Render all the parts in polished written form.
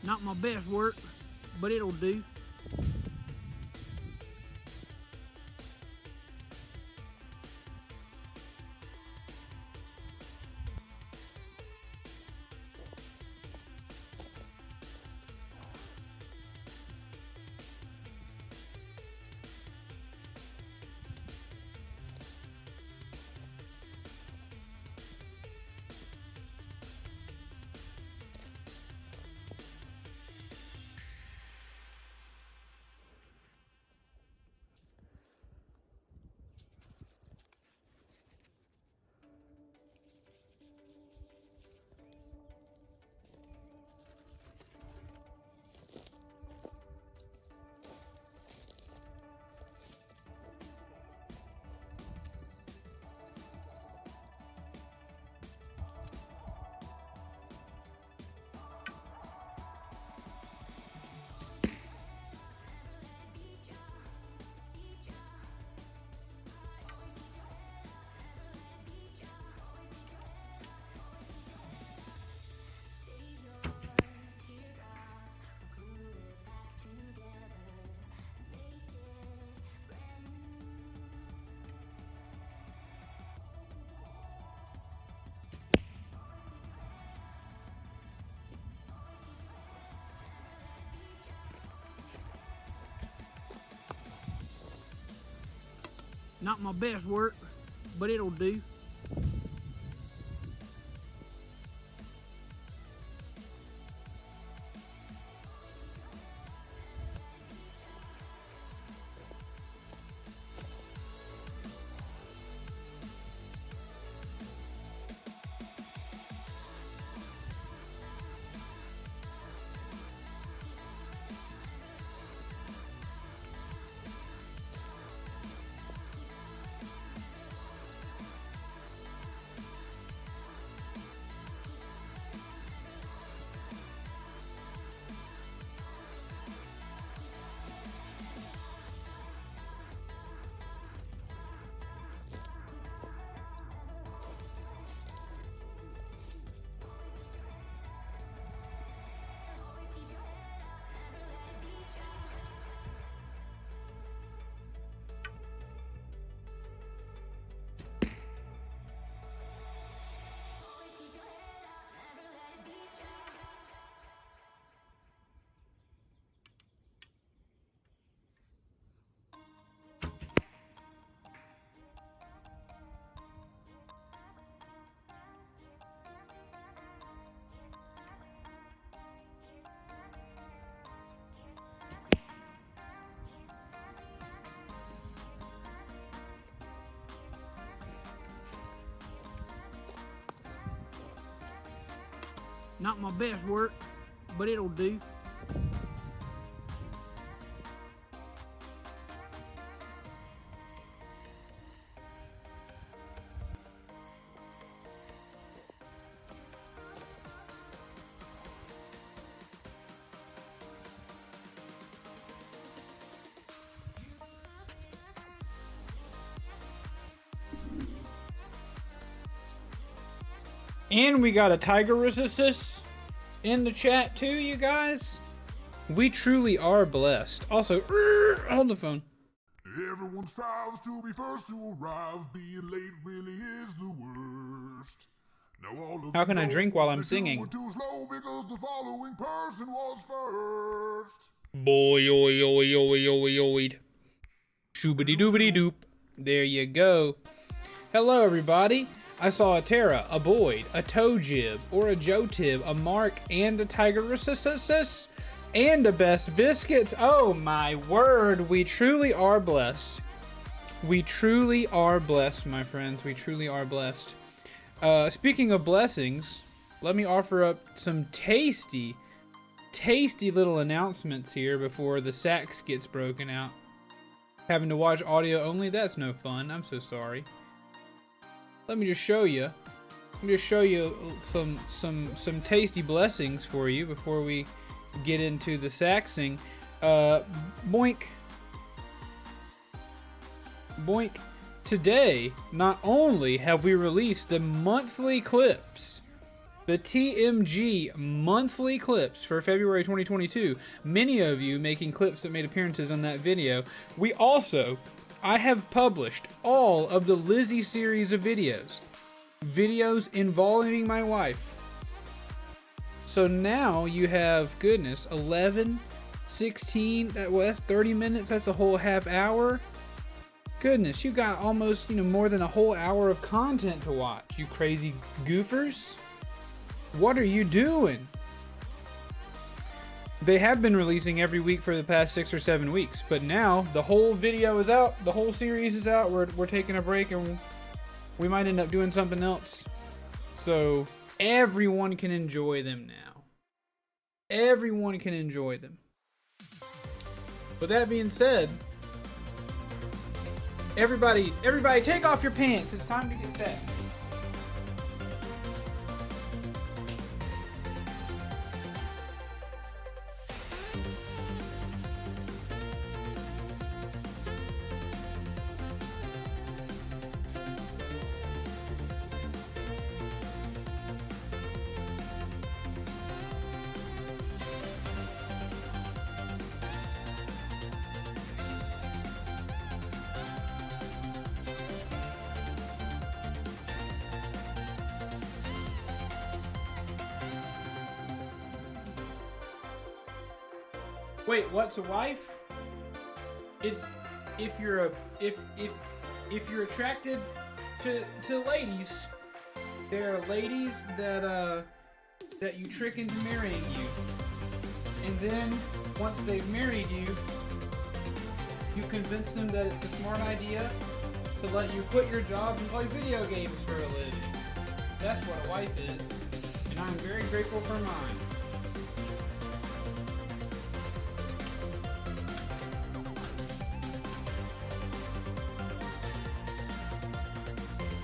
Not my best work, but it'll do. Not my best work, but it'll do. Not my best work, but it'll do. And we got a Tiger Resistance in the chat too, you guys. We truly are blessed. Also, hold the phone. Everyone strives to be first to arrive. Being late really is the worst. Now all of How can I drink while I'm that you singing? were too slow because the following person was first. Boy, oi, oi, oi, oi, oi. Shoobity doobity doop. There you go. Hello, everybody. I saw a Terra, a Boyd, a Toe Jib, or a Joe Tib, a Mark, and a Tiger Resistance, and a Best Biscuits. Oh my word, we truly are blessed. We truly are blessed, my friends. We truly are blessed. Speaking of blessings, let me offer up some tasty little announcements here before the sax gets broken out. Having to watch audio only, that's no fun. I'm so sorry. Let me just show you. Let me just show you some tasty blessings for you before we get into the saxing. Boink. Boink. Today, not only have we released the monthly clips the TMG monthly clips for February 2022. Many of you making clips that made appearances on that video. I have published all of the Lizzie series of videos. Videos involving my wife. So now you have, goodness, 11, 16, that's 30 minutes, that's a whole half hour. Goodness, you got almost, more than a whole hour of content to watch, you crazy goofers. What are you doing? They have been releasing every week for the past 6 or 7 weeks, but now the whole video is out, the whole series is out. We're taking a break and we might end up doing something else. So everyone can enjoy them now. Everyone can enjoy them. With that being said, everybody take off your pants. It's time to get set. Wait, what's a wife? It's if you're attracted to ladies, there are ladies that you trick into marrying you, and then once they've married you, you convince them that it's a smart idea to let you quit your job and play video games for a living. That's what a wife is, and I'm very grateful for mine.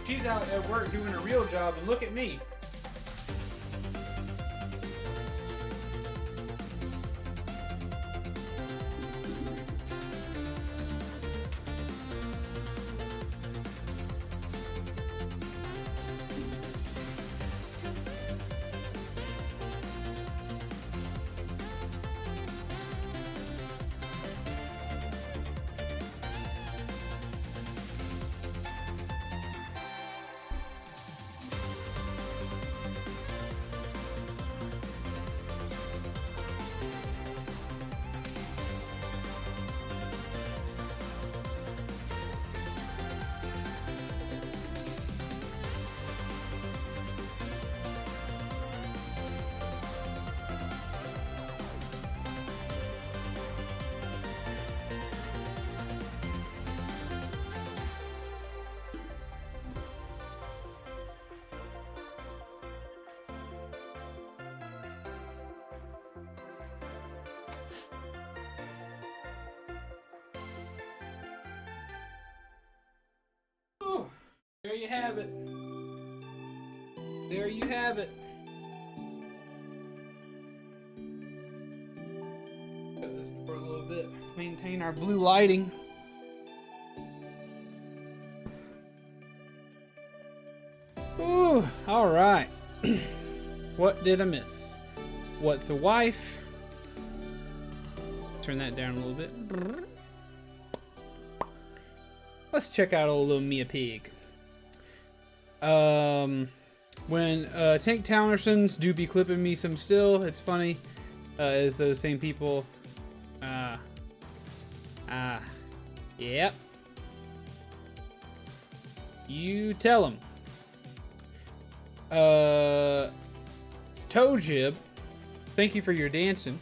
She's out at work doing a real job, and look at me. There you have it. There you have it. Cut this for a little bit. Maintain our blue lighting. Ooh, all right. What did I miss? What's a wife? Turn that down a little bit. Let's check out old little Mia Pig. When Tank Townersons do be clipping me some still, it's funny, as those same people, yep. You tell them. Toe Jib, thank you for your dancing.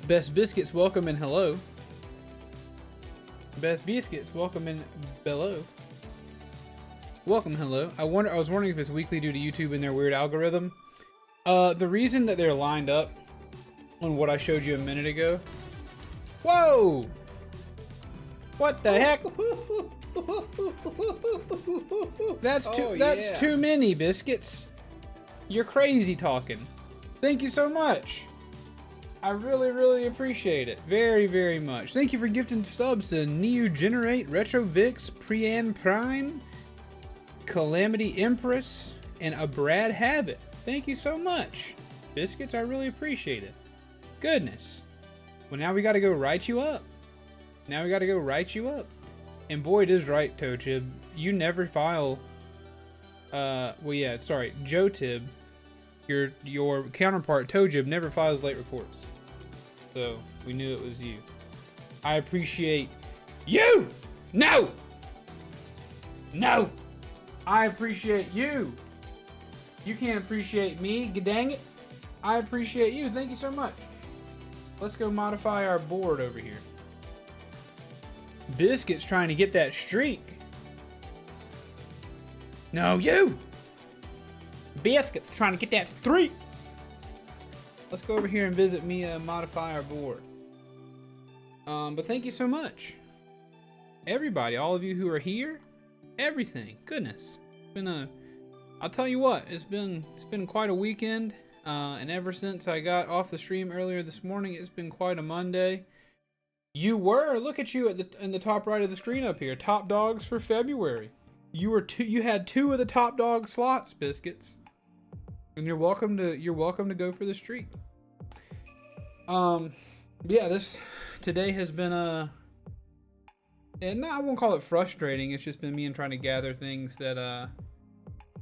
Best Biscuits, welcome and hello. Best Biscuits, welcome and below. Welcome, hello. I was wondering if it's weekly due to YouTube and their weird algorithm. The reason that they're lined up on what I showed you a minute ago. Whoa! What the heck? That's too many biscuits. You're crazy talking. Thank you so much. I really, really appreciate it. Very, very much. Thank you for gifting subs to Neo Generate, Retro Vix, Prian Prime, Calamity Empress, and a Brad Habit. Thank you so much, Biscuits. I really appreciate it. Goodness. Well, now we got to go write you up. And Boyd is right, Toechib. You never file. Well, yeah, sorry, Joe Tib. Your counterpart Toejib never files late reports. So we knew it was you. I appreciate you. No. I appreciate you. You can't appreciate me. Dang it. I appreciate you. Thank you so much. Let's go modify our board over here. Biscuit's trying to get that streak. No, you. Biscuit's trying to get that streak. Let's go over here and visit Mia and modify our board. But thank you so much. Everybody, all of you who are here, everything. Goodness. I'll tell you what, it's been quite a weekend. And ever since I got off the stream earlier this morning, it's been quite a Monday. Look at you in the top right of the screen up here. Top dogs for February. You had 2 of the top dog slots, Biscuits. And you're welcome to go for the streak. Yeah, today has been and I won't call it frustrating. It's just been me and trying to gather things that I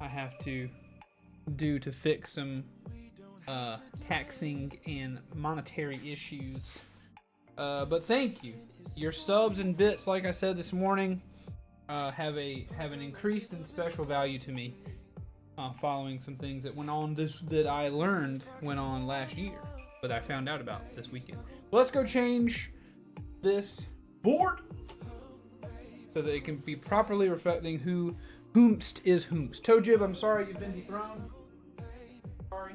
have to do to fix some taxing and monetary issues. But thank you. Your subs and bits, like I said this morning, have an increased and special value to me. Following some things that went on that I learned went on last year, but I found out about this weekend. Well, let's go change this board so that it can be properly reflecting whomst is whomst. Toejib, I'm sorry you've been dethroned. Sorry.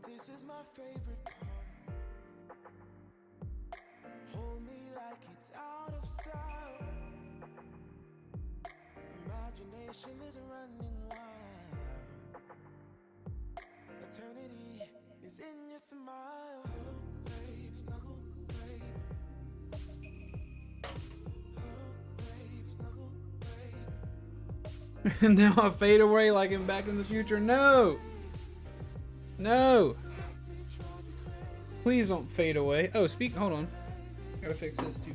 This is my favorite part. Hold me like it's out of style. Imagination is running wild. Eternity is in your smile. Hello, babe, snuggle, babe. Hello, babe, snuggle, babe. And now I fade away like in Back in the Future. No! Please don't fade away. Oh, hold on. Gotta fix this too.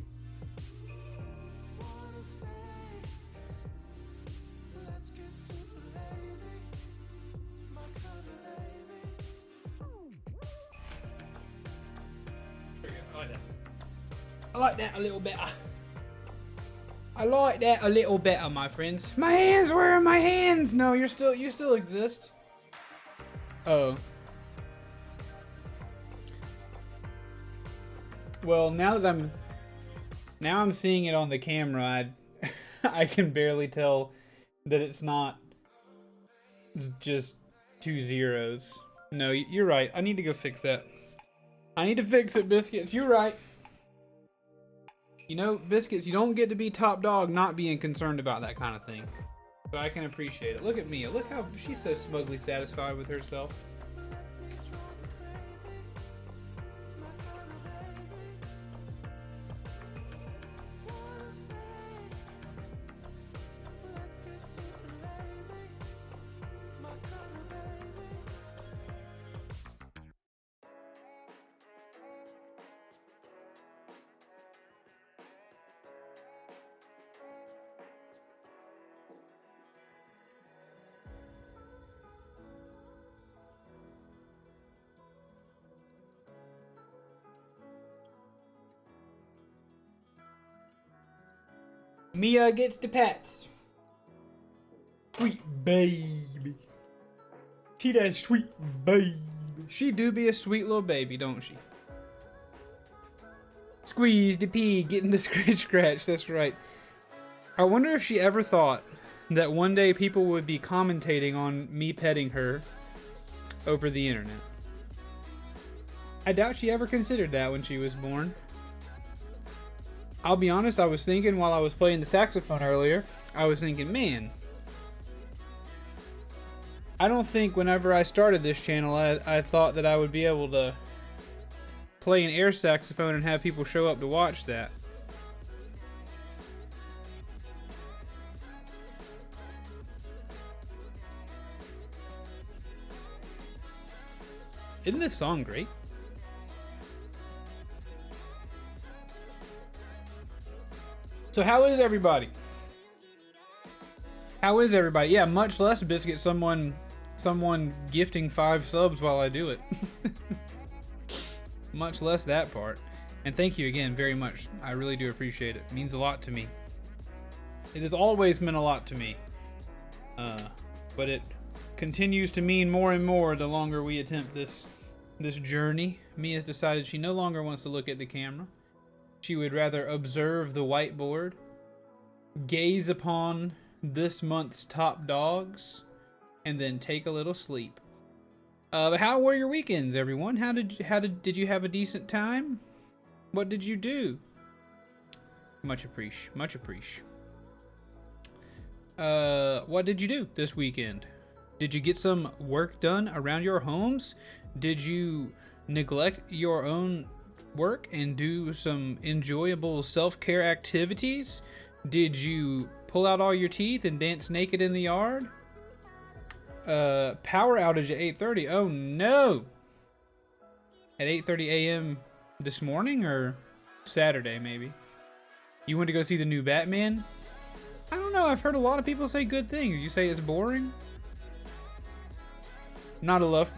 I like that a little better. I like that a little better, my friends. My hands, where are my hands? No, you still exist. Oh. Well, now I'm seeing it on the camera, I can barely tell that it's not just 2 zeros. No, you're right. I need to go fix that. I need to fix it, Biscuits. You're right. You know, Biscuits, you don't get to be top dog not being concerned about that kind of thing. So I can appreciate it. Look at Mia. Look how she's so smugly satisfied with herself. Mia gets the pets. Sweet baby. She that sweet baby. She do be a sweet little baby, don't she? Squeeze the pea, getting the scratch. That's right. I wonder if she ever thought that one day people would be commentating on me petting her over the internet. I doubt she ever considered that when she was born. I'll be honest, I was thinking while I was playing the saxophone earlier, I was thinking, man, I don't think whenever I started this channel, I thought that I would be able to play an air saxophone and have people show up to watch that. Isn't this song great? So how is everybody? How is everybody? Yeah, much less Biscuit someone gifting 5 subs while I do it. Much less that part. And thank you again very much. I really do appreciate it. It means a lot to me. It has always meant a lot to me. But it continues to mean more and more the longer we attempt this journey. Mia's decided she no longer wants to look at the camera. She would rather observe the whiteboard, gaze upon this month's top dogs, and then take a little sleep. But how were your weekends, everyone? Did you have a decent time? What did you do? Much appreciate. Much appreciate. What did you do this weekend? Did you get some work done around your homes? Did you neglect your own work and do some enjoyable self-care activities? Did you pull out all your teeth and dance naked in the yard? Power outage at 8:30. Oh no! At 8:30 a.m. this morning or Saturday maybe? You went to go see the new Batman? I don't know. I've heard a lot of people say good things. You say it's boring? Not enough.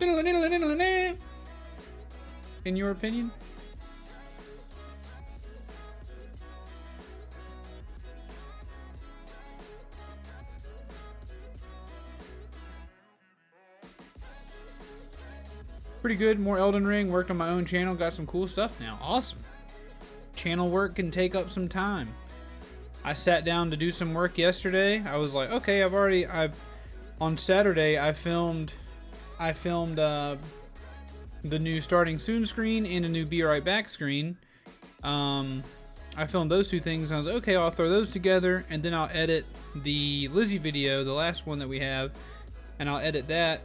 In your opinion? Pretty good. More Elden Ring. Worked on my own channel. Got some cool stuff now. Awesome. Channel work can take up some time. I sat down to do some work yesterday. I was like, okay, on Saturday I filmed the new starting soon screen and a new be right back screen. I filmed those 2 things and I was like, okay, I'll throw those together and then I'll edit the Lizzie video, the last one that we have, and I'll edit that.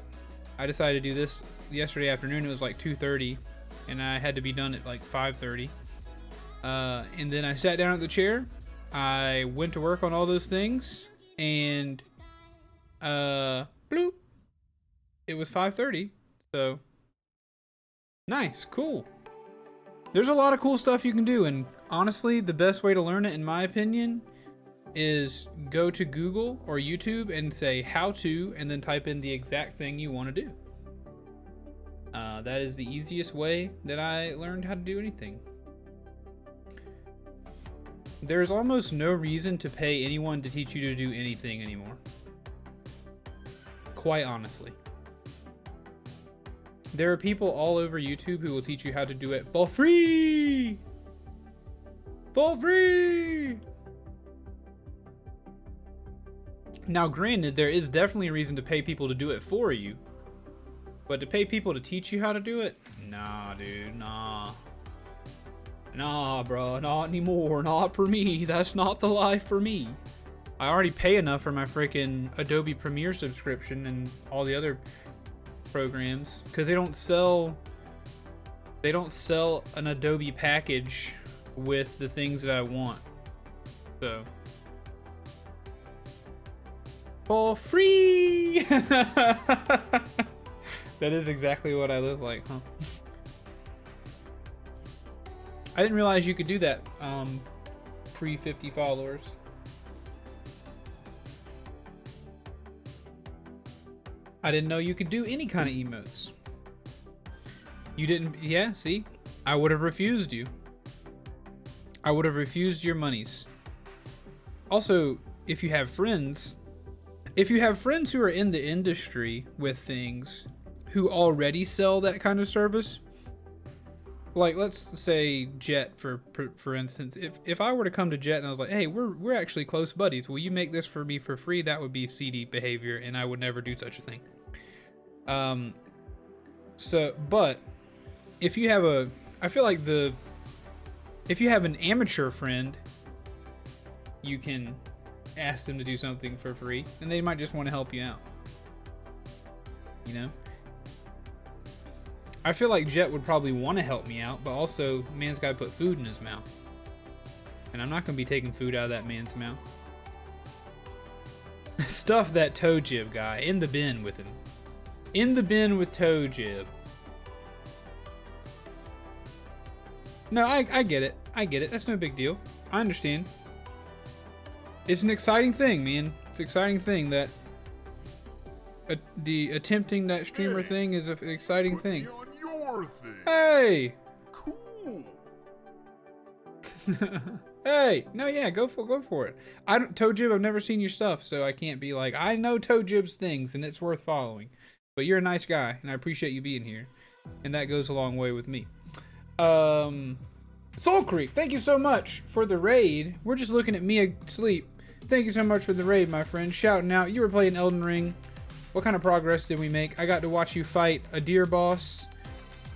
I decided to do this yesterday afternoon. It was like 2:30 and I had to be done at like 5:30. And then I sat down at the chair. I went to work on all those things and bloop. It was 5:30. So nice, cool. There's a lot of cool stuff you can do, and honestly, the best way to learn it, in my opinion, is go to Google or YouTube and say how to, and then type in the exact thing you want to do. That is the easiest way that I learned how to do anything. There's almost no reason to pay anyone to teach you to do anything anymore. Quite honestly. There are people all over YouTube who will teach you how to do it for free! For free! Now granted, there is definitely a reason to pay people to do it for you. But to pay people to teach you how to do it? Nah, dude, nah. Nah, bro, not anymore. Not for me. That's not the life for me. I already pay enough for my freaking Adobe Premiere subscription and all the other programs, because they don't sell an Adobe package with the things that I want. So for free. That is exactly what I live like, huh? I didn't realize you could do that pre 50 followers. I didn't know you could do any kind of emotes. You didn't, yeah, see? I would have refused you. I would have refused your monies. Also, if you have friends who are in the industry with things who already sell that kind of service, like let's say Jet for instance, if I were to come to Jet and I was like, hey, we're actually close buddies, will you make this for me for free? That would be seedy behavior and I would never do such a thing. So, but if you have I feel like if you have an amateur friend, you can ask them to do something for free, and they might just want to help you out. You know? I feel like Jet would probably want to help me out, but also, man's got to put food in his mouth. And I'm not going to be taking food out of that man's mouth. Stuff that Toe Jib guy in the bin with him. In the bin with Toe Jib. No, I get it. I get it. That's no big deal. I understand. It's an exciting thing, man. It's an exciting thing that the attempting that streamer thing is an exciting thing. Me on your thing. Hey! Cool. Hey! No, yeah, go for it. Toe Jib, I've never seen your stuff, so I can't be like, I know Toe Jib's things and it's worth following. But you're a nice guy, and I appreciate you being here. And that goes a long way with me. Soul Creek, thank you so much for the raid. We're just looking at me asleep. Thank you so much for the raid, my friend. Shouting out, you were playing Elden Ring. What kind of progress did we make? I got to watch you fight a deer boss.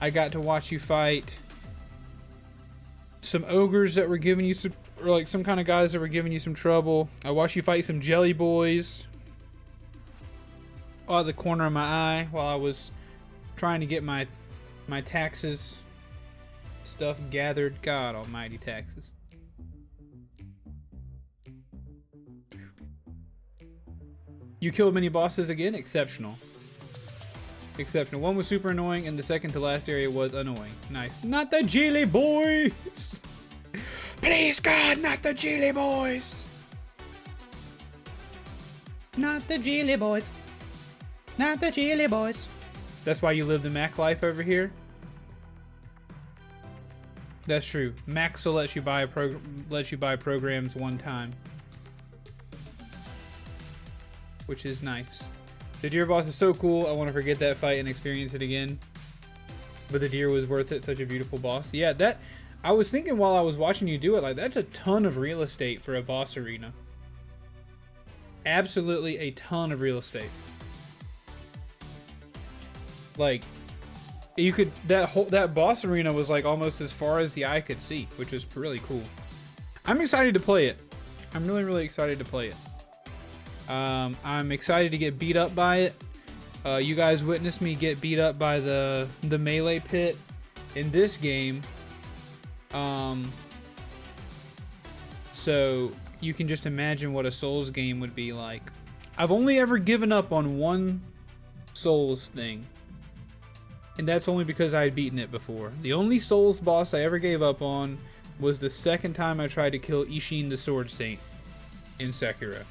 I got to watch you fight some ogres that were giving you some, or like some kind of guys that were giving you some trouble. I watched you fight some jelly boys out of the corner of my eye while I was trying to get my taxes stuff gathered. God almighty, taxes. You killed many bosses again? Exceptional. Exceptional. One was super annoying, and the second to last area was annoying. Nice. Not the jelly boys! Please, God, not the jelly boys! Not the jelly boys. Not the jelly boys. That's why you live the Mac life over here? That's true. Max will let you buy programs one time, which is nice. The deer boss is so cool. I want to forget that fight and experience it again. But the deer was worth it. Such a beautiful boss. Yeah, that I was thinking while I was watching you do it, like that's a ton of real estate for a boss arena. Absolutely a ton of real estate. Like you could that boss arena was like almost as far as the eye could see, which was really cool. I'm excited to play it. I'm really excited to play it. I'm excited to get beat up by it. You guys witnessed me get beat up by the melee pit in this game. So you can just imagine what a Souls game would be like. I've only ever given up on one Souls thing, and that's only because I had beaten it before. The only Souls boss I ever gave up on was the second time I tried to kill Ishin the Sword Saint in Sekiro.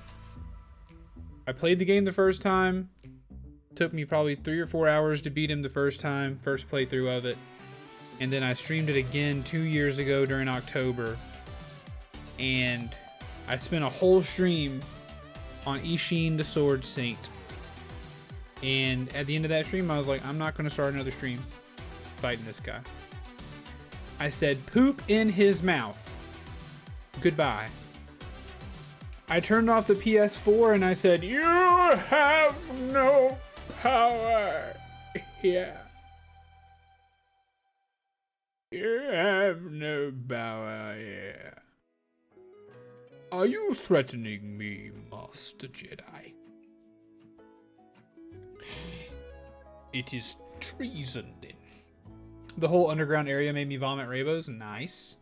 I played the game the first time. Took me probably 3 or 4 hours to beat him the first time, first playthrough of it. And then I streamed it again 2 years ago during October. And I spent a whole stream on Ishin the Sword Saint. And at the end of that stream, I was like, I'm not going to start another stream fighting this guy. I said, poop in his mouth. Goodbye. I turned off the PS4 and I said, you have no power. Yeah. You have no power, yeah. Are you threatening me, Master Jedi? It is treason, then. The whole underground area made me vomit rainbows. Nice.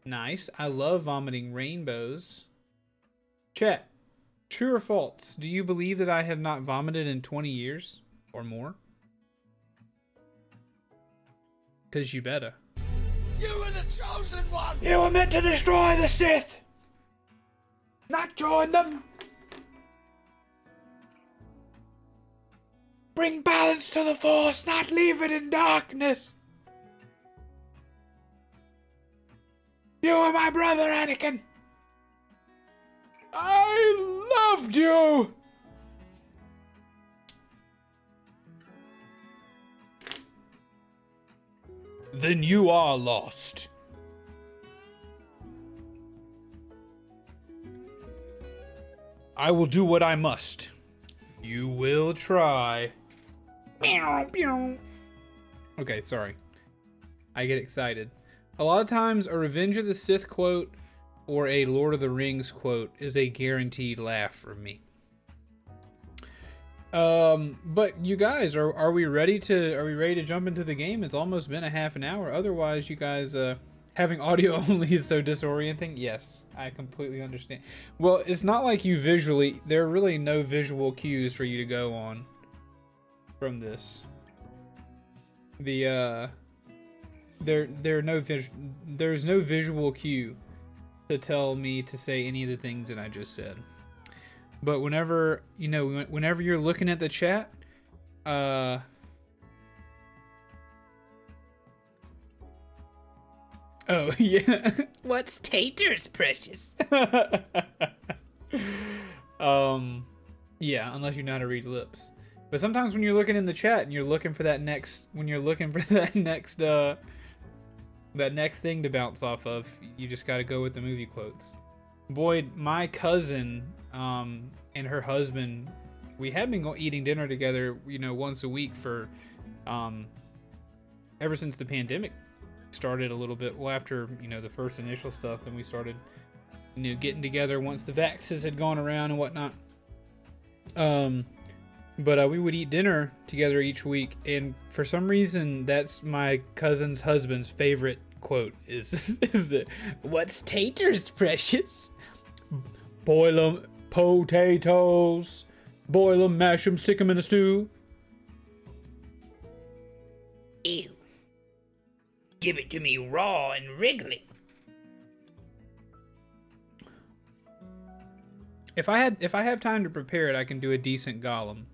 Nice. I love vomiting rainbows. Chat, true or false? Do you believe that I have not vomited in 20 years or more? Because you better. You were the chosen one! You were meant to destroy the Sith! Not join them! Bring balance to the Force, not leave it in darkness! You are my brother, Anakin! I loved you! Then you are lost. I will do what I must. You will try. Okay, sorry. I get excited. A lot of times, a Revenge of the Sith quote or a Lord of the Rings quote is a guaranteed laugh for me. But you guys, are we ready to jump into the game? It's almost been a half an hour. Otherwise, you guys, having audio only is so disorienting. Yes, I completely understand. Well, it's not like there are really no visual cues for you to go on from this. There's no visual cue to tell me to say any of the things that I just said. But whenever you're looking at the chat, oh yeah, what's taters, precious? Yeah, unless you know how to read lips. But sometimes when you're looking in the chat and you're looking for that next thing to bounce off of, you just got to go with the movie quotes. Boyd, my cousin and her husband, we had been eating dinner together, once a week for ever since the pandemic started a little bit. Well, after the first initial stuff, then we started getting together once the vaxes had gone around and whatnot. But we would eat dinner together each week, and for some reason, that's my cousin's husband's favorite quote is it, what's taters, precious? Boil them potatoes, boil them, mash them, stick them in a stew. Ew. Give it to me raw and wriggly. If I have time to prepare it, I can do a decent Gollum.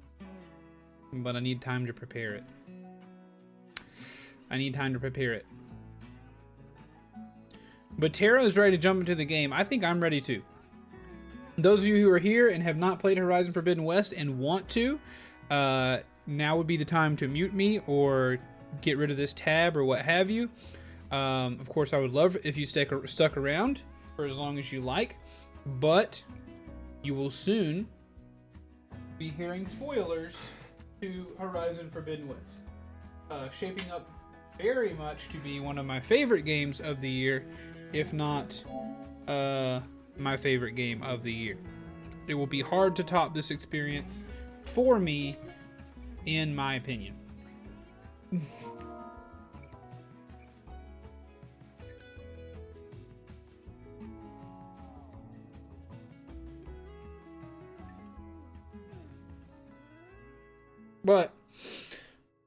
But I need time to prepare it. But Tara is ready to jump into the game. I think I'm ready too. Those of you who are here and have not played Horizon Forbidden West and want to, now would be the time to mute me or get rid of this tab or what have you. Of course, I would love if you stuck around for as long as you like, but you will soon be hearing spoilers to Horizon Forbidden West. Shaping up very much to be one of my favorite games of the year, if not my favorite game of the year. It will be hard to top this experience for me, in my opinion. But,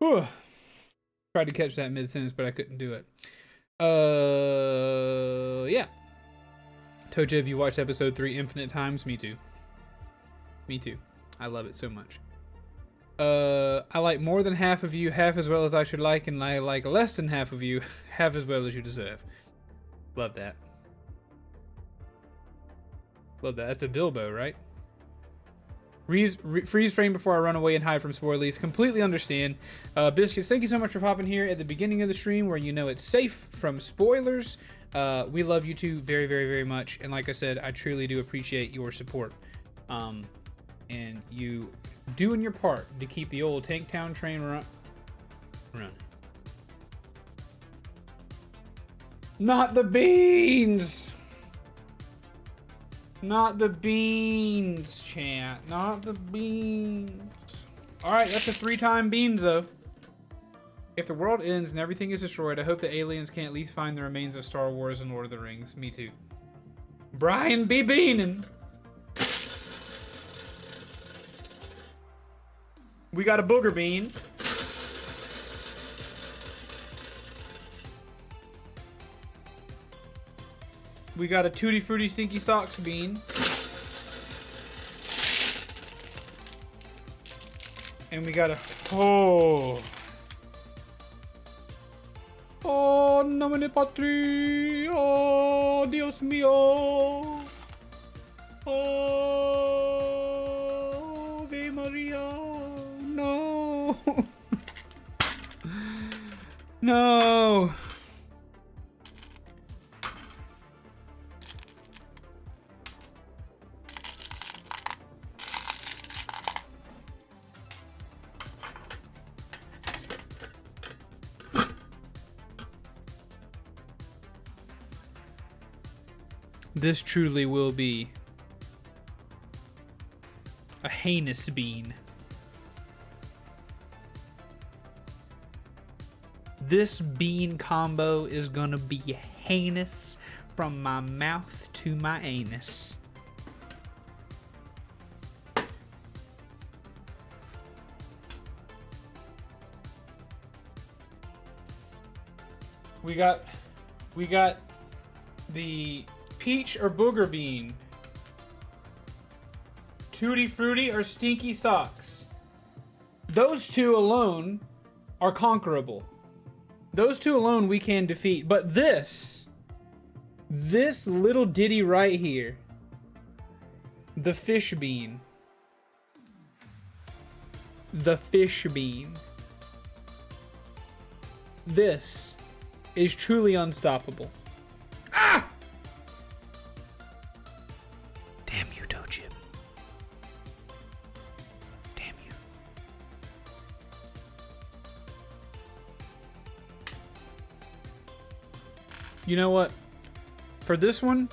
tried to catch that mid-sentence, but I couldn't do it. Yeah. Toja, have you watched episode 3 infinite times? Me too. I love it so much. I like more than half of you, half as well as I should like, and I like less than half of you, half as well as you deserve. Love that. That's a Bilbo, right? Freeze frame before I run away and hide from spoilers. Completely understand. Biscuits, thank you so much for popping here at the beginning of the stream where it's safe from spoilers. We love you two very, very, very much. And like I said, I truly do appreciate your support. And you doing your part to keep the old Tank Town train running. Not the beans! Not the beans, chat. Not the beans. Alright, that's a 3-time beans, though. If the world ends and everything is destroyed, I hope the aliens can at least find the remains of Star Wars and Lord of the Rings. Me too. Brian B. Beanin'. We got a booger bean. We got a Tutti Frutti Stinky Socks bean. And we got a... Oh, nomine patri. Oh, Dios mío. Oh, Ave Maria. No. No. This truly will be a heinous bean. This bean combo is gonna be heinous from my mouth to my anus. We got the peach or booger bean, tutti frutti or stinky socks. Those two alone are conquerable. Those two alone we can defeat. But this little ditty right here, the fish bean. The fish bean. This is truly unstoppable. Ah! Damn you, Tojib. Damn you. You know what? For this one,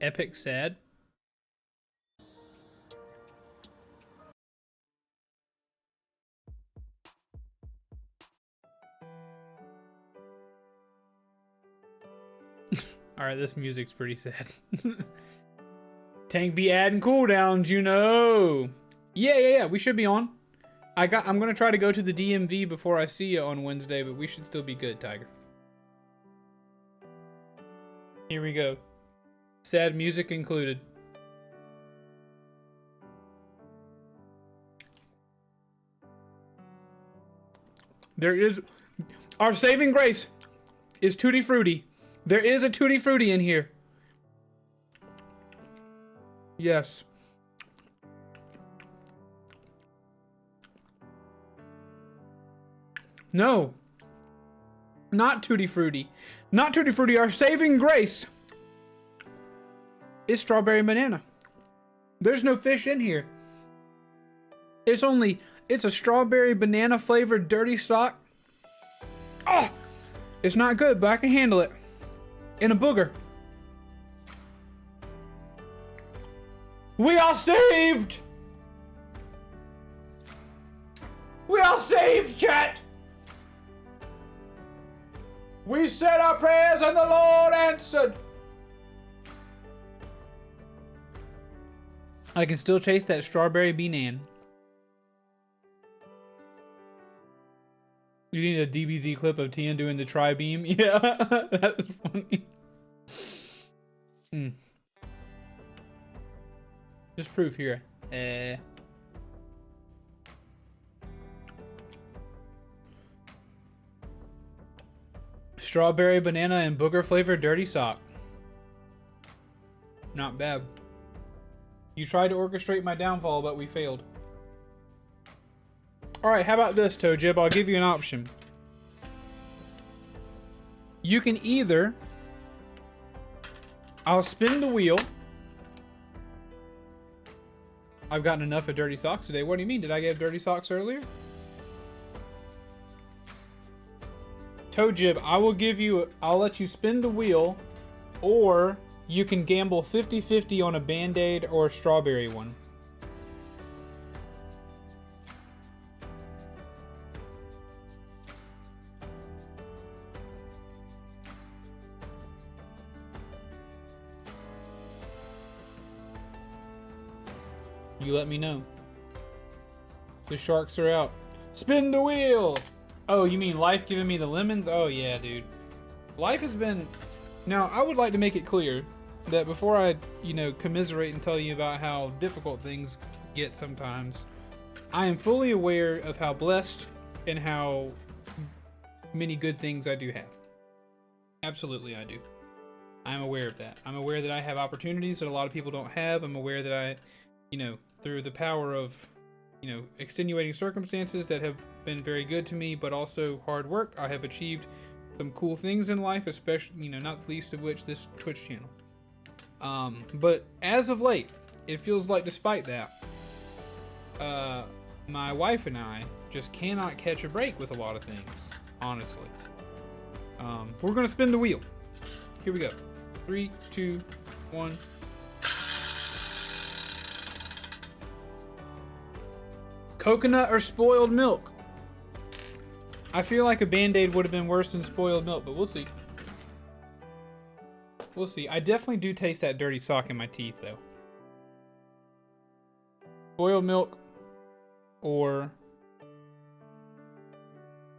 epic sad. Alright, this music's pretty sad. Tank be adding cooldowns, you know. Yeah, we should be on. I'm gonna try to go to the DMV before I see you on Wednesday, but we should still be good, Tiger. Here we go. Sad music included. There is... Our saving grace is Tutti Frutti. There is a Tutti Frutti in here. Yes. No. Not Tutti Frutti. Not Tutti Frutti. Our saving grace is strawberry banana. There's no fish in here. It's a strawberry banana flavored dirty sock. Oh! It's not good, but I can handle it. In a booger. We are saved! We are saved, chat! We said our prayers and the Lord answered. I can still chase that strawberry bean. You need a DBZ clip of Tien doing the tri-beam? Yeah, that's funny. Just proof here. Strawberry, banana, and booger flavored dirty sock. Not bad. You tried to orchestrate my downfall, but we failed. Alright, how about this, Tojib? I'll give you an option. You can either... I'll spin the wheel. I've gotten enough of dirty socks today. What do you mean? Did I get dirty socks earlier? Tojib, I'll let you spin the wheel, or you can gamble 50-50 on a Band-Aid or a strawberry one. You let me know. The sharks are out. Spin the wheel! Oh, you mean life giving me the lemons? Oh yeah, dude. Life has been... Now, I would like to make it clear that before I, commiserate and tell you about how difficult things get sometimes, I am fully aware of how blessed and how many good things I do have. Absolutely, I do. I'm aware of that. I'm aware that I have opportunities that a lot of people don't have. I'm aware that you know, through the power of, you know, extenuating circumstances that have been very good to me, but also hard work, I have achieved some cool things in life, especially, you know, not the least of which this Twitch channel. But as of late, it feels like despite that, my wife and I just cannot catch a break with a lot of things, honestly. We're gonna spin the wheel. Here we go. 3, 2, 1. Coconut or spoiled milk? I feel like a Band-Aid would have been worse than spoiled milk, but we'll see. We'll see. I definitely do taste that dirty sock in my teeth, though. Spoiled milk or...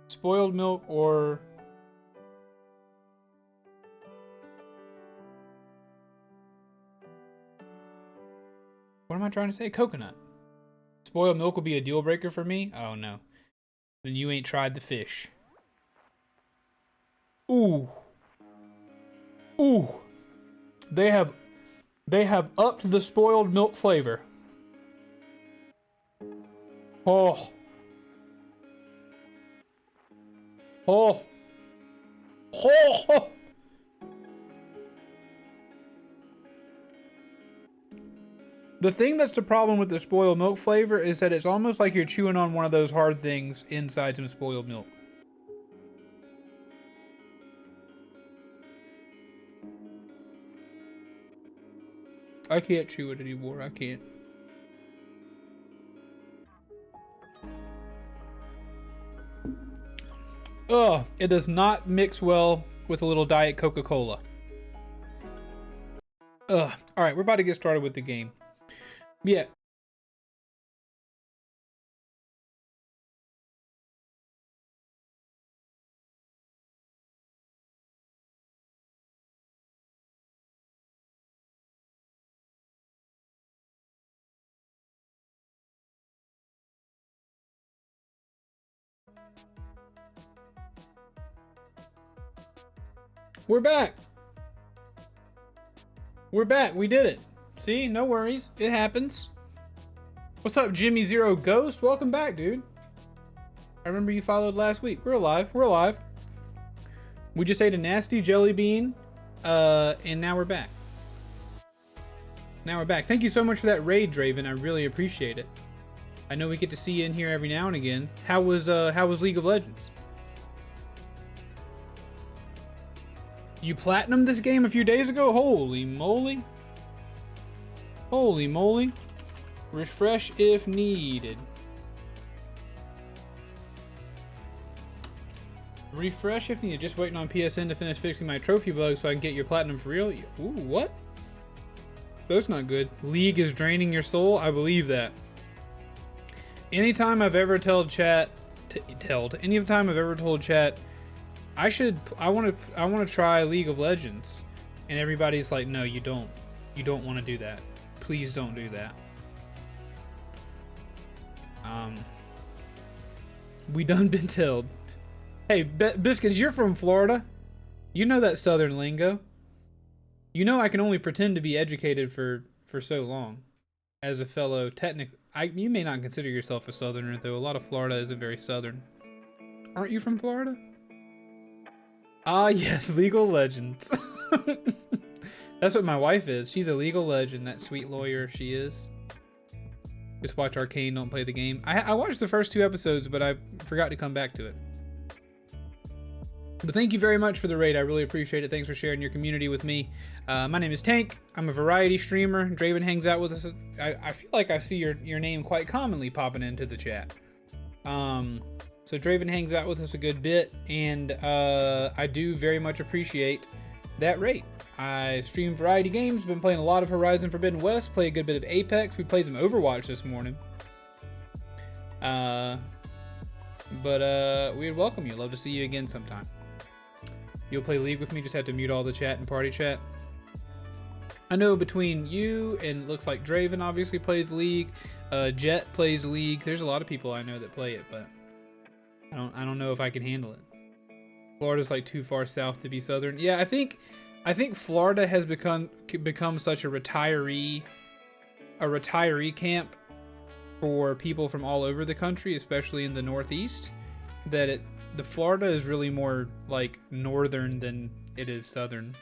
Spoiled milk or... What am I trying to say? Coconut. Spoiled milk will be a deal breaker for me? Oh, no. Then you ain't tried the fish. Ooh. Ooh. They have upped the spoiled milk flavor. Oh. Oh. Oh. The thing that's the problem with the spoiled milk flavor is that it's almost like you're chewing on one of those hard things inside some spoiled milk. I can't chew it anymore. I can't. Ugh, it does not mix well with a little Diet Coca-Cola. Ugh. Alright, we're about to get started with the game. Yeah. We're back. We're back. We did it. See? No worries. It happens. What's up, Jimmy Zero Ghost? Welcome back, dude. I remember you followed last week. We're alive. We're alive. We just ate a nasty jelly bean, and now we're back. Now we're back. Thank you so much for that raid, Draven. I really appreciate it. I know we get to see you in here every now and again. How was League of Legends? You platinumed this game a few days ago? Holy moly. Holy moly. Refresh if needed. Refresh if needed. Just waiting on PSN to finish fixing my trophy bug so I can get your platinum for real. Ooh, what? That's not good. League is draining your soul? I believe that. Anytime I've ever told chat, anytime I've ever told chat, I want to try League of Legends, and everybody's like, no, you don't want to do that. Please don't do that. We done been told. Hey, Biscuits, you're from Florida. You know that Southern lingo. You know I can only pretend to be educated for so long. As a fellow you may not consider yourself a Southerner, though. A lot of Florida isn't very Southern. Aren't you from Florida? Ah, yes, League of Legends. That's what my wife is. She's a League of Legend, that sweet lawyer she is. Just watch Arcane, don't play the game. I watched the first 2 episodes, but I forgot to come back to it. But thank you very much for the raid. I really appreciate it. Thanks for sharing your community with me. My name is Tank. I'm a variety streamer. Draven hangs out with us. I feel like I see your name quite commonly popping into the chat. So Draven hangs out with us a good bit, and I do very much appreciate that raid. I stream variety games, been playing a lot of Horizon Forbidden West, play a good bit of Apex. We played some Overwatch this morning. But we'd welcome you. Love to see you again sometime. You'll play League with me, just have to mute all the chat and party chat. I know between you and it looks like Draven obviously plays League, Jet plays League. There's a lot of people I know that play it, but I don't know if I can handle it. Florida's like too far south to be Southern. Yeah, I think Florida has become such a retiree a retiree camp for people from all over the country, especially in the Northeast, that the Florida is really more like northern than it is southern.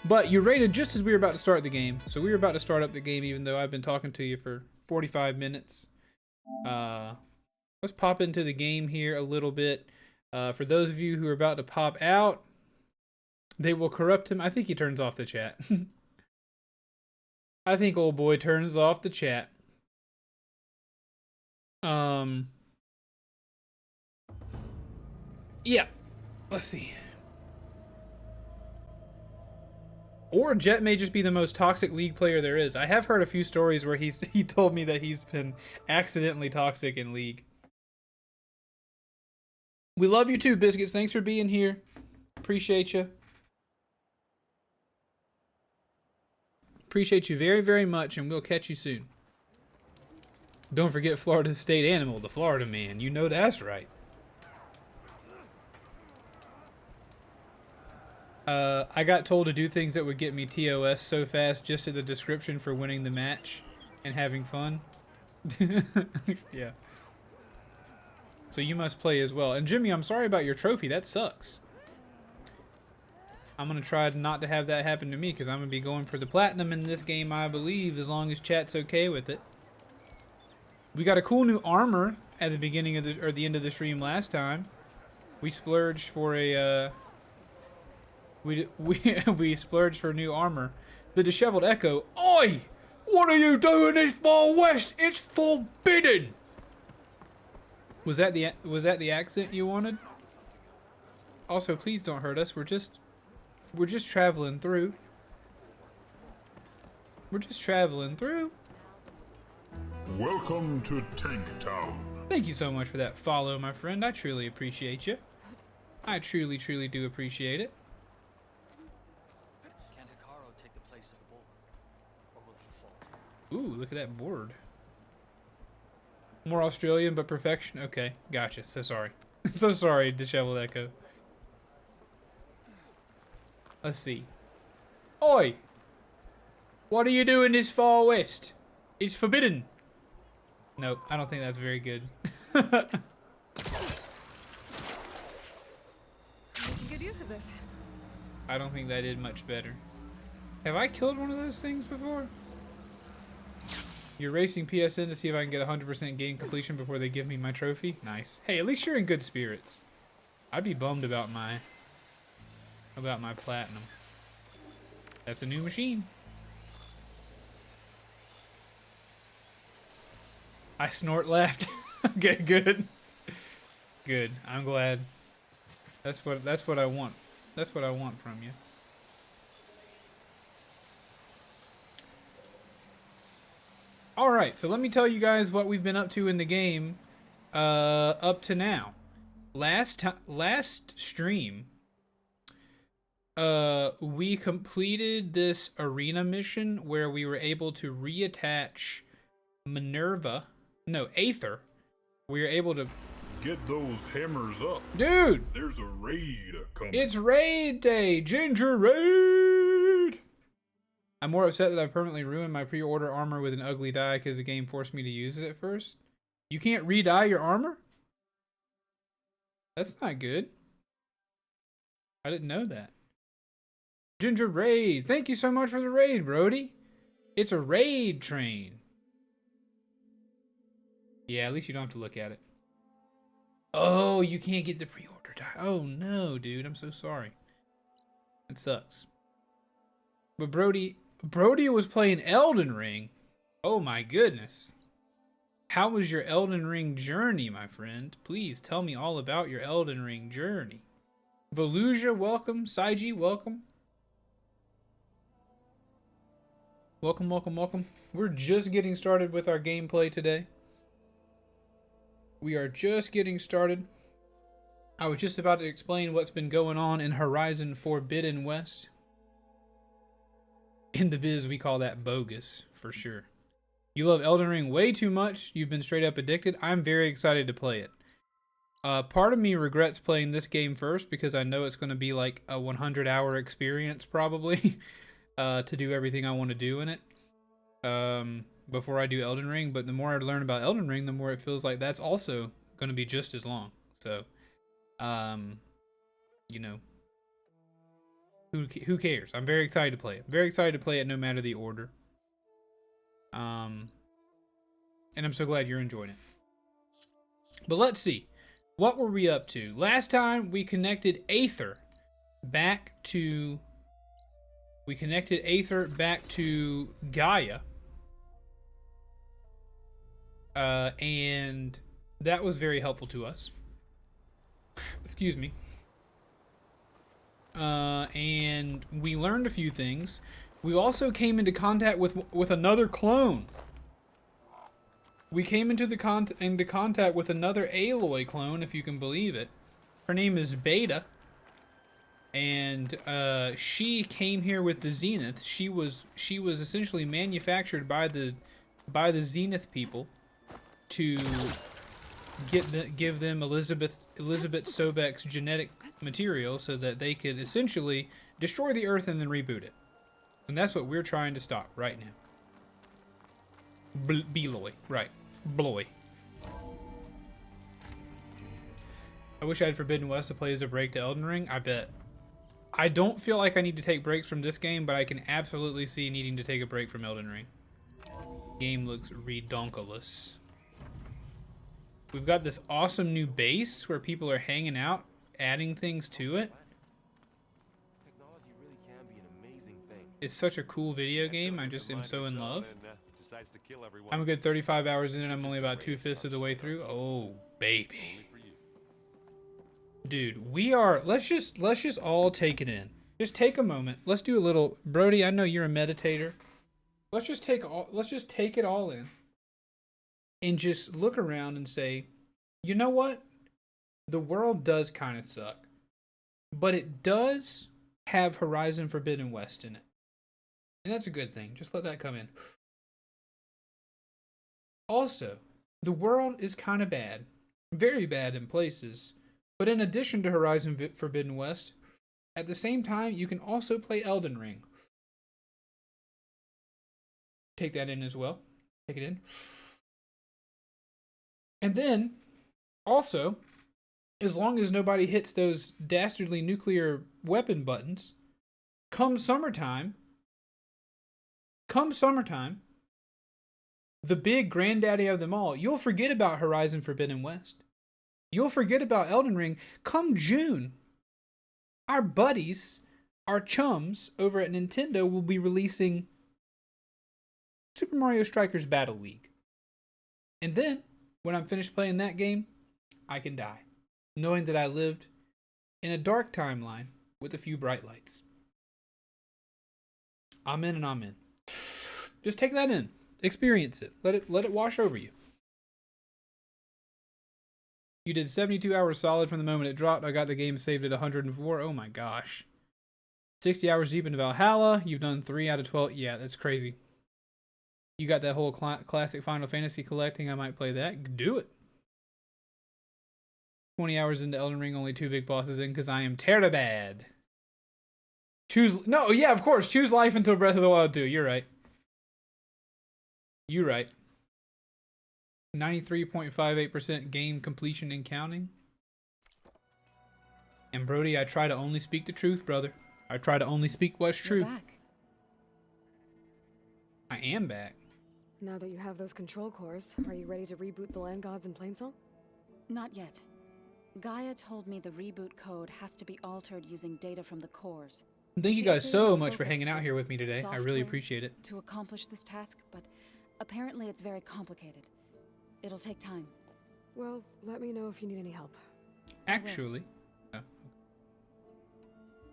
But you raided just as we were about to start the game. So we were about to start up the game even though I've been talking to you for 45 minutes. Let's pop into the game here a little bit. For those of you who are about to pop out, they will corrupt him. I think he turns off the chat. I think old boy turns off the chat. Yeah. Let's see. Or Jet may just be the most toxic League player there is. I have heard a few stories where he told me that he's been accidentally toxic in League. We love you too, Biscuits. Thanks for being here. Appreciate you. Appreciate you very, very much, and we'll catch you soon. Don't forget Florida's state animal, the Florida man. You know that's right. I got told to do things that would get me TOS so fast just in the description for winning the match and having fun. Yeah. So you must play as well. And Jimmy, I'm sorry about your trophy. That sucks. I'm going to try not to have that happen to me because I'm going to be going for the platinum in this game, I believe, as long as chat's okay with it. We got a cool new armor at the beginning of the end of the stream last time. We splurged for a we splurged for new armor. The Disheveled Echo. Oi! What are you doing in Far West? It's forbidden. Was that the accent you wanted? Also, please don't hurt us. We're just traveling through. We're just traveling through. Welcome to Tank Town. Thank you so much for that follow, my friend. I truly appreciate you. I truly, truly do appreciate it. Can Hikaru take the place of the bull? Or will he fall? Ooh, look at that board. More Australian, but perfection. Okay, gotcha. So sorry. So sorry, Disheveled Echo. Let's see. Oi! What are you doing this Far West? It's forbidden. Nope, I don't think that's very good. Making good use of this. I don't think that did much better. Have I killed one of those things before? You're racing PSN to see if I can get 100% game completion before they give me my trophy? Nice. Hey, at least you're in good spirits. I'd be bummed about my platinum. That's a new machine. I snort left. Okay, good. Good. I'm glad. That's what I want. That's what I want from you. All right, so let me tell you guys what we've been up to in the game up to now. Last stream, we completed this arena mission where we were able to reattach Aether. We were able to Get those hammers up. Dude! There's a raid coming. It's raid day! Ginger raid! I'm more upset that I've permanently ruined my pre-order armor with an ugly dye because the game forced me to use it at first. You can't re-dye your armor? That's not good. I didn't know that. Ginger raid! Thank you so much for the raid, Brody! It's a raid train! Yeah, at least you don't have to look at it. Oh, you can't get the pre-order dye. Oh no, dude, I'm so sorry. It sucks. But Brody was playing Elden Ring. Oh my goodness. How was your Elden Ring journey, my friend? Please tell me all about your Elden Ring journey. Volusia, welcome. Saiji, welcome. Welcome, welcome, welcome. We're just getting started with our gameplay today. We are just getting started. I was just about to explain what's been going on in Horizon Forbidden West. In the biz, we call that bogus, for sure. You love Elden Ring way too much. You've been straight up addicted. I'm very excited to play it. Part of me regrets playing this game first because I know it's going to be like a 100-hour experience probably to do everything I want to do in it. before I do Elden Ring. But the more I learn about Elden Ring, the more it feels like that's also going to be just as long. So, you know, who cares? I'm very excited to play it. Very excited to play it no matter the order. And I'm so glad you're enjoying it. But let's see. What were we up to? Last time we connected Aether back to Gaia. And that was very helpful to us. Excuse me. And we learned a few things. We also came into contact with another clone. We came into contact with another Aloy clone, if you can believe it. Her name is Beta, and she came here with the Zenith. She was essentially manufactured by the Zenith people to give them Elizabeth Sobek's genetic material so that they could essentially destroy the Earth and then reboot it. And that's what we're trying to stop right now. Beloy, right. Bloy. I wish I had Forbidden West to play as a break to Elden Ring. I bet. I don't feel like I need to take breaks from this game, but I can absolutely see needing to take a break from Elden Ring. Game looks redonkulous. We've got this awesome new base where people are hanging out, adding things to it. Technology really can be an amazing thing. It's such a cool video game. I just am so in love. Decides to kill everyone. I'm a good 35 hours in and I'm only about 2/5 of the way through. Oh, baby. Dude, let's just all take it in. Just take a moment. Let's do a little, Brody, I know you're a meditator. Let's just take it all in. And just look around and say, you know what? The world does kind of suck. But it does have Horizon Forbidden West in it. And that's a good thing. Just let that come in. Also, the world is kind of bad. Very bad in places. But in addition to Horizon Forbidden West, at the same time, you can also play Elden Ring. Take that in as well. Take it in. And then, also, as long as nobody hits those dastardly nuclear weapon buttons, come summertime, the big granddaddy of them all, you'll forget about Horizon Forbidden West. You'll forget about Elden Ring. Come June, our buddies, our chums over at Nintendo will be releasing Super Mario Strikers Battle League. And then, when I'm finished playing that game, I can die, knowing that I lived in a dark timeline with a few bright lights. I'm in and I'm in. Just take that in. Experience it. Let it wash over you. You did 72 hours solid from the moment it dropped. I got the game saved at 104. Oh my gosh. 60 hours deep into Valhalla. You've done 3 out of 12. Yeah, that's crazy. You got that whole classic Final Fantasy collecting. I might play that. Do it. 20 hours into Elden Ring. Only 2 big bosses in because I am terribad. No, yeah, of course. Choose life until Breath of the Wild 2. You're right. You're right. 93.58% game completion and counting. And Brody, I try to only speak the truth, brother. I try to only speak what's true. You're back. I am back. Now that you have those control cores, are you ready to reboot the land gods in Plainsong? Not yet. Gaia told me the reboot code has to be altered using data from the cores. Thank you She guys updated so the much for focus hanging out here with me today. I really software appreciate it. to accomplish this task, but apparently it's very complicated. It'll take time. Well, let me know if you need any help. Actually,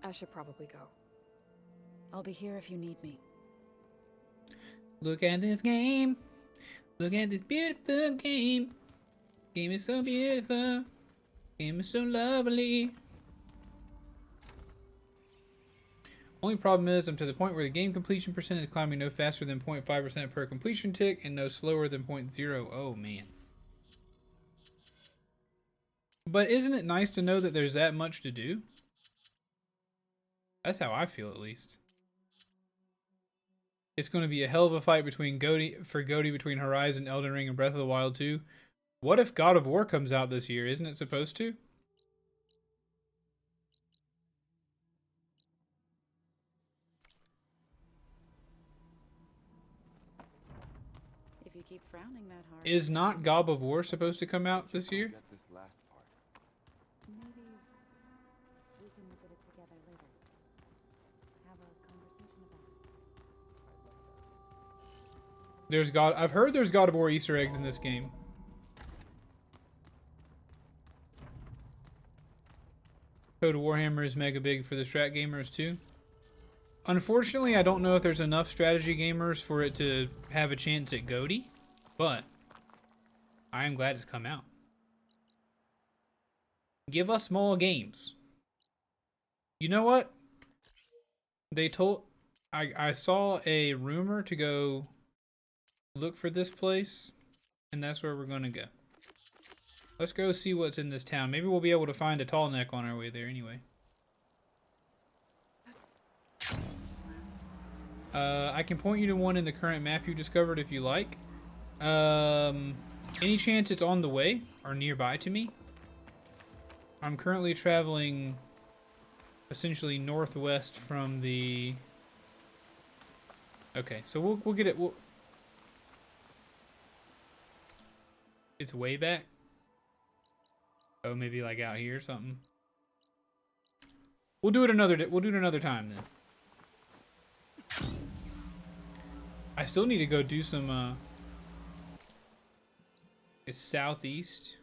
I should probably go. I'll be here if you need me. look at this game. Look at this beautiful game. Game is so beautiful. Game is so lovely. Only problem is I'm to the point where the game completion percent is climbing no faster than 0.5% per completion tick and no slower than 0.0. Oh man. But isn't it nice to know that there's that much to do? That's how I feel, at least. It's going to be a hell of a fight between Goaty between Horizon, Elden Ring, and Breath of the Wild 2. What if God of War comes out this year? Isn't it supposed to? If you keep frowning that hard. Is not God of War supposed to come out this year? Get this last part. Maybe we can look at it together later. Have a conversation about it. I've heard there's God of War Easter eggs in this game. Code of Warhammer is mega big for the strat gamers too. Unfortunately, I don't know if there's enough strategy gamers for it to have a chance at GOTY, but I am glad it's come out. Give us more games. You know what? They told... I saw a rumor to go look for this place, and that's where we're going to go. Let's go see what's in this town. Maybe we'll be able to find a tall neck on our way there anyway. I can point you to one in the current map you discovered if you like. Any chance it's on the way or nearby to me? I'm currently traveling essentially northwest from the... Okay, so we'll get it. It's way back. Oh, maybe like out here or something. We'll do it another day. We'll do it another time then. I still need to go do some. It's southeast.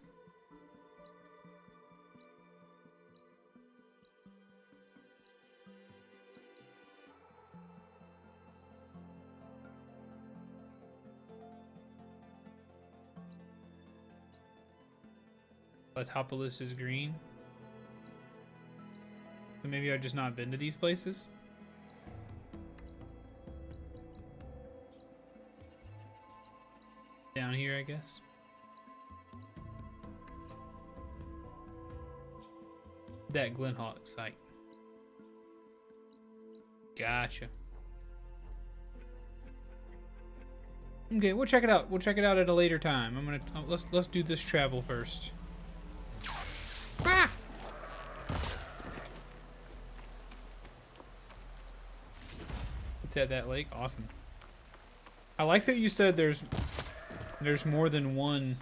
Latopolis is green. So maybe I've just not been to these places. Down here, I guess. That Glenhawk site. Gotcha. Okay, we'll check it out. We'll check it out at a later time. I'm gonna let's do this travel first. Ah! It's at that lake. Awesome. I like that you said there's more than one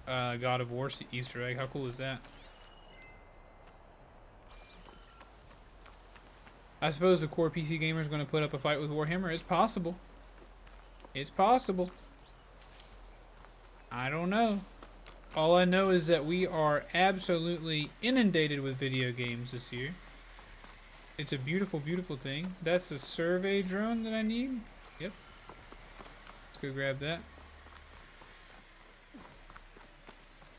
God of War Easter egg. How cool is that? I suppose the core PC gamer is going to put up a fight with Warhammer. It's possible. It's possible. I don't know. All I know is that we are absolutely inundated with video games this year. It's a beautiful, beautiful thing. That's a survey drone that I need. Yep. Let's go grab that.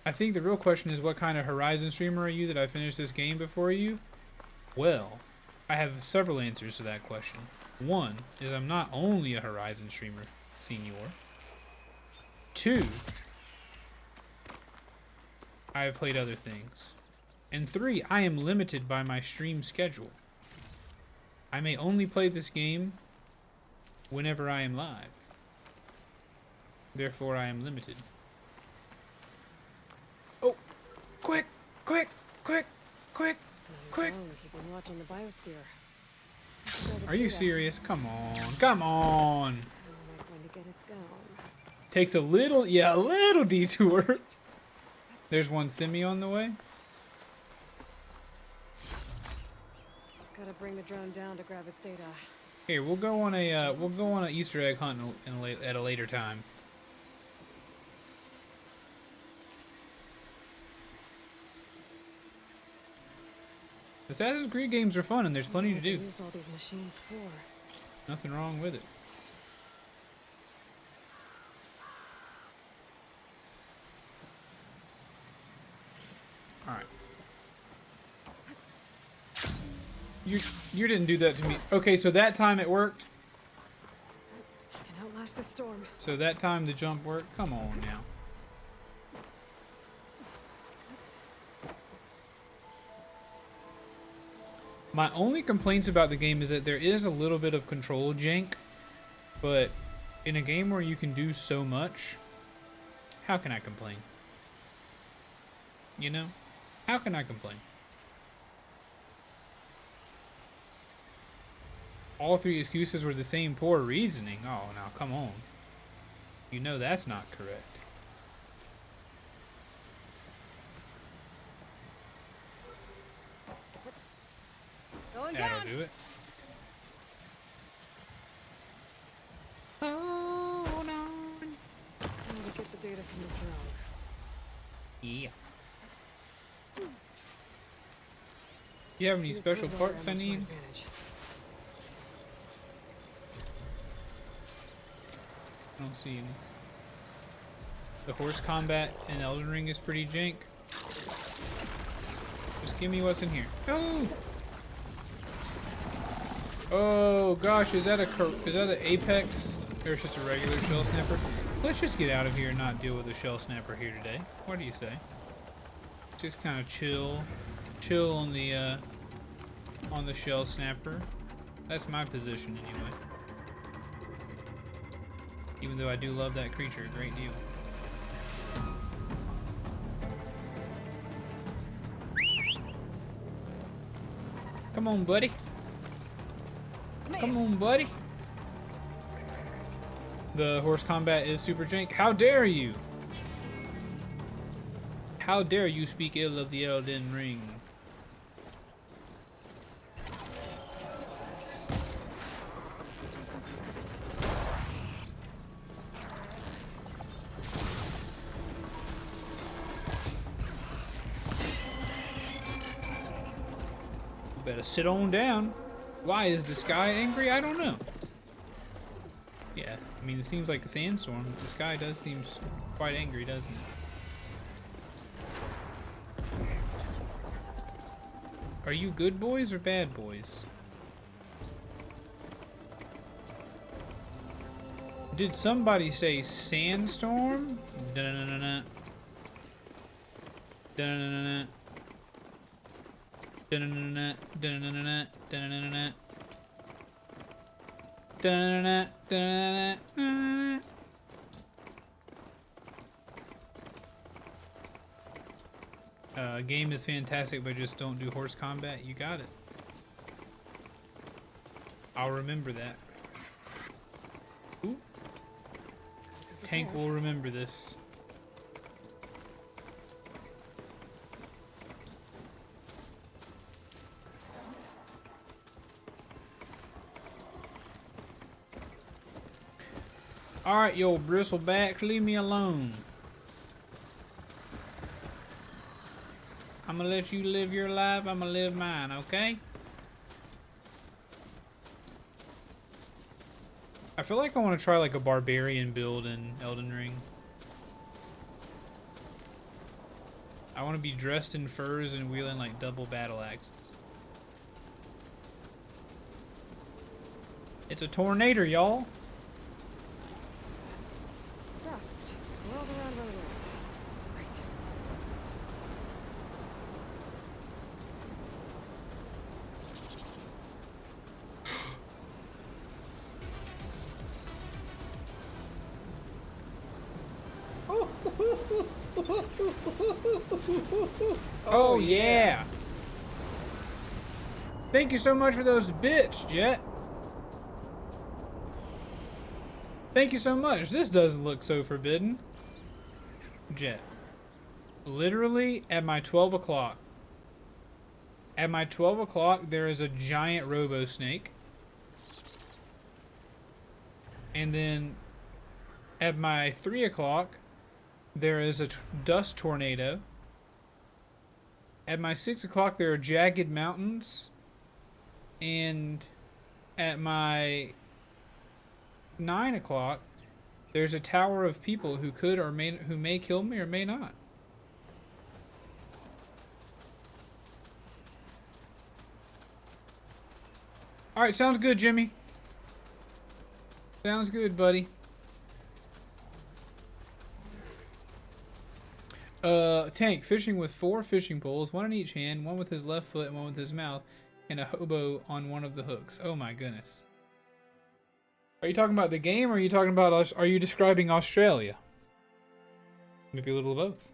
I think the real question is, what kind of Horizon streamer are you that I finished this game before you? Well, I have several answers to that question. One is I'm not only a Horizon streamer, senior. Two, I have played other things. And three, I am limited by my stream schedule. I may only play this game whenever I am live. Therefore, I am limited. Oh! Quick! Quick! Quick! Quick! Quick! You've been watching the biosphere. Are you serious? Come on. Come on! How am I going to get it down? Takes a little detour. There's one semi on the way. Gotta bring the drone down to grab its data. Here, we'll go on a Easter egg hunt at a later time. Assassin's Creed games are fun, and there's plenty to do. Used all these machines for. Nothing wrong with it. All right. You didn't do that to me. Okay, so that time it worked. I can outlast this storm. So that time the jump worked. Come on now. My only complaints about the game is that there is a little bit of control jank, but in a game where you can do so much, how can I complain? You know? How can I complain? All three excuses were the same poor reasoning. Oh, now come on. You know that's not correct. That'll do it. Hold on. I'm gonna get the data from the drone. Yeah. You have any Use special Purple parts I Armor to need? advantage. I don't see any. The horse combat in Elden Ring is pretty jank. Just give me what's in here. Oh! Oh gosh, is that an Apex? Or it's just a regular shell snapper? Let's just get out of here and not deal with the shell snapper here today. What do you say? Just kind of chill on the shell snapper. That's my position anyway. Even though I do love that creature a great deal. Come on, buddy. Come on, buddy. The horse combat is super jank. How dare you? How dare you speak ill of the Elden Ring? Better sit on down. Why is the sky angry? I don't know. Yeah, I mean, it seems like a sandstorm, but the sky does seem quite angry, doesn't it? Are you good boys or bad boys? Did somebody say sandstorm? Da-na-na-na-na. Da-na-na-na-na. Da-na-na-na, da-na-na-na, da-na-na-na. Da-na-na-na, da-na-na-na. Game is fantastic, but just don't do horse combat. You got it. I'll remember that. Ooh. Tank will remember this. Alright, you old bristlebacks, leave me alone. I'm gonna let you live your life, I'm gonna live mine, okay? I feel like I want to try like a barbarian build in Elden Ring. I want to be dressed in furs and wielding like double battle axes. It's a tornado, y'all. Dust. Whirled around, round. Great. Oh yeah! Thank you so much for those bits, Jet. Thank you so much. This doesn't look so forbidden. Jet. Literally at my 12 o'clock. At my 12 o'clock, there is a giant robo snake. And then at my 3 o'clock, there is a dust tornado. At my 6 o'clock, there are jagged mountains. And at my 9 o'clock, there's a tower of people who could or may kill me or may not. All right, sounds good, Jimmy. Sounds good, buddy. Tank fishing with 4 fishing poles, one in each hand, one with his left foot and one with his mouth. and a hobo on one of the hooks. Oh my goodness. Are you talking about the game, or are you talking about are you describing Australia? Maybe a little of both.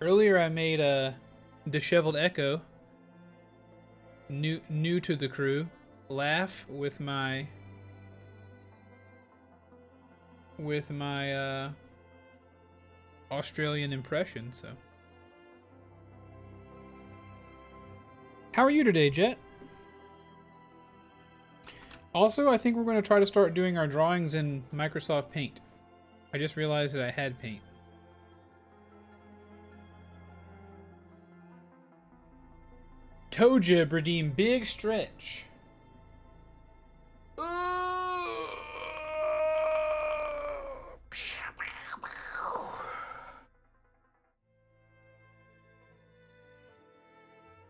Earlier I made a disheveled Echo, new to the crew, laugh with my Australian impression. So, how are you today, Jet? Also, I think we're going to try to start doing our drawings in Microsoft Paint. I just realized that I had Paint. Tojib redeem big stretch.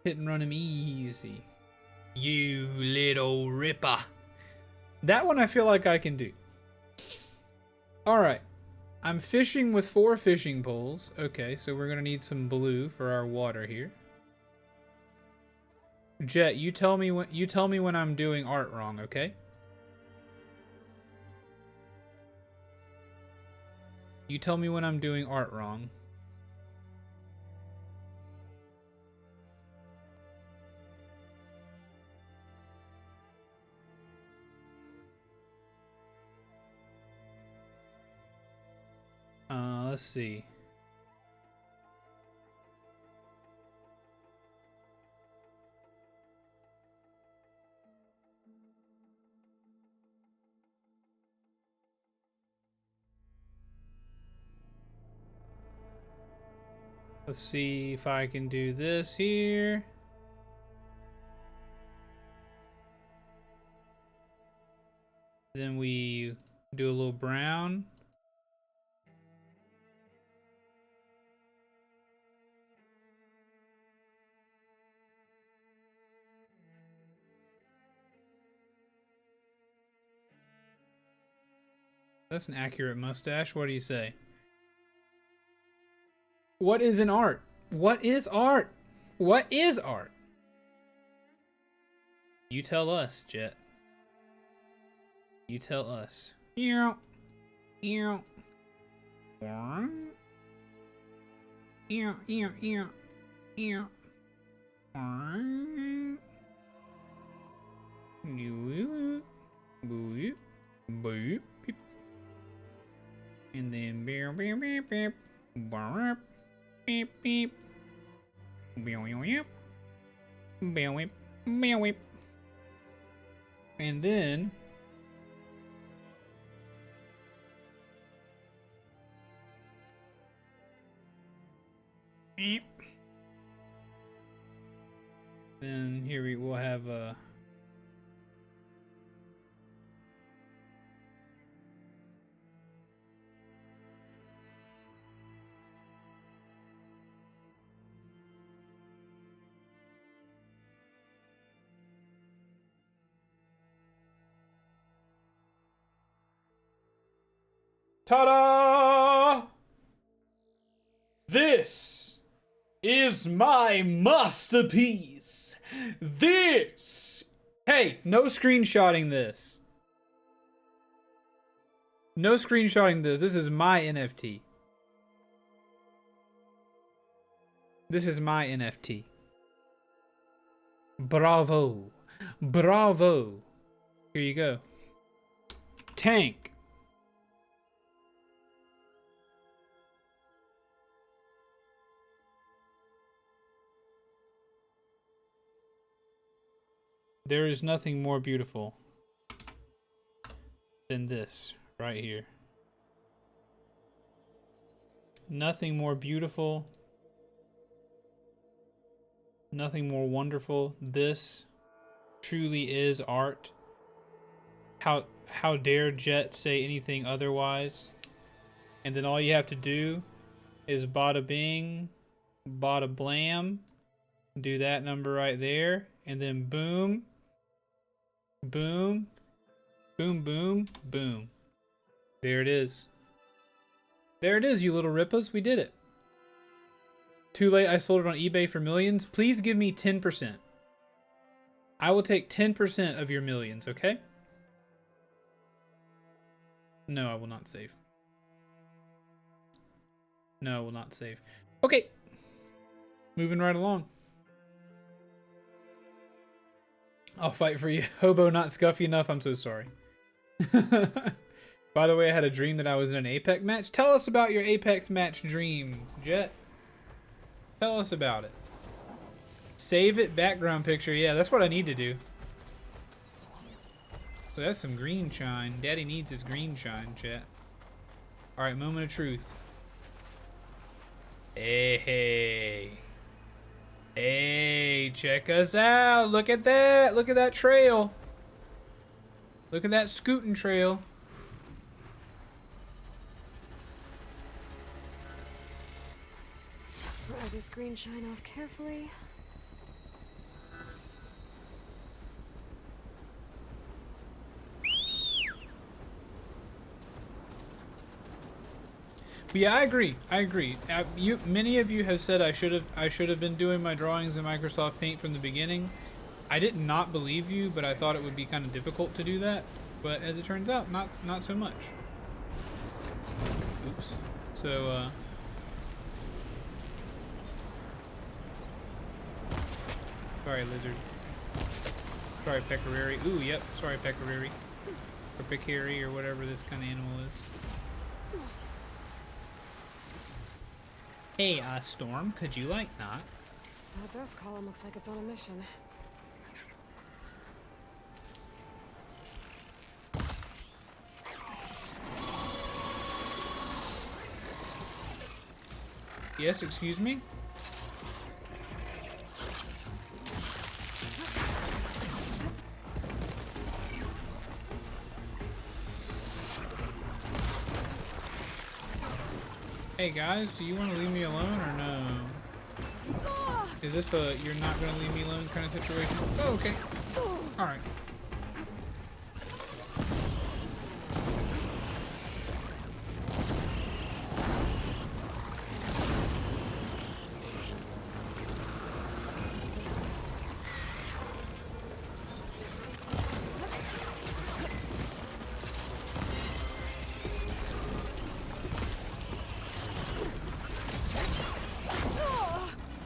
Hit and run him easy. You little ripper. That one I feel like I can do. Alright. I'm fishing with 4 fishing poles. Okay, so we're going to need some blue for our water here. Jet, you tell me when I'm doing art wrong, okay? You tell me when I'm doing art wrong. Let's see. Let's see if I can do this here. Then we do a little brown. That's an accurate mustache. What do you say? What is an art? What is art? What is art? You tell us, Jet. You tell us. You know, and then beep beep beep beep beep beep beep beep beep, and then beep. Then here we will have a ta-da! This is my masterpiece. This. Hey, no screenshotting this. No screenshotting this. This is my NFT. This is my NFT. Bravo. Bravo. Here you go. Tank. There is nothing more beautiful than this right here. Nothing more beautiful. Nothing more wonderful. This truly is art. How dare Jet say anything otherwise? And then all you have to do is bada bing, bada blam. Do that number right there. And then boom. Boom. Boom, boom, boom. There it is. There it is, you little rippas. We did it. Too late, I sold it on eBay for millions. Please give me 10%. I will take 10% of your millions, okay? No, I will not save. No, I will not save. Okay. Moving right along. I'll fight for you. Hobo not scuffy enough. I'm so sorry. By the way, I had a dream that I was in an Apex match. Tell us about your Apex match dream, Jet. Tell us about it. Save it, background picture. Yeah, that's what I need to do. So that's some green shine. Daddy needs his green shine, chat. Alright, moment of truth. Hey, hey. Hey, check us out. Look at that. Look at that trail. Look at that scooting trail. Dry this green shine off carefully. But yeah, I agree. I agree. Many of you have said I should have been doing my drawings in Microsoft Paint from the beginning. I did not believe you, but I thought it would be kind of difficult to do that. But as it turns out, not so much. Oops. So sorry, lizard. Sorry, pecorary. Ooh, yep. Sorry, pecorary. Or peccary, or whatever this kind of animal is. Hey, Storm, could you, like, not? That dust column looks like it's on a mission. Yes, excuse me? Hey guys, do you want to leave me alone or no? Is this a you're not going to leave me alone kind of situation? Oh, okay. Alright.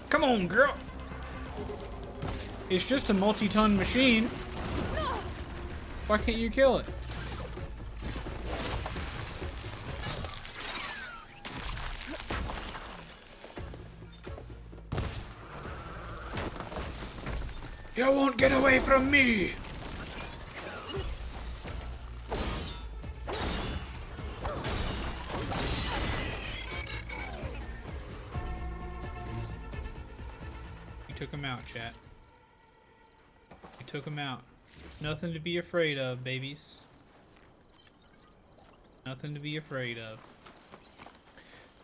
Come on, girl. It's just a multi-ton machine. Why can't you kill it? You won't get away from me. Took him out, chat. We took him out. Nothing to be afraid of, babies. Nothing to be afraid of.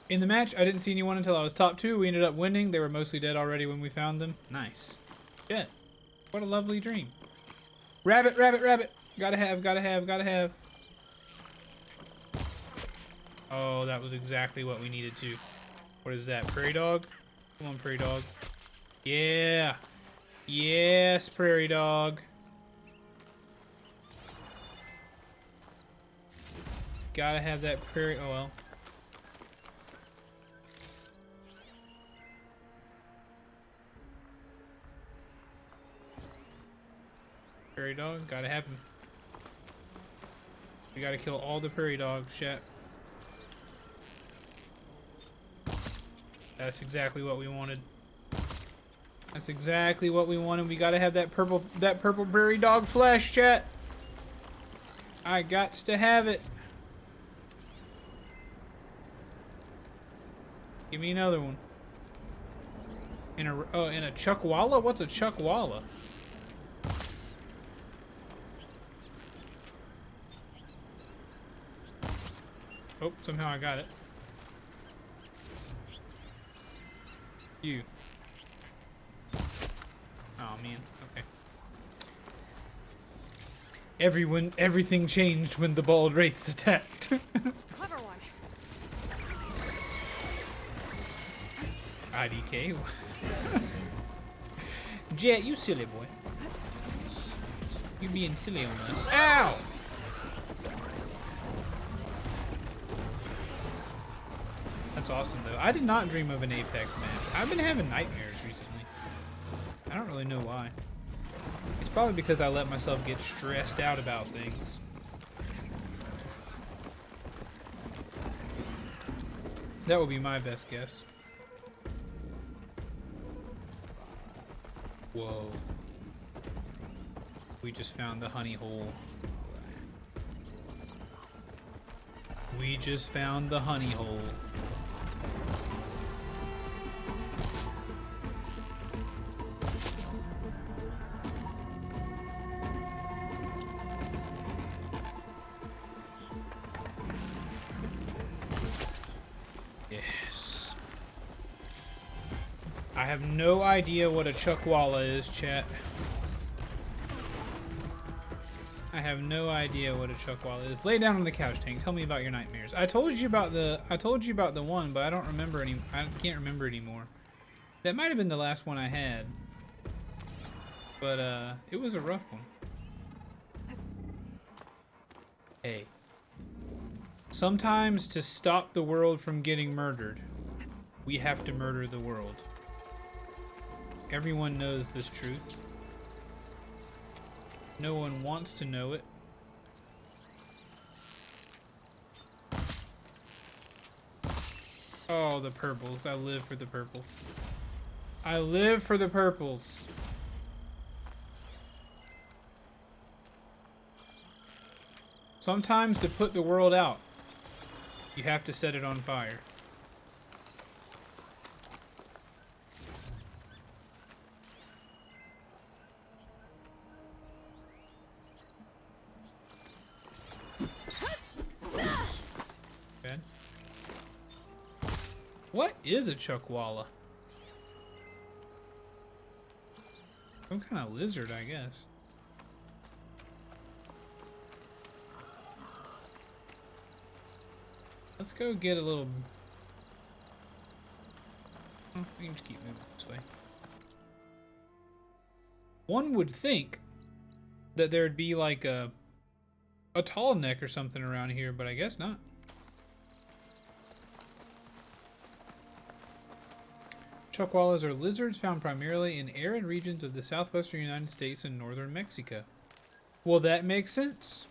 In the match, I didn't see anyone until I was top 2. We ended up winning. They were mostly dead already when we found them. Nice. Jet. What a lovely dream. Rabbit, rabbit, rabbit. Gotta have, gotta have, gotta have. Oh, that was exactly what we needed to. What is that? Prairie dog? Come on, prairie dog. Yeah. Yes, prairie dog. Gotta have that prairie. Oh well. Prairie dog, gotta have him. We gotta kill all the prairie dogs, chat. That's exactly what we wanted. That's exactly what we wanted. We gotta have that purple prairie dog flesh, chat. I gots to have it. Give me another one. In a chuckwalla? What's a chuckwalla? Oh, somehow I got it. You. Oh man, okay. Everything changed when the bald wraiths attacked. Clever one. IDK. Jet, you silly boy. You being silly on us. Ow! That's awesome though. I did not dream of an Apex match. I've been having nightmares recently. I don't really know why. It's probably because I let myself get stressed out about things. That would be my best guess. Whoa. We just found the honey hole. We just found the honey hole. Yes. I have no idea what a chuckwalla is, chat. I have no idea what a chuckwalla is. Lay down on the couch, Tank. Tell me about your nightmares. I told you about the one, but I don't remember any. I can't remember anymore. That might have been the last one I had. But it was a rough one. Hey. Sometimes to stop the world from getting murdered, we have to murder the world. Everyone knows this truth. No one wants to know it. Oh, the purples. I live for the purples. I live for the purples. Sometimes to put the world out, you have to set it on fire. Bad. What is a chuckwalla? Some kind of lizard, I guess. Let's go get a little... Oh, we can just keep moving this way. One would think that there'd be like a tall neck or something around here, but I guess not. Chuckwallas are lizards found primarily in arid regions of the southwestern United States and northern Mexico. Well, that makes sense.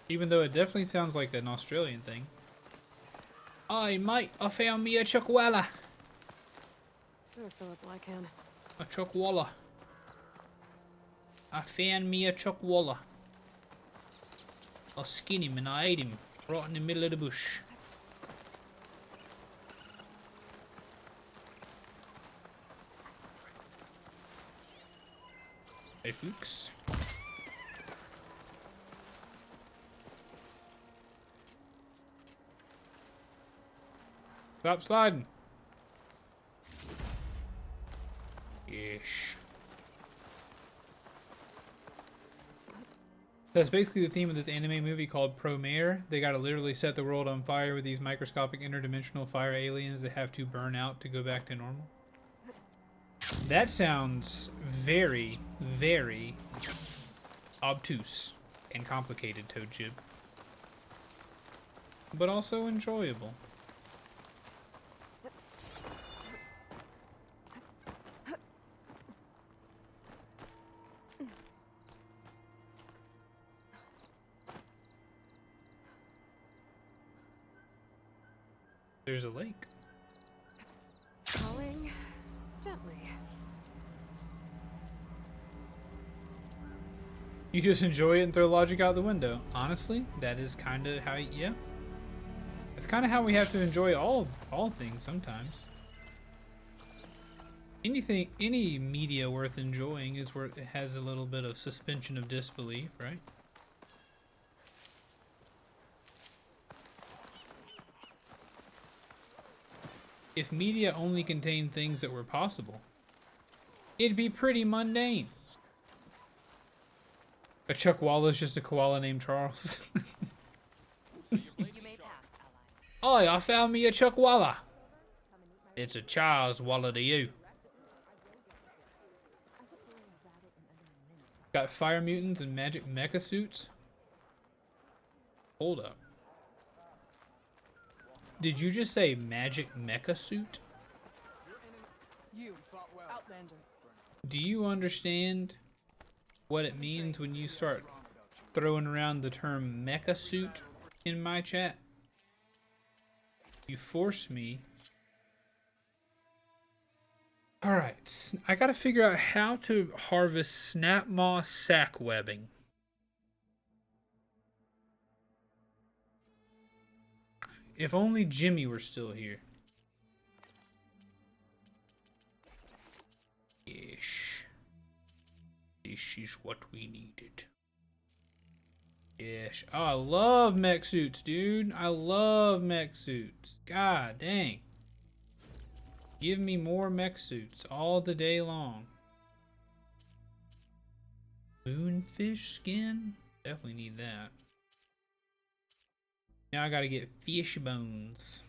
Even though it definitely sounds like an Australian thing. Aye, mate, I found me a chuckwalla. There, Philip Blackhand. A chuckwalla. I found me a chuckwalla. I skinned him and I ate him right in the middle of the bush. Hey, Fuchs. Stop sliding. Ish. That's basically the theme of this anime movie called Promare. They gotta literally set the world on fire with these microscopic interdimensional fire aliens that have to burn out to go back to normal. That sounds very, very obtuse and complicated, Toad Jib. But also enjoyable. There's a lake. Falling gently. You just enjoy it and throw logic out the window. Honestly, that is kind of how, yeah. It's kind of how we have to enjoy all things sometimes. Anything, any media worth enjoying is where it has a little bit of suspension of disbelief, right? If media only contained things that were possible, it'd be pretty mundane. A chuckwalla is just a koala named Charles. You may pass, ally. Oi, I found me a chuckwalla. It's a child's wallet to you. Got fire mutants and magic mecha suits? Hold up. Did you just say magic mecha suit? Do you understand what it means when you start throwing around the term mecha suit in my chat? You force me. Alright, I gotta figure out how to harvest snap moss sack webbing. If only Jimmy were still here. Yes. This is what we needed. Yes. Oh, I love mech suits, dude. I love mech suits. God dang. Give me more mech suits all the day long. Moonfish skin? Definitely need that. Now I gotta get fish bones.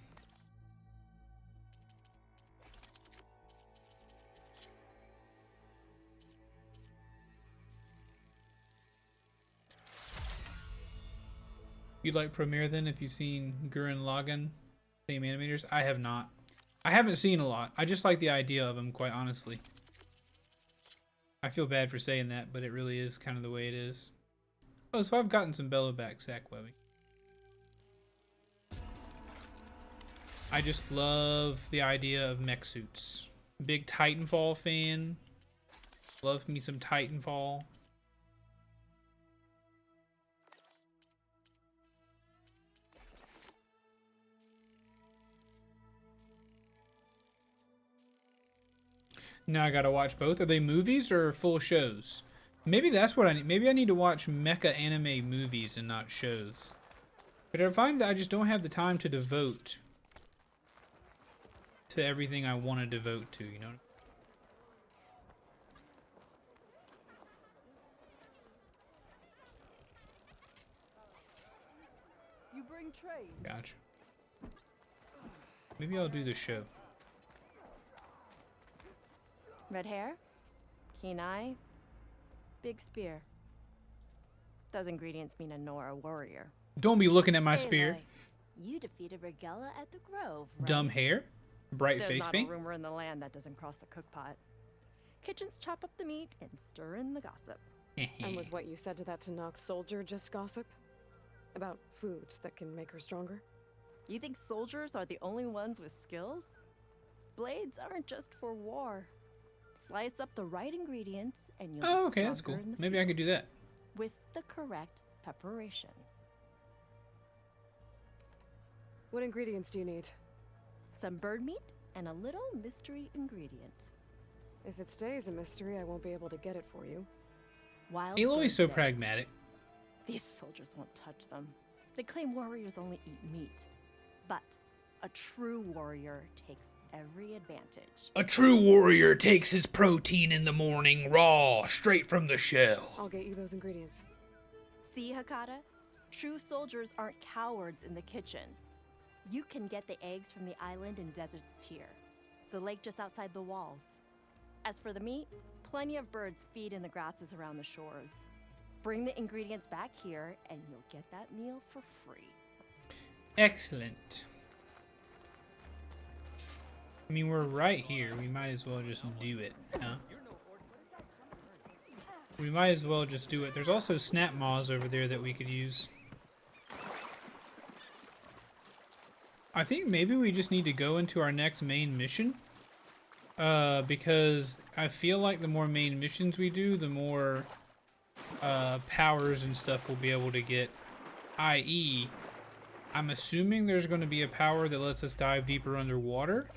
You'd like Premiere then if you've seen Gurren Lagann, same animators? I have not. I haven't seen a lot. I just like the idea of them, quite honestly. I feel bad for saying that, but it really is kind of the way it is. Oh, so I've gotten some Belloback sack webbing. I just love the idea of mech suits. Big Titanfall fan. Love me some Titanfall. Now I gotta watch both. Are they movies or full shows? Maybe that's what I need. Maybe I need to watch mecha anime movies and not shows. But I find that I just don't have the time to devote to everything I want to devote to, you know? You bring trays. Gotcha. Maybe I'll do the show. Red hair, keen eye, big spear. Those ingredients mean a Nora warrior. Don't be looking at my spear. Aloy, you defeated Regella at the Grove, right? Dumb hair? Bright There's face not paint? a rumor in the land that doesn't cross the cookpot. Kitchens chop up the meat and stir in the gossip. And was what you said to that Tanakh soldier just gossip? About foods that can make her stronger? You think soldiers are the only ones with skills? Blades aren't just for war. Slice up the right ingredients and you'll Oh, be okay, that's cool. stronger in the Maybe I could do that. with the correct preparation. What ingredients do you need? Some bird meat and a little mystery ingredient. If it stays a mystery, I won't be able to get it for you. Wild Aloy's so bird's eggs. pragmatic. These soldiers won't touch them. They claim warriors only eat meat. But a true warrior takes every advantage. A true warrior takes his protein in the morning raw, straight from the shell. I'll get you those ingredients. See, Hakata? True soldiers aren't cowards in the kitchen. You can get the eggs from the island in Desert's Tier, the lake just outside the walls. As for the meat, plenty of birds feed in the grasses around the shores. Bring the ingredients back here and you'll get that meal for free. Excellent. I mean, we're right here. We might as well just do it, huh? We might as well just do it. There's also snap maws over there that we could use. I think maybe we just need to go into our next main mission. Because I feel like the more main missions we do, the more powers and stuff we'll be able to get. I.e., I'm assuming there's going to be a power that lets us dive deeper underwater.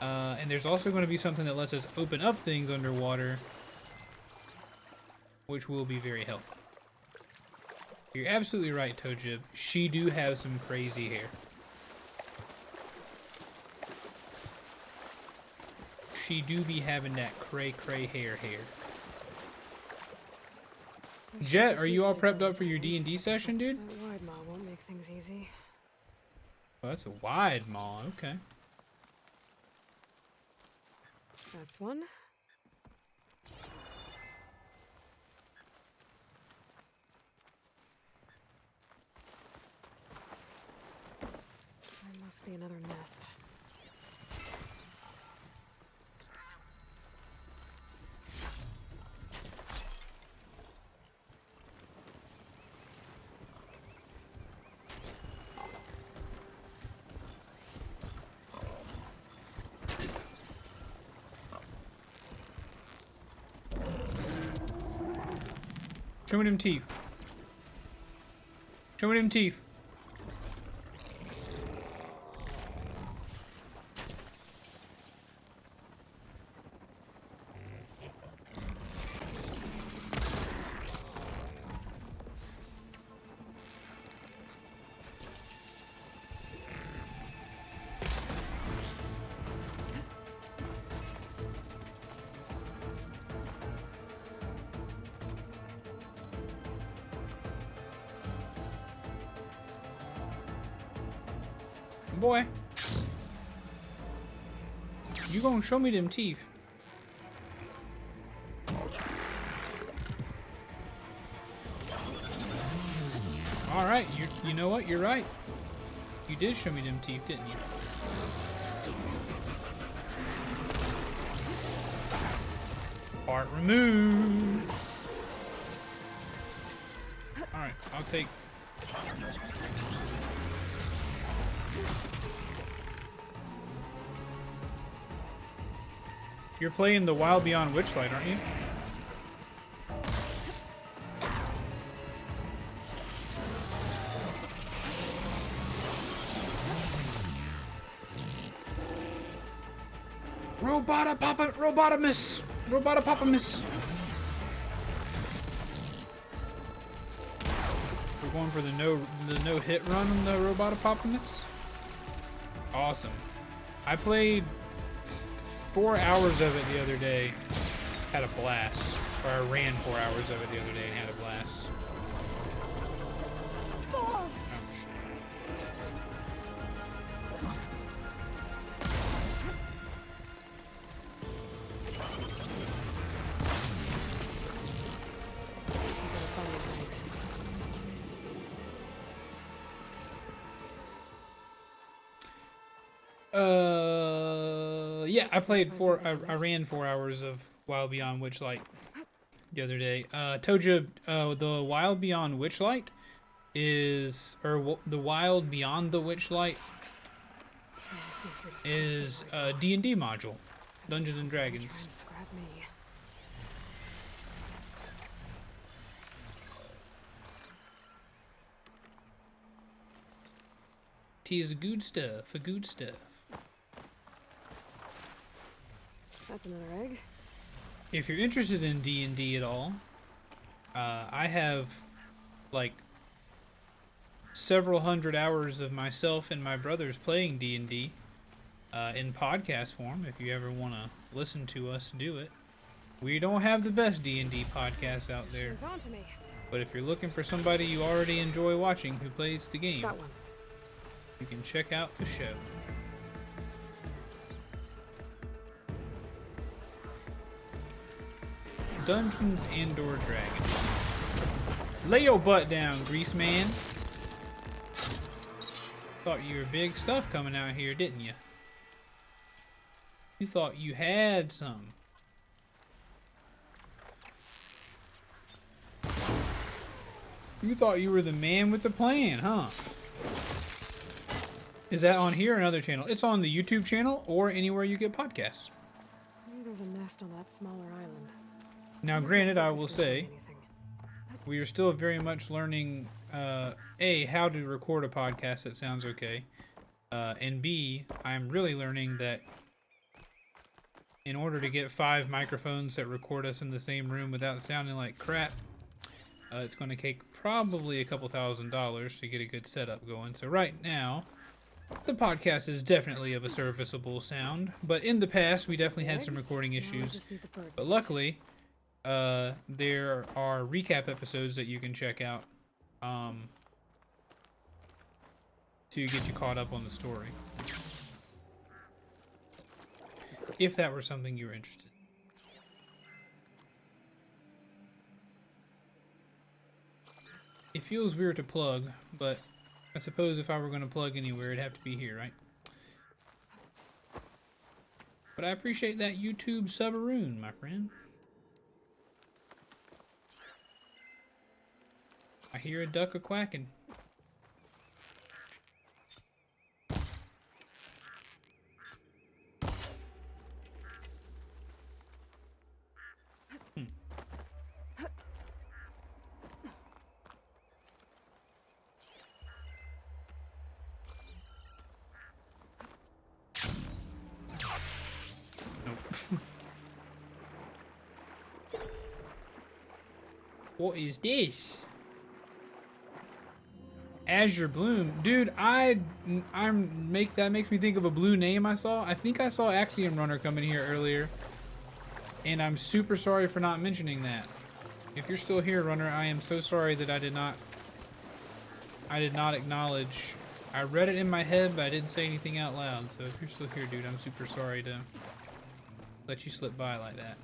And there's also going to be something that lets us open up things underwater, which will be very helpful. You're absolutely right, Tojib. She do have some crazy hair. She do be having that cray hair. Jet, are you all prepped up for your D&D session, dude? Wide maw won't make things easy. Oh, that's a wide maw, okay. That's one. There must be another nest. Show me them teeth. Show me them teeth. Boy, you gonna show me them teeth? All right, you know what? You're right. You did show me them teeth, didn't you? Part removed. All right, I'll take. You're playing The Wild Beyond Witchlight, aren't you? Robotomus! Robotopotamus! We're going for the no hit run on the Robotopotamus? Awesome. I played 4 hours of it the other day. Had a blast. Or I ran 4 hours of it the other day and had a blast. Ouch. Yeah, I played I ran 4 hours of Wild Beyond Witchlight the other day. Toja, the Wild Beyond Witchlight is, or the Wild Beyond the Witchlight is a D&D module, Dungeons and Dragons. Tis good stuff, good stuff. That's another egg. If you're interested in D&D at all, I have like several hundred hours of myself and my brothers playing D&D in podcast form. If you ever want to listen to us do it, we don't have the best D&D podcast out there. But if you're looking for somebody you already enjoy watching who plays the game, you can check out the show. Dungeons and/or Dragons. Lay your butt down, Grease Man. Thought you were big stuff coming out here, didn't you? You thought you had some. You thought you were the man with the plan, huh? Is that on here or another channel? It's on the YouTube channel or anywhere you get podcasts. Maybe there's a nest on that smaller island. Now, granted, I will say, we are still very much learning, A, how to record a podcast that sounds okay, and B, I'm really learning that in order to get 5 microphones that record us in the same room without sounding like crap, it's going to take probably a couple $1,000s to get a good setup going. So right now, the podcast is definitely of a serviceable sound, but in the past, we definitely had some recording issues, but luckily, there are recap episodes that you can check out to get you caught up on the story. if that were something you were interested in. It feels weird to plug, but I suppose if I were going to plug anywhere, it'd have to be here, right? But I appreciate that YouTube subaroon, my friend. I hear a duck a-quacking. What is this? Azure Bloom, dude. That makes me think of a blue name I saw. I think I saw Axiom Runner come in here earlier, and I'm super sorry for not mentioning that. If you're still here, Runner, I am so sorry that I did not acknowledge. I read it in my head, but I didn't say anything out loud. So if you're still here, dude, I'm super sorry to let you slip by like that.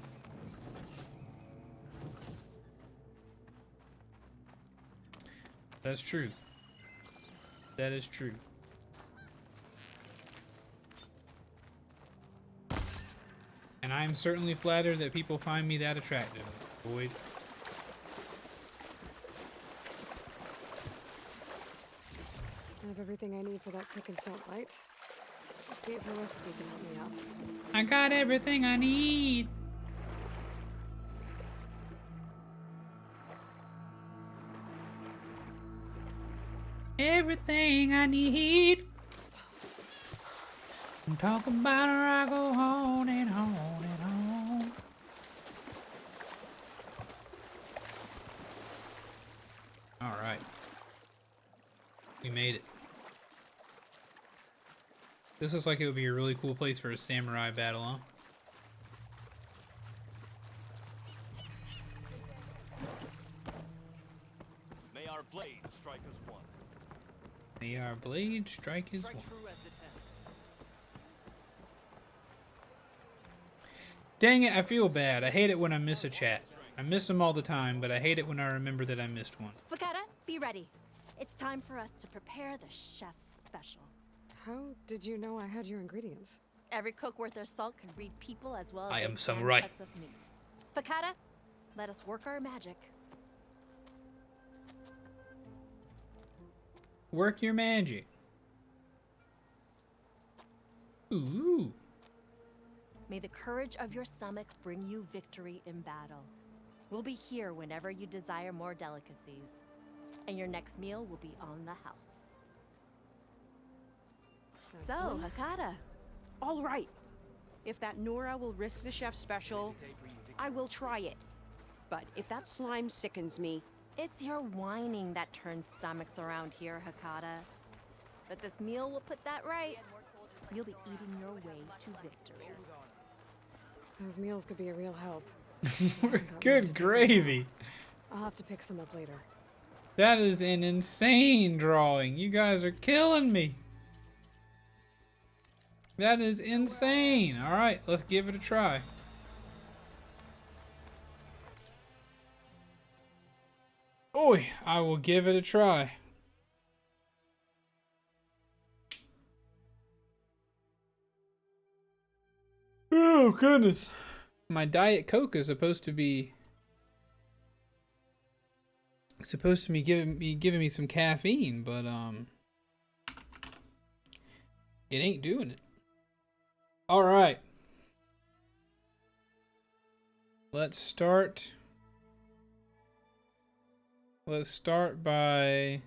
That's true. That is true. And I'm certainly flattered that people find me that attractive, Boyd. I have everything I need for that pick and salt light. Let's see if her recipe can help me out. I got everything I need. Everything I need. I'm talking about her, I go on and on and on. All right. We made it. This looks like it would be a really cool place for a samurai battle, huh? May our blades strike as one. May our blade strike as one. Dang it, I feel bad. I hate it when I miss a chat. I miss them all the time, but I hate it when I remember that I missed one. Fakata, be ready. It's time for us to prepare the chef's special. How did you know I had your ingredients? Every cook worth their salt can read people as well as I they am can samurai. cuts of meat. Fakata, let us work our magic. Work your magic. Ooh. May the courage of your stomach bring you victory in battle. We'll be here whenever you desire more delicacies. And your next meal will be on the house. That's So, one. Hakata, All right. If that Nora will risk the chef's special, I will try it. But if that slime sickens me, it's your whining that turns stomachs around here, Hakata. But this meal will put that right. You'll be eating your way to victory. Those meals could be a real help. Good gravy. I'll have to pick some up later. That is an insane drawing. You guys are killing me. That is insane. All right, let's give it a try. Oi, I will give it a try. Oh, goodness. My Diet Coke is supposed to be giving me some caffeine, but it ain't doing it. All right. Let's start by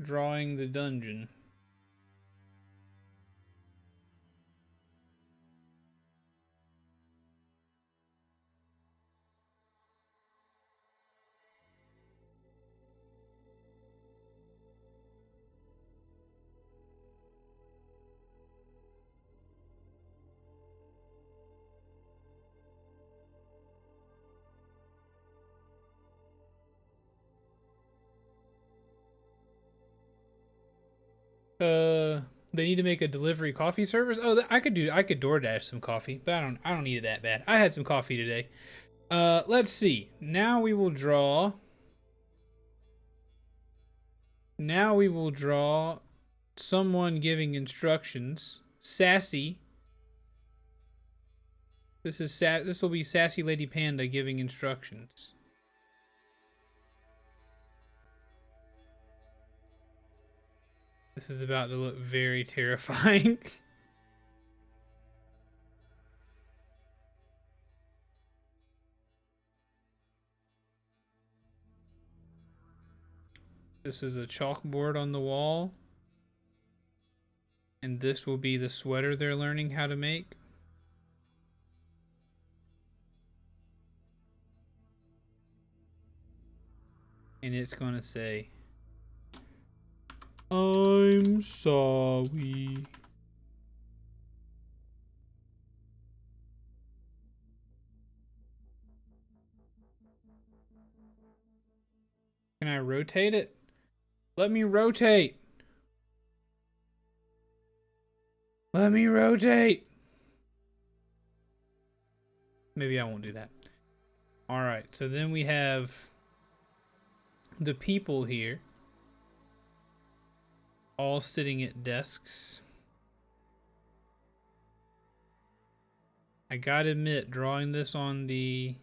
drawing the dungeon. They need to make a delivery coffee service. Oh, I could DoorDash some coffee, but I don't need it that bad. I had some coffee today. Let's see. Now we will draw someone giving instructions. Sassy. This will be Sassy Lady Panda giving instructions. This is about to look very terrifying. This is a chalkboard on the wall. And this will be the sweater they're learning how to make. And it's gonna say, I'm sorry. Can I rotate it? Let me rotate. Let me rotate. Maybe I won't do that. All right, so then we have the people here, all sitting at desks. I gotta admit, drawing this on the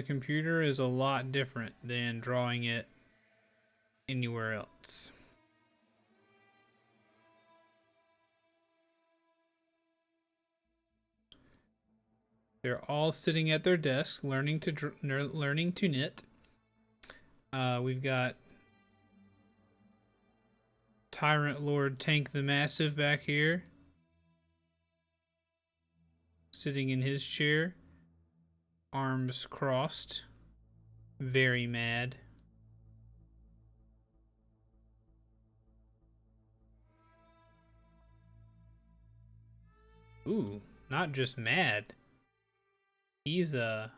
computer is a lot different than drawing it anywhere else. They're all sitting at their desks, learning to knit. We've got Tyrant Lord Tank the Massive back here, sitting in his chair, arms crossed, very mad. Ooh, not just mad. He's a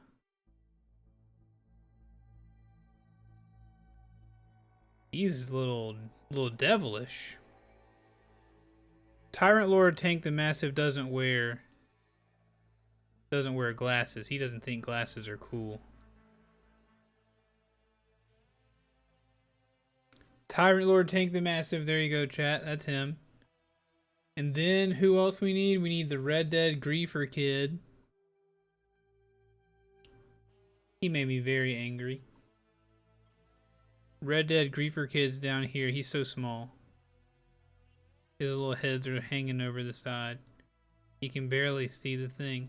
little devilish. Tyrant Lord Tank the Massive doesn't wear glasses. He doesn't think glasses are cool. Tyrant Lord Tank the Massive, there you go, chat. That's him. And then who else we need? We need the Red Dead Griefer Kid. He made me very angry. Red Dead Griefer Kid's down here. He's so small. His little heads are hanging over the side. He can barely see the thing.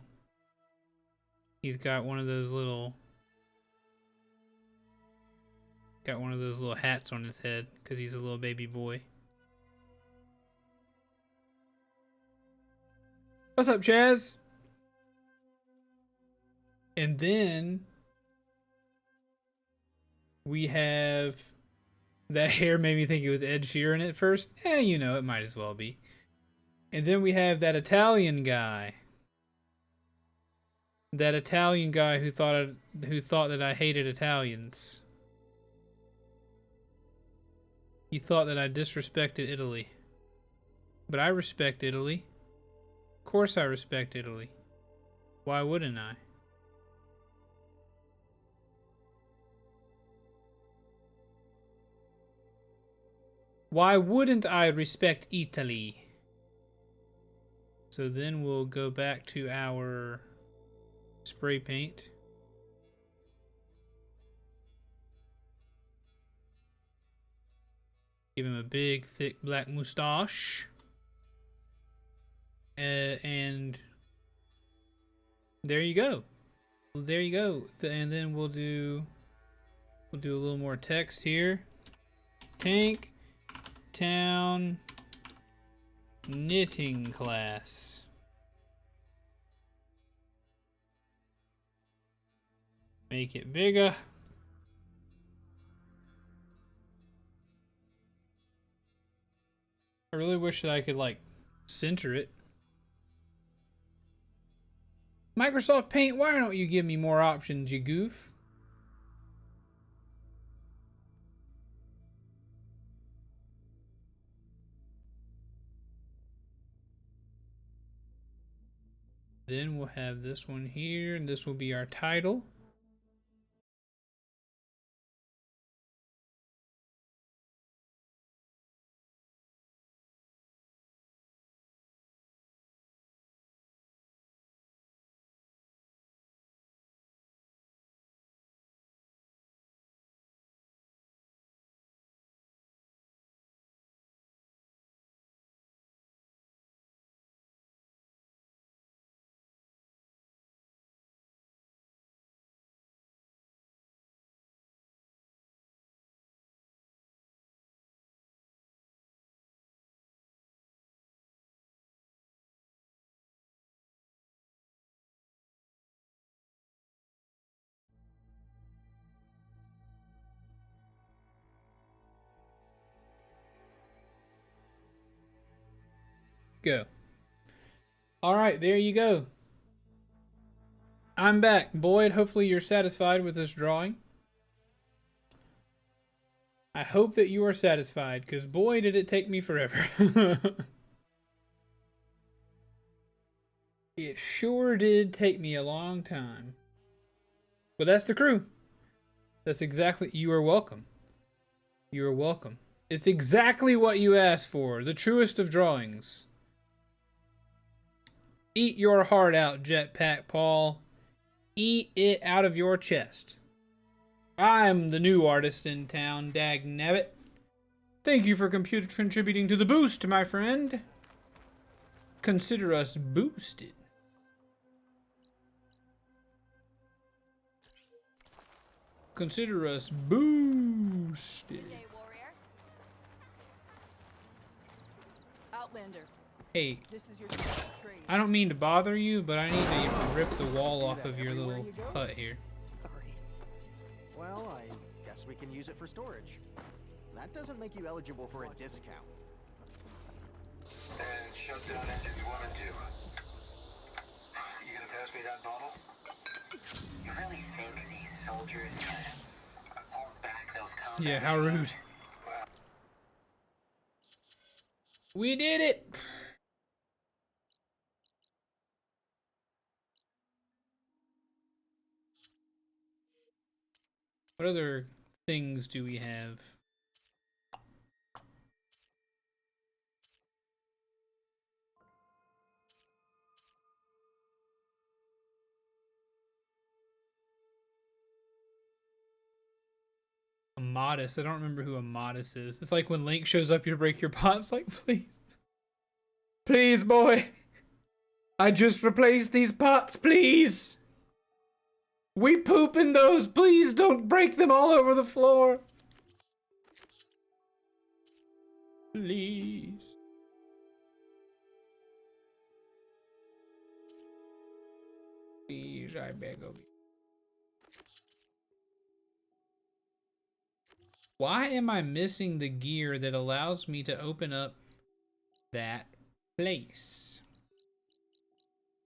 He's got one of those little hats on his head because he's a little baby boy. What's up, Chaz? And then we have, that hair made me think it was Ed Sheeran at first. You know, it might as well be. And then we have that Italian guy. That Italian guy who thought that I hated Italians. He thought that I disrespected Italy. But I respect Italy. Of course I respect Italy. Why wouldn't I? Why wouldn't I respect Italy? So then we'll go back to our spray paint. Give him a big, thick black mustache. And there you go. There you go. And then we'll do a little more text here. Tank Town knitting class. Make it bigger. I really wish that I could like center it. Microsoft Paint, why don't you give me more options, you goof? Then we'll have this one here, and this will be our title. Go. All right, there you go. I'm back. Boyd, hopefully you're satisfied with this drawing. I hope that you are satisfied, because boy, did it take me forever. It sure did take me a long time. But that's the crew. That's exactly... You are welcome. You are welcome. It's exactly what you asked for. The truest of drawings. Eat your heart out, Jetpack Paul. Eat it out of your chest. I'm the new artist in town, dagnabbit. Thank you for contributing to the boost, my friend. Consider us boosted. Consider us boosted. Day, warrior. Outlander. Hey, This is your trade. I don't mean to bother you, but I need to rip the wall off of your little hut here. Sorry. Well, I guess we can use it for storage. That doesn't make you eligible for a discount. And shut down engines 1 and 2. You gonna pass me that bottle? You really think these soldiers can hold back those combat? Yeah, how rude. We did it! What other things do we have? Amatis. I don't remember who Amatis is. It's like when Link shows up, you break your pot. It's like, please. Please, boy. I just replaced these pots, please. We poop in those. Please don't break them all over the floor. Please. Please, I beg of you. Why am I missing the gear that allows me to open up that place?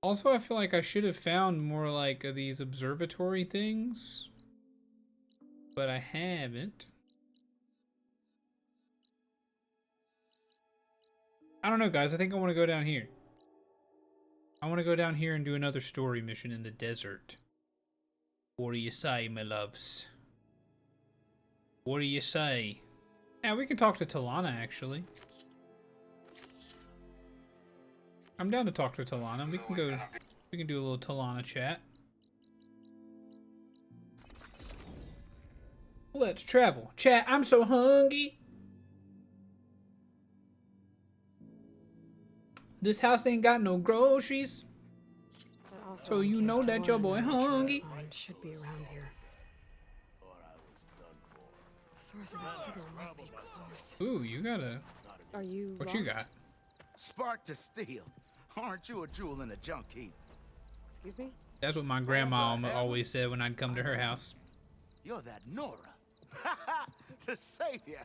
Also, I feel like I should have found more like these observatory things, but I haven't. I don't know, guys. I think I want to go down here. I want to go down here and do another story mission in the desert. What do you say, my loves? What do you say? Yeah, we can talk to Talana, actually. I'm down to talk to Talana. We can do a little Talana chat. Let's travel. Chat, I'm so hungry. This house ain't got no groceries. But also, So you know that your boy hungry. Mine should be around here. The source of that signal must be close. Ooh, you got a... Are you What lost? you got? Spark to steel. Aren't you a jewel in a junk heap? Excuse me? That's what my grandma always said when I'd come to her house. You're that Nora. The savior.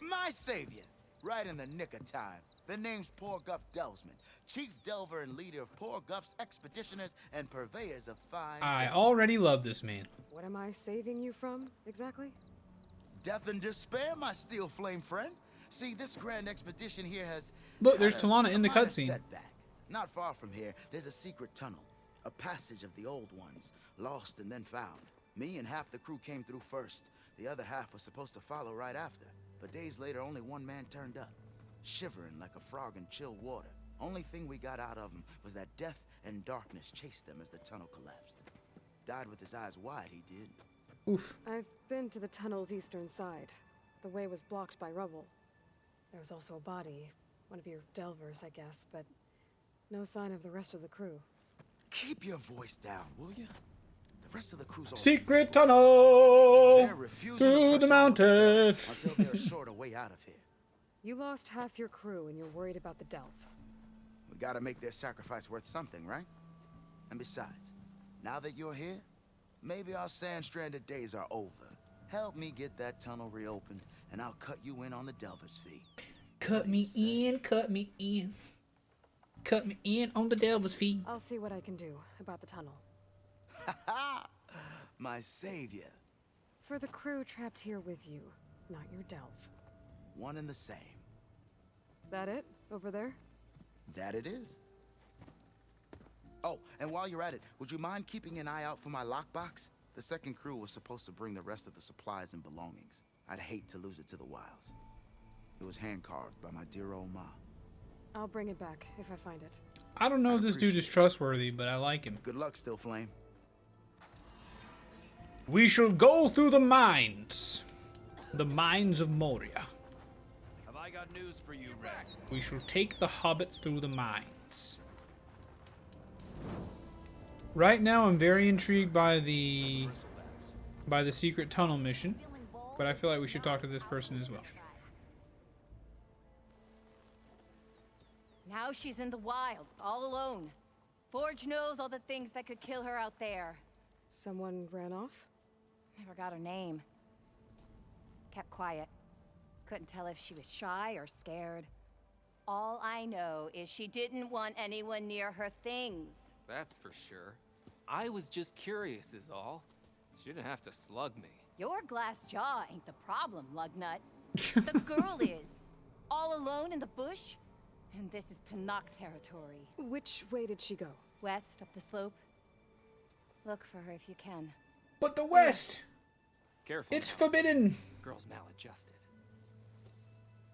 My savior. Right in the nick of time. The name's Poor Guff Delsman, chief delver and leader of Poor Guff's expeditioners and purveyors of fine... I already love this man. What am I saving you from, exactly? Death and despair, my steel flame friend. See, this grand expedition here has... Look, there's had a Talana in the minor cutscene. setback. Not far from here, there's a secret tunnel. A passage of the old ones, lost and then found. Me and half the crew came through first. The other half was supposed to follow right after. But days later, only one man turned up, shivering like a frog in chill water. Only thing we got out of him was that death and darkness chased them as the tunnel collapsed. Died with his eyes wide, he did. Oof. I've been to the tunnel's eastern side. The way was blocked by rubble. There was also a body, one of your delvers, I guess, but no sign of the rest of the crew. Keep your voice down, will you? The rest of the crew's all Secret tunnel They're refusing to through push the on mountain. until they're assured a way out of here. You lost half your crew and you're worried about the delve. We gotta make their sacrifice worth something, right? And besides, now that you're here, maybe our sand-stranded days are over. Help me get that tunnel reopened, and I'll cut you in on the Delver's fee. Cut me in, cut me in. Cut me in on the Delver's fee. I'll see what I can do about the tunnel. My savior. For the crew trapped here with you, not your delve. One and the same. That it? Over there? That it is. Oh, and while you're at it, would you mind keeping an eye out for my lockbox? The second crew was supposed to bring the rest of the supplies and belongings. I'd hate to lose it to the wilds. It was hand-carved by my dear old ma. I'll bring it back if I find it. I don't know if this dude is trustworthy, but I like him. Good luck, Still Flame. We shall go through the mines. The mines of Moria. Have I got news for you, Red? We shall take the Hobbit through the mines. Right now, I'm very intrigued by the secret tunnel mission, but I feel like we should talk to this person as well. Now she's in the wilds, all alone. Forge knows all the things that could kill her out there. Someone ran off? Never got her name. Kept quiet. Couldn't tell if she was shy or scared. All I know is she didn't want anyone near her things. That's for sure. I was just curious is all. She didn't have to slug me. Your glass jaw ain't the problem, Lugnut. The girl is. All alone in the bush. And this is Tanakh territory. Which way did she go? West, up the slope. Look for her if you can. But the West! Careful. It's forbidden! Girl's maladjusted.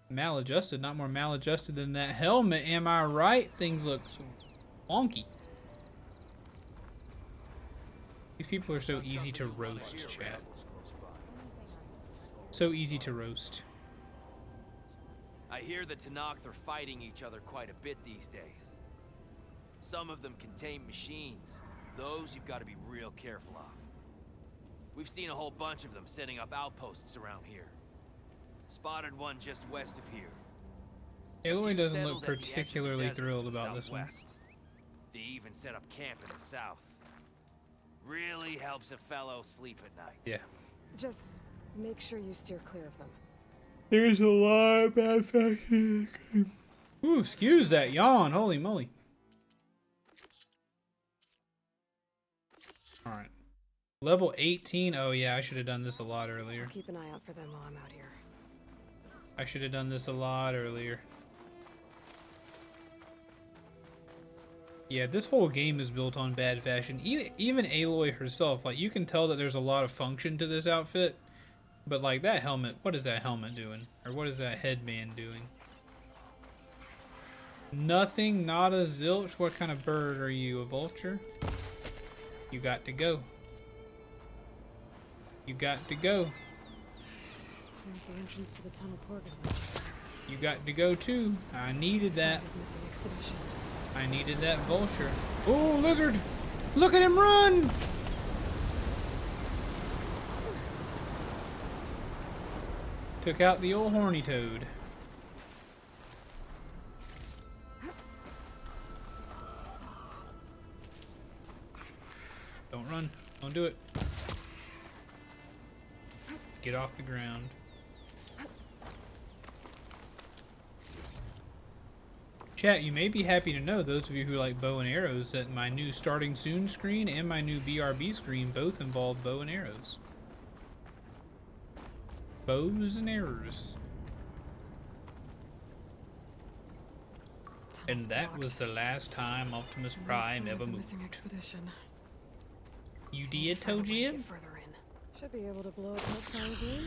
Maladjusted? Not more maladjusted than that helmet, am I right? Things look so wonky. These people are so easy to roast, chat. So easy to roast. I hear the Tanakh are fighting each other quite a bit these days. Some of them contain machines. Those you've got to be real careful of. We've seen a whole bunch of them setting up outposts around here. Spotted one just west of here. Aloy doesn't look particularly thrilled about this one. They even set up camp in the south. Really helps a fellow sleep at night. Yeah. Just make sure you steer clear of them. There's a lot of bad factions. Ooh, excuse that yawn. Holy moly. Alright. Level 18. Oh yeah, I should have done this a lot earlier. I'll keep an eye out for them while I'm out here. I should have done this a lot earlier. Yeah, this whole game is built on bad fashion. Even Aloy herself, like, you can tell that there's a lot of function to this outfit. But, like, that helmet, what is that helmet doing? Or what is that headband doing? Nothing, not a zilch. What kind of bird are you? A vulture? You got to go. You got to go. There's the entrance to the tunnel portal. You got to go too. I needed that. His missing expedition. I needed that vulture. Oh, lizard! Look at him run! Took out the old horny toad. Don't run. Don't do it. Get off the ground. Chat, you may be happy to know, those of you who like bow and arrows, that my new starting soon screen and my new BRB screen both involve bow and arrows. Bows and arrows. And that was the last time Optimus Prime ever moved. Missing expedition. You did, Toe Jim? Further in. Should be able to blow up that time beam.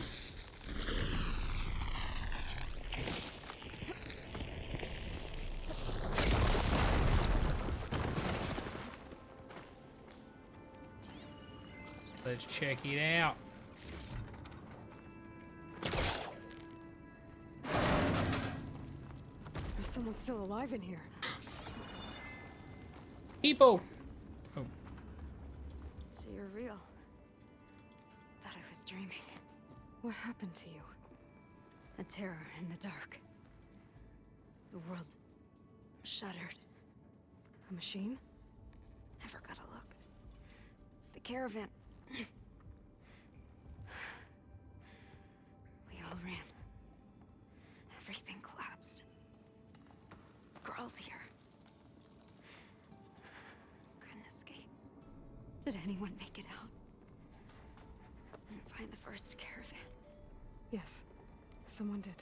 Let's check it out. There's someone still alive in here. People! Oh. So you're real. Thought I was dreaming. What happened to you? A terror in the dark. The world shuddered. A machine? Never got a look. The caravan. We all ran. Everything collapsed. Crawled here. Couldn't escape. Did anyone make it out? And find the first caravan? Yes, someone did.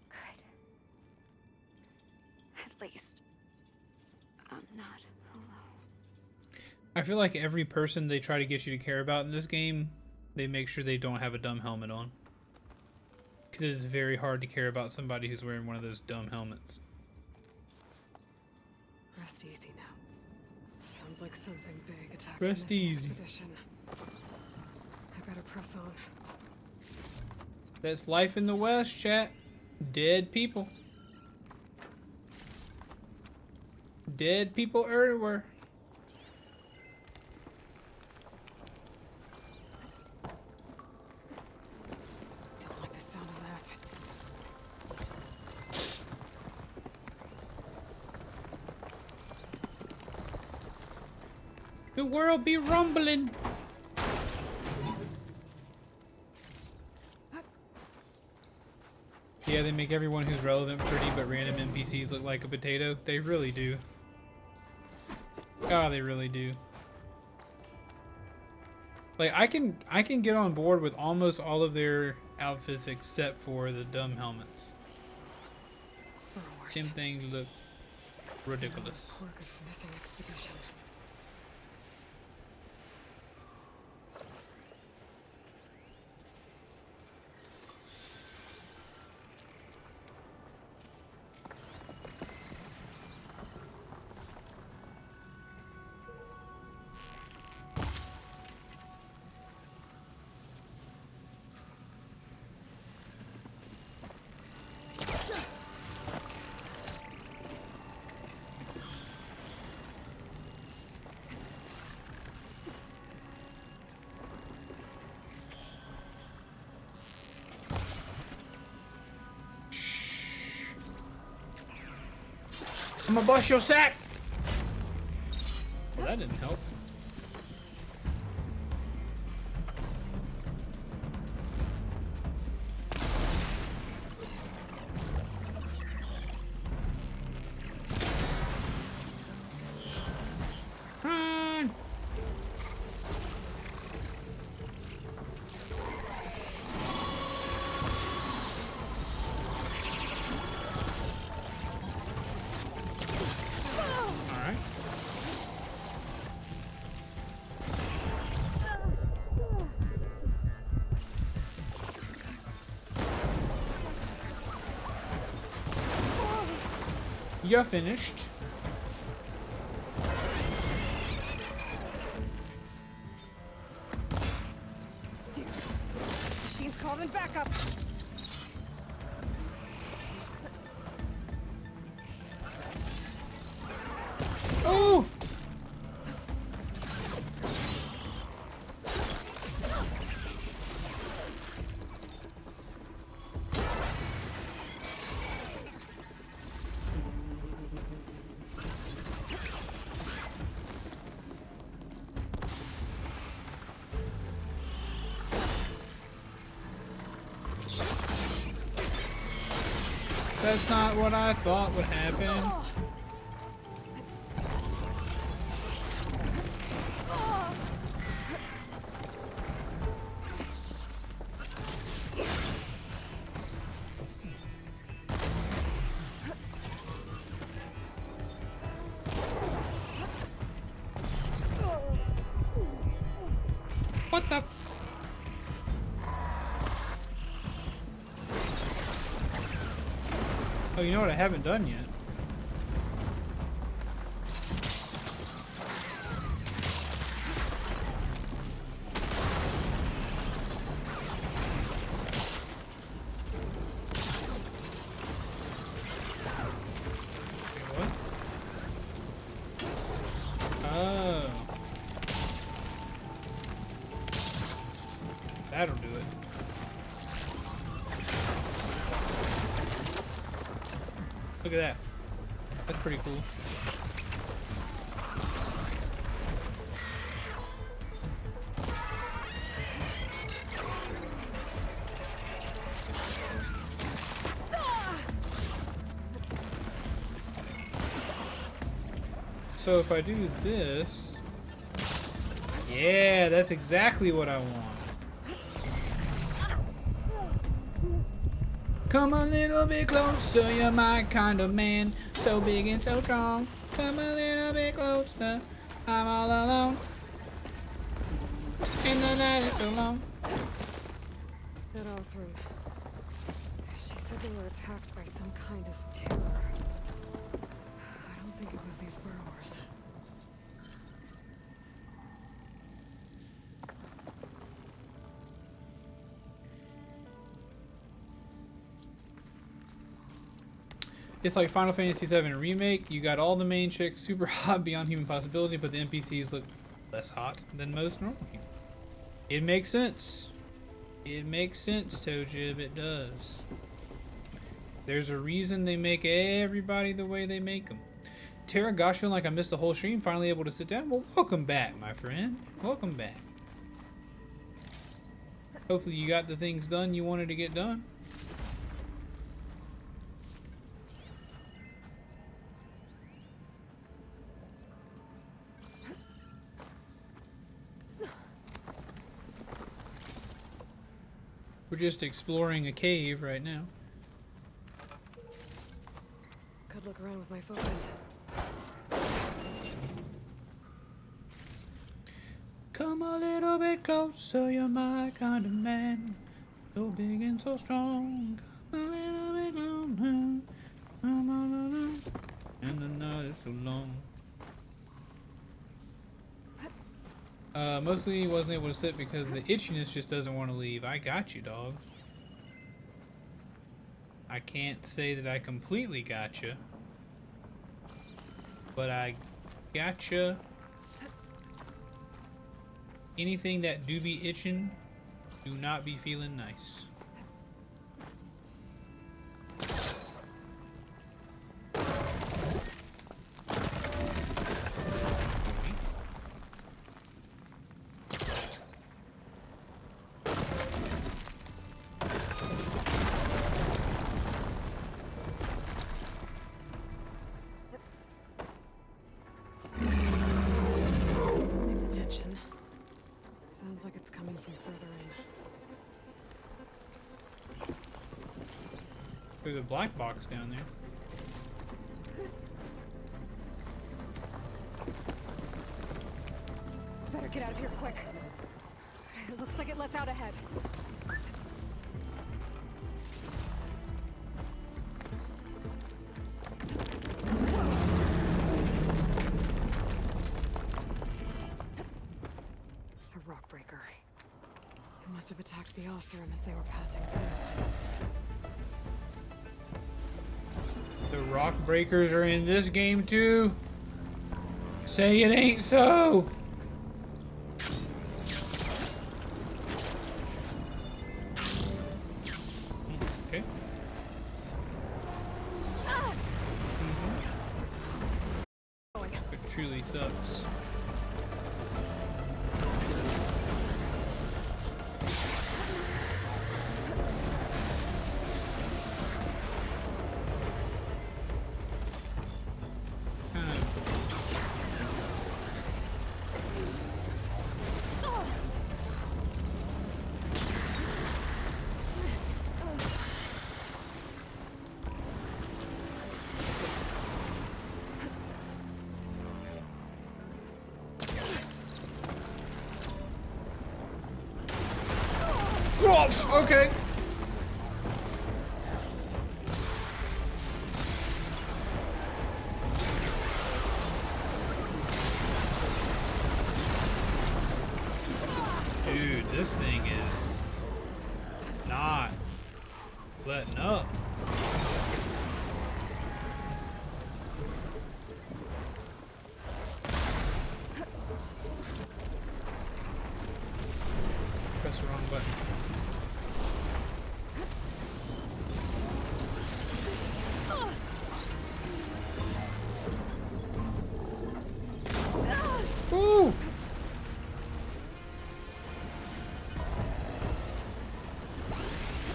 Good. At least I'm not alone. I feel like every person they try to get you to care about in this game, they make sure they don't have a dumb helmet on. Because it is very hard to care about somebody who's wearing one of those dumb helmets. Rest easy now. Sounds like something big attacked Rest the missing easy. expedition. I better press on. That's life in the West, chat. Dead people. Dead people everywhere. Don't like the sound of that. The world be rumbling. Yeah, they make everyone who's relevant pretty, but random NPCs look like a potato. They really do. Oh, they really do. Like, I can get on board with almost all of their outfits except for the dumb helmets. Them things look ridiculous. Workers missing expedition. I'm gonna bust your sack! Well, that didn't help. You're finished. Dude, machine's calling backup. Oh! That's not what I thought would happen. Oh, you know what I haven't done yet? That'll do it. Look at that. That's pretty cool. So if I do this, yeah, that's exactly what I want. Come a little bit closer, you're my kind of man. So big and so strong. Come a little bit closer, I'm all alone. And the night is so long. That Osram. She said they were attacked by some kind of terror. I don't think it was these burrowers. It's like Final Fantasy VII Remake. You got all the main chicks super hot beyond human possibility, but the NPCs look less hot than most normal people. It makes sense. It makes sense, Tojib. It does. There's a reason they make everybody the way they make them. Tara, gosh, feeling like I missed the whole stream. Finally able to sit down. Well, welcome back, my friend. Welcome back. Hopefully you got the things done you wanted to get done. We're just exploring a cave right now. Could look around with my focus. Come a little bit closer, you're my kind of man. So big and so strong. Come a little bit closer. I'm all alone. And the night is so long. Mostly wasn't able to sit because the itchiness just doesn't want to leave. I got you, dog. I can't say that I completely got you, but I gotcha. Anything that do be itching, do not be feeling nice. Something's attention. Sounds like it's coming from further in. There's a black box down there. Better get out of here quick. It looks like it lets out ahead. A rock breaker. It must have attacked the Osram as they were passing through. The rock breakers are in this game too. Say it ain't so. Okay. It truly sucks. Okay. Letting up. Press the wrong button. Ooh!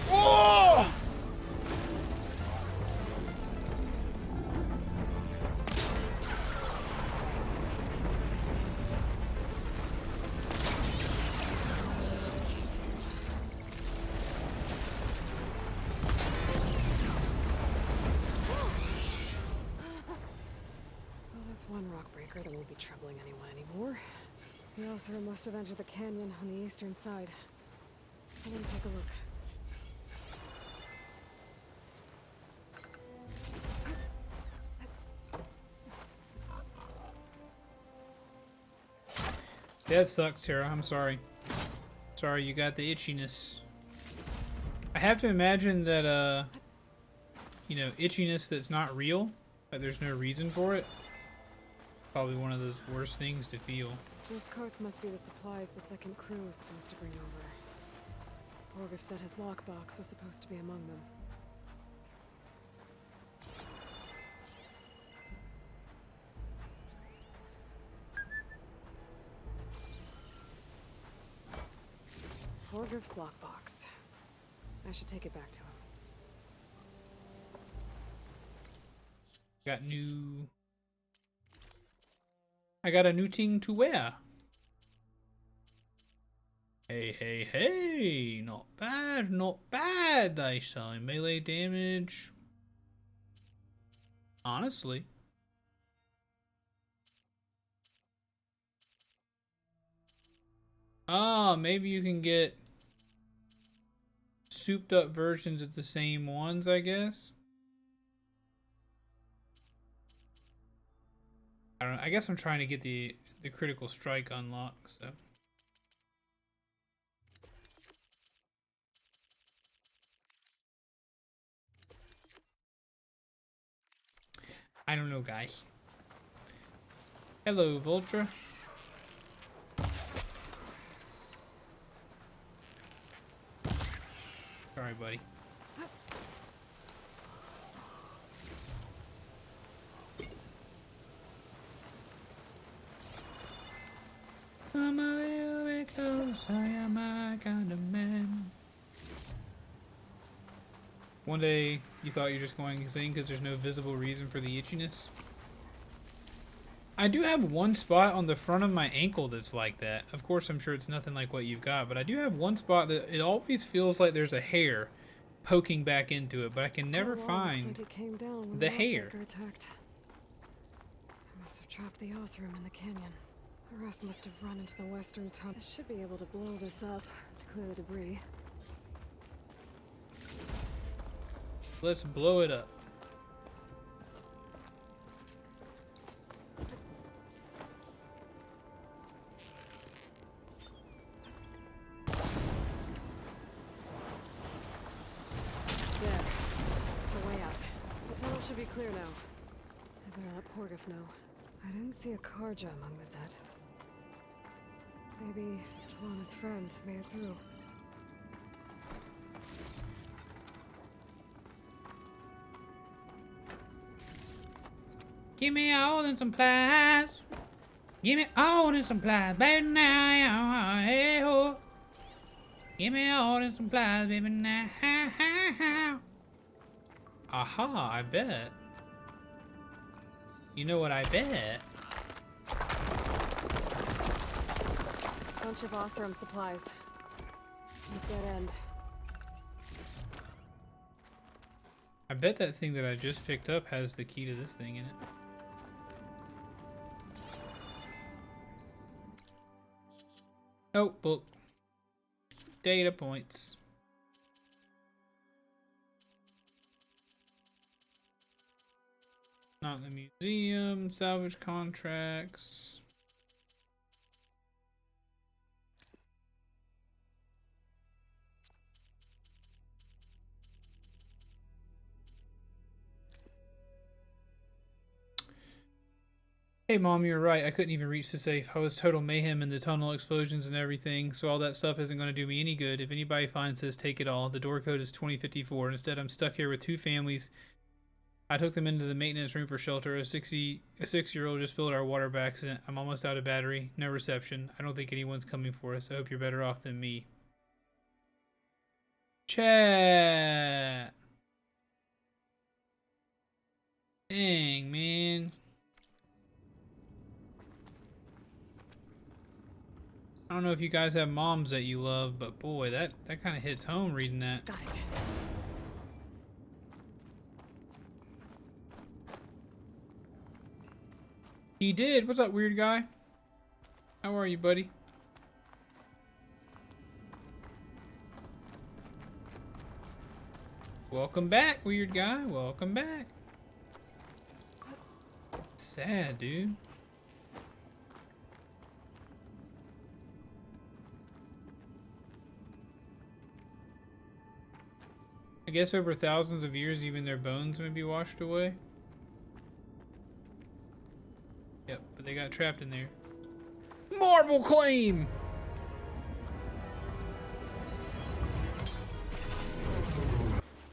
Oh! Well, that's one rock breaker that won't be troubling anyone anymore. The Oseram must have entered the canyon on the eastern side. I'm gonna take a look. That sucks, Tara. I'm sorry. Sorry, you got the itchiness. I have to imagine that, you know, itchiness that's not real, but there's no reason for it. Probably one of those worst things to feel. Those carts must be the supplies the second crew was supposed to bring over. Borgif said his lockbox was supposed to be among them. Borgif's lockbox. I should take it back to him. Got new... I got a new thing to wear. Hey, hey, hey! Not bad, I say. Melee damage. Honestly. Ah, maybe you can get souped up versions of the same ones, I guess. I don't know. I guess I'm trying to get the critical strike unlocked, so. I don't know, guys. Hello, Vultra. Sorry, buddy. I'm a little bit close, I am a kind of man. One day, you thought you were just going insane because there's no visible reason for the itchiness. I do have one spot on the front of my ankle that's like that. Of course, I'm sure it's nothing like what you've got, but I do have one spot that it always feels like there's a hair poking back into it, but I can never find the hair. Attacked. I must have trapped the Oseram in the canyon. The rest must have run into the western tunnel. I should be able to blow this up to clear the debris. Let's blow it up. There. The way out. The tunnel should be clear now. I better let Borgif know. I didn't see a Karja among the dead. Maybe Lana's friend made it through. Give me all and some plies. Give me all and some plies, baby, now. Hey, ho. Give me all and some plies, baby, now. Aha, I bet. You know what I bet? Bunch of Oseram supplies. Dead end. I bet that thing that I just picked up has the key to this thing in it. Notebook. Data points. Not the museum. Salvage contracts. Hey Mom, you're right. I couldn't even reach the safe. I was total mayhem in the tunnel, explosions and everything, so all that stuff isn't going to do me any good. If anybody finds this, take it all. The door code is 2054. Instead, I'm stuck here with 2 families. I took them into the maintenance room for shelter. A 6-year-old just spilled our water by accident. I'm almost out of battery. No reception. I don't think anyone's coming for us. I hope you're better off than me. Chat. Dang, man. I don't know if you guys have moms that you love, but boy, that kind of hits home reading that. Got it. He did. What's up, weird guy? How are you, buddy? Welcome back, weird guy. Welcome back. Sad, dude. I guess over thousands of years, even their bones may be washed away. Yep, but they got trapped in there. Marble claim!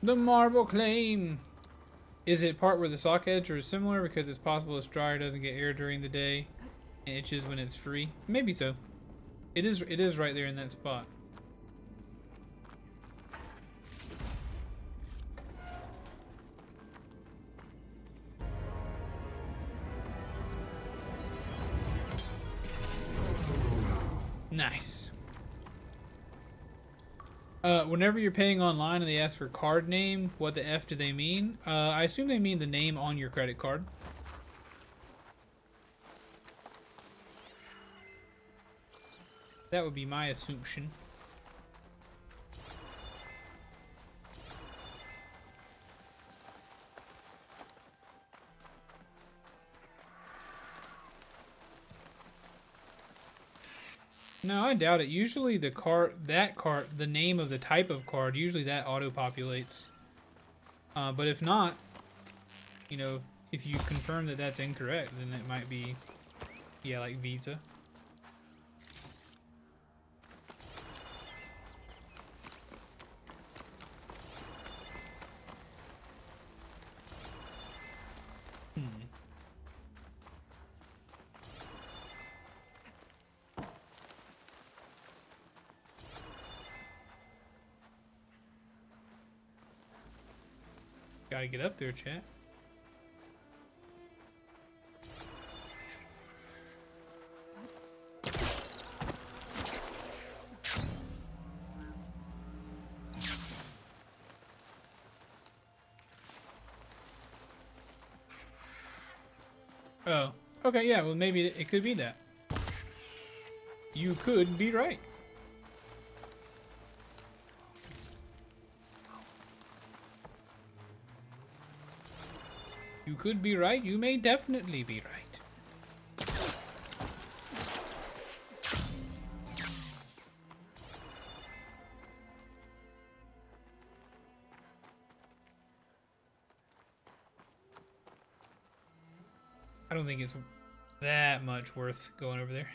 The marble claim! Is it part where the sock edge are similar because it's possible its dryer doesn't get air during the day and itches when it's free? Maybe so. It is right there in that spot. Nice. Whenever you're paying online and they ask for card name, what the F do they mean? I assume they mean the name on your credit card. That would be my assumption. No, I doubt it. Usually the the name of the type of card, usually that auto-populates. But if not, you know, if you confirm that that's incorrect, then it might be, yeah, like Visa. Gotta get up there, chat. Oh, okay, yeah, well maybe it could be that. You could be right. You could be right. You may definitely be right. I don't think it's that much worth going over there.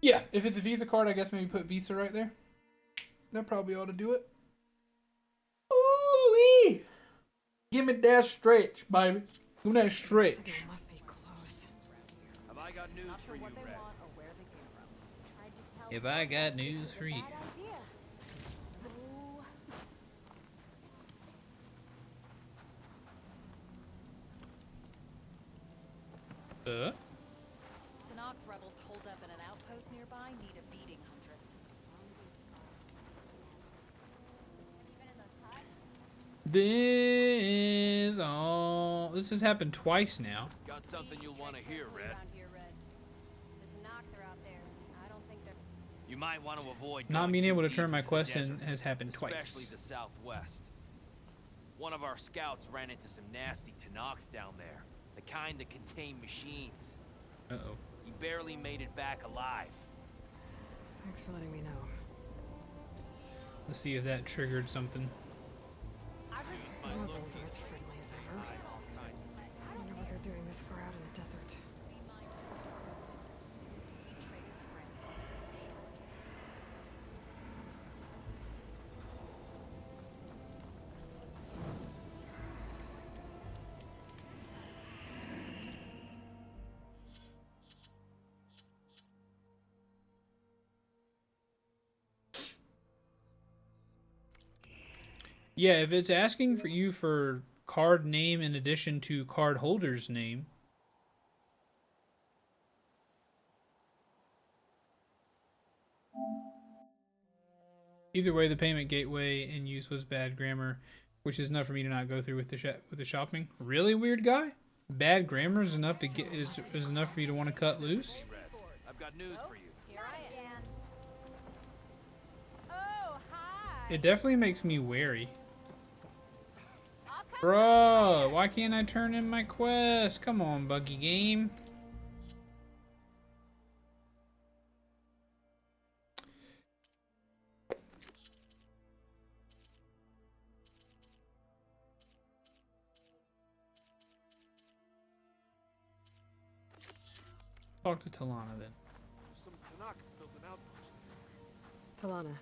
Yeah, if it's a Visa card, I guess maybe put Visa right there. That probably ought to do it. Ooh-wee! Give me that stretch, baby. Give me that stretch. Must be close. Have I got news for you, Red? If I got news for you. Tanakh rebels hold up at an outpost nearby, need a beating, Huntress. This has happened twice now. Got something you'll want to hear, Red. You might want to avoid Not being going able too to turn deep my into the quest in desert, has happened especially twice. the southwest. One of our scouts ran into some nasty Tanakh down there, the kind that contain machines. Uh-oh. He barely made it back alive. Thanks for letting me know. Let's see if that triggered something. Rebels are as friendly as ever. They're doing this far out in the desert. Yeah, if it's asking for you for card name in addition to card holder's name. Either way, the payment gateway in use was bad grammar, which is enough for me to not go through with the shopping. Really, weird guy? Bad grammar is enough to get is enough for you to want to cut loose? I've got news for you. Here I am. Oh, hi. It definitely makes me wary. Bruh, why can't I turn in my quest? Come on, buggy game. Talk to Talana then. Some Tanakh built an outpost. Talana,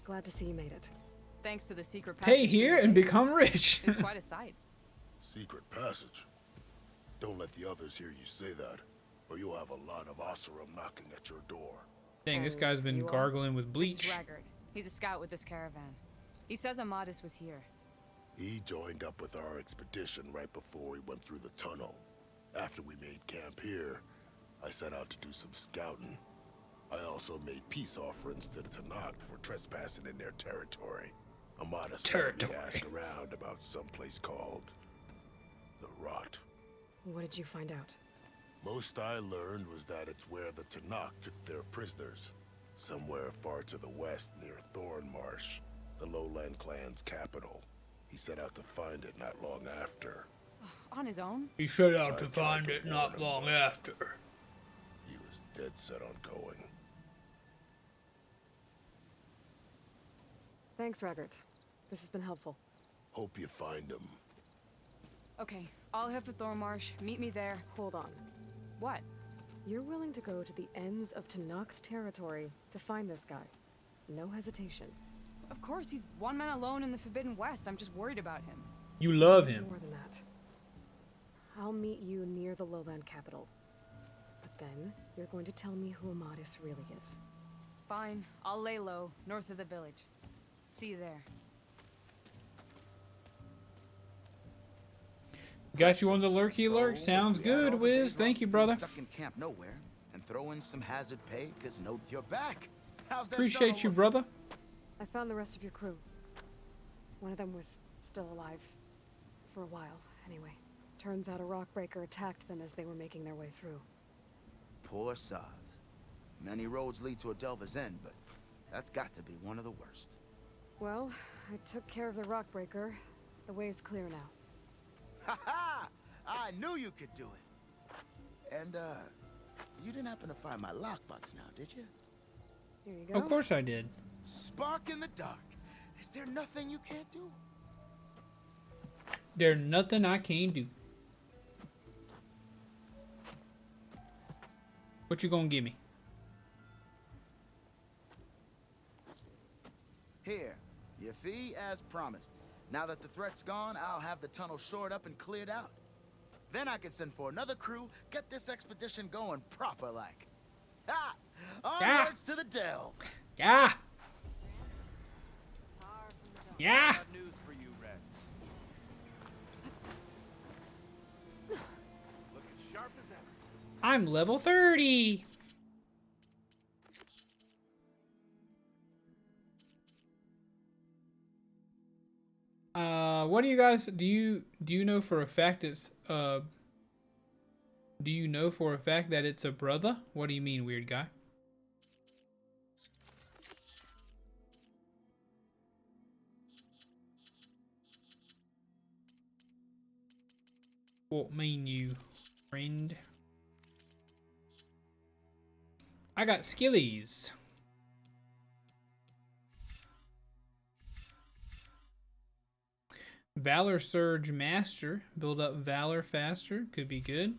glad to see you made it. Thanks to the secret Pay passage here through and the become rich. It's quite a sight. Secret passage? Don't let the others hear you say that, or you'll have a lot of Oseram knocking at your door. Dang, this guy's been gargling with This bleach. is Raggard. He's a scout with this caravan. He says Amadis was here. He joined up with our expedition right before we went through the tunnel. After we made camp here, I set out to do some scouting. I also made peace offerings to the Tanakh for trespassing in their territory. Amadis had me ask around about some place called the Rot. What did you find out? Most I learned was that it's where the Tanakh took their prisoners. Somewhere far to the west near Thornmarsh, the Lowland clan's capital. He set out to find it not long after. On his own? He set out to find it not long after. He was dead set on going. Thanks, Raggart. This has been helpful. Hope you find him. Okay, I'll head for Thornmarsh. Meet me there. Hold on. What? You're willing to go to the ends of Tanakh's territory to find this guy. No hesitation. Of course, he's one man alone in the Forbidden West. I'm just worried about him. You love It's him. more than that. I'll meet you near the lowland capital. But then, you're going to tell me who Amadis really is. Fine, I'll lay low, north of the village. See you there. Got you on the lurky lurk. Sounds we add all good, the Wiz. days Thank lost you, being brother. Stuck in camp nowhere, and throw in some hazard pay, cause no, you're back. How's that? Appreciate dog you, look? brother. I found the rest of your crew. One of them was still alive. For a while, anyway. Turns out a rockbreaker attacked them as they were making their way through. Poor Saz. Many roads lead to a Delver's End, but that's got to be one of the worst. Well, I took care of the rockbreaker. The way's clear now. Ha ha! I knew you could do it. And, you didn't happen to find my lockbox now, did you? Here you go. Of course I did. Spark in the dark. Is there nothing you can't do? There's nothing I can do. What you gonna give me? Here, your fee as promised. Now that the threat's gone, I'll have the tunnel shored up and cleared out. Then I can send for another crew, get this expedition going proper like. Ha! Onwards to the delve. Yeah. Yeah. Got news for you, Red. Looking sharp as ever. I'm level 30. What do you guys do you know for a fact it's do you know for a fact that it's a brother? What do you mean, weird guy? What mean you, friend? I got skillies. Valor Surge Master. Build up Valor faster. Could be good.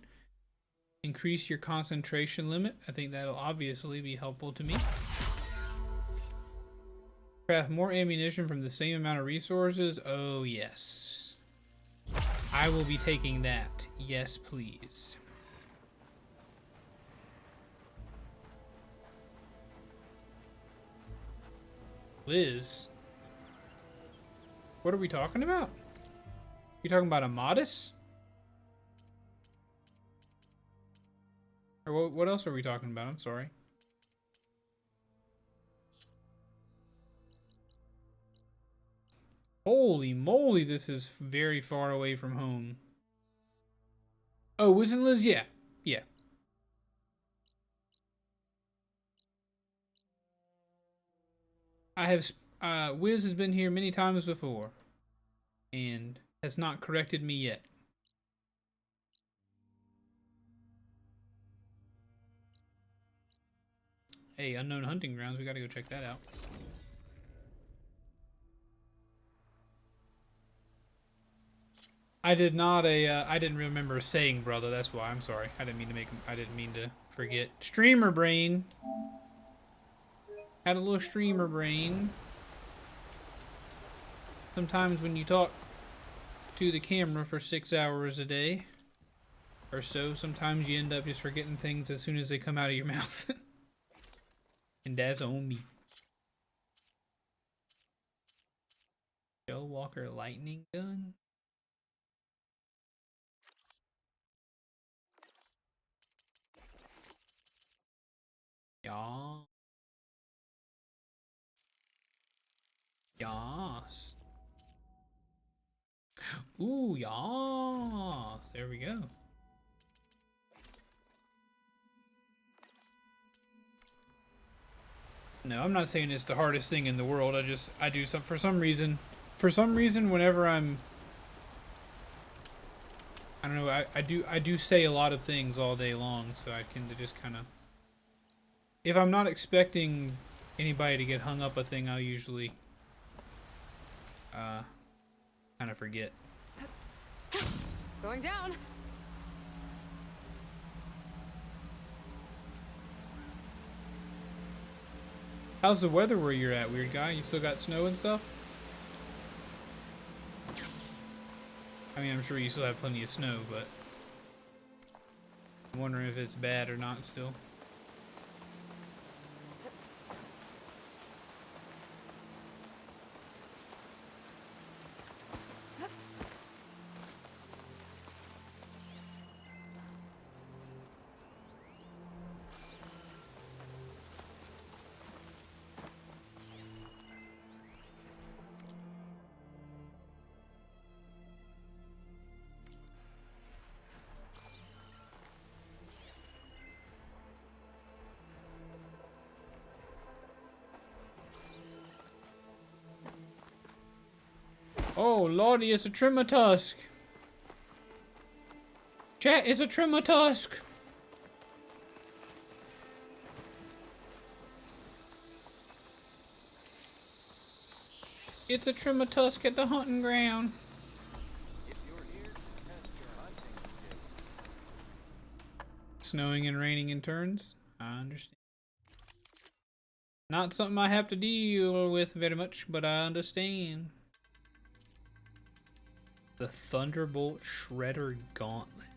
Increase your concentration limit. I think that'll obviously be helpful to me. Craft more ammunition from the same amount of resources. Oh, yes. I will be taking that. Yes, please. Liz? What are we talking about? You talking about a Modus? Or what else are we talking about? I'm sorry. Holy moly, this is very far away from home. Oh, wasn't Liz? Yeah. Yeah. I have, Wiz has been here many times before. And has not corrected me yet. Hey, Unknown Hunting Grounds, we gotta go check that out. I did not I didn't remember saying brother, that's why, I'm sorry. I didn't mean to forget. Streamer brain. Had a little streamer brain. Sometimes when you talk to the camera for 6 hours a day or so, sometimes you end up just forgetting things as soon as they come out of your mouth. And that's on me. Shellwalker lightning gun? Yeah. Yas. Ooh, yas. There we go. No, I'm not saying it's the hardest thing in the world. I do some, for some reason, whenever I don't know, I do say a lot of things all day long, so I tend to just kind of, if I'm not expecting anybody to get hung up a thing, I'll usually kind of forget. Going down. How's the weather where you're at, weird guy? You still got snow and stuff? I mean, I'm sure you still have plenty of snow, but I'm wondering if it's bad or not still. Oh lordy, it's a Trematusk. Chat, it's a Trematusk. It's a Trematusk at the hunting ground. Snowing and raining in turns. I understand. Not something I have to deal with very much, but I understand. The Thunderbolt Shredder Gauntlet.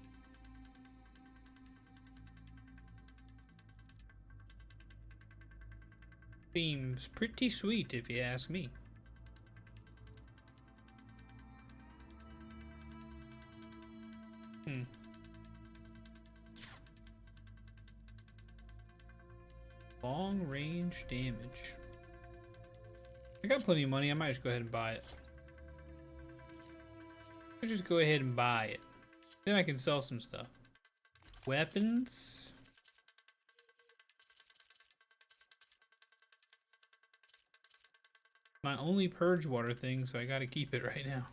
Seems pretty sweet if you ask me. Long range damage. I got plenty of money, I might just go ahead and buy it. I'll just go ahead and buy it. Then I can sell some stuff. Weapons. My only purge water thing, so I gotta keep it right now.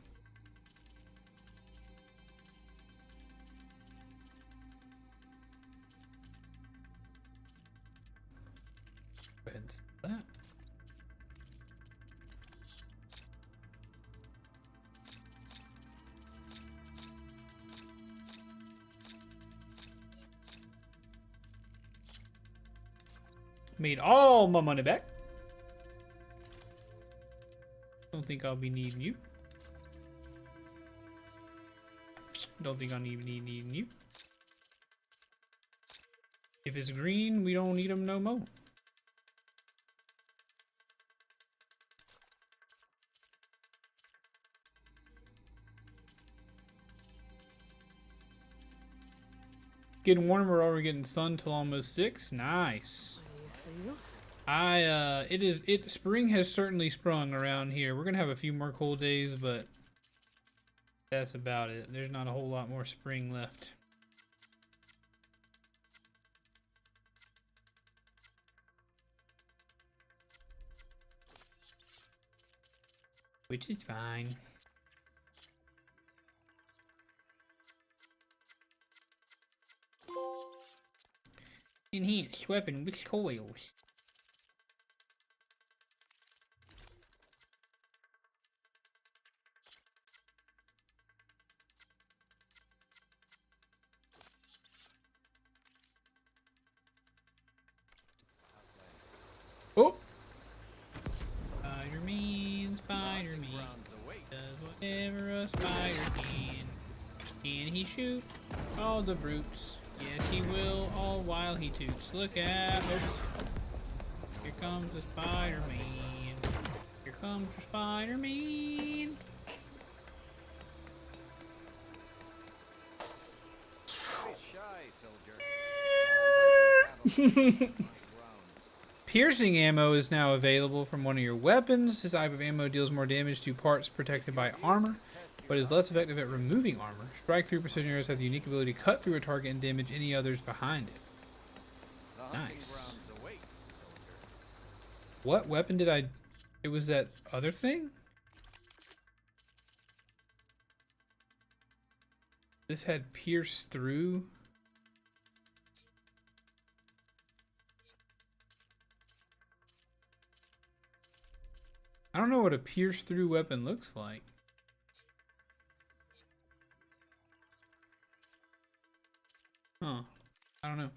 Go ahead and sell that. Made all my money back. Don't think I'll be needing you. Don't think I'll need needing you. If it's green, we don't need them no more. Getting warmer, we're already getting sun till almost 6. Nice. Spring has certainly sprung around here. We're gonna have a few more cold days, but that's about it. There's not a whole lot more spring left. Which is fine. Enhanced weapon with coils. Oh! Spider-Man, Spider-Man does whatever a spider can. Can he shoot all the brutes? Yes, he will, all while he toots. Look out! Oh. Here comes the Spider-Man. Here comes the Spider-Man. Piercing ammo is now available from one of your weapons. This type of ammo deals more damage to parts protected by armor, but is less effective at removing armor. Strike-through precision arrows have the unique ability to cut through a target and damage any others behind it. Nice. What weapon did I... It was that other thing? This had pierce through... I don't know what a pierce through weapon looks like. Huh. I don't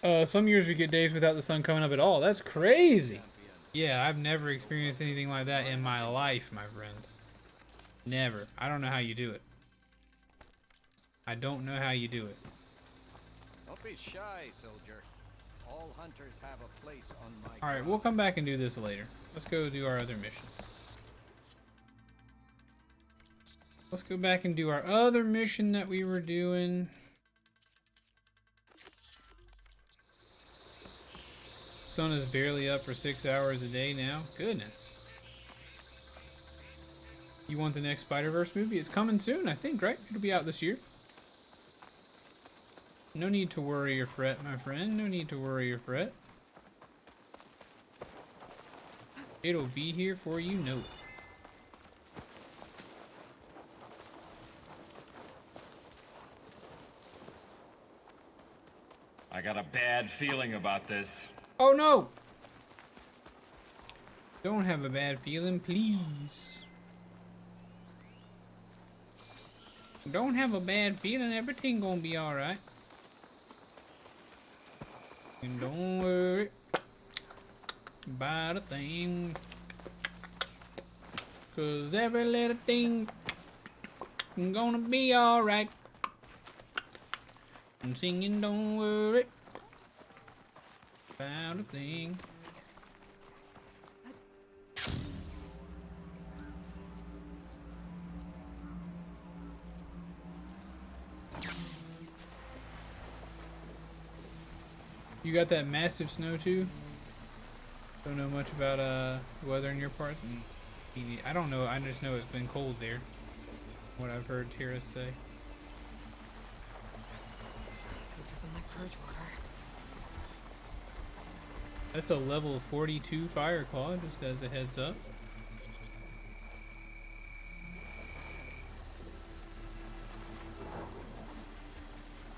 know. Some years we get days without the sun coming up at all. That's crazy. Yeah, I've never experienced anything like that in my life, my friends. Never. I don't know how you do it. I don't know how you do it. Don't be shy, soldier. All hunters have a place on my Alright, we'll come back and do this later. Let's go do our other mission. Let's go back and do our other mission that we were doing. Sun is barely up for 6 hours a day now. Goodness. You want the next Spider-Verse movie? It's coming soon, I think, right? It'll be out this year. No need to worry or fret, my friend. No need to worry or fret. It'll be here for you know it. I got a bad feeling about this. Oh no! Don't have a bad feeling, please. Don't have a bad feeling. Everything gonna be alright. And don't worry about a thing, 'cause every little thing gonna be alright. I'm singing, don't worry about a thing. You got that massive snow too? Don't know much about the weather in your parts? I don't know, I just know it's been cold there. What I've heard Tara say. So it doesn't like Bridgewater. That's a level 42 Fireclaw, just as a heads up.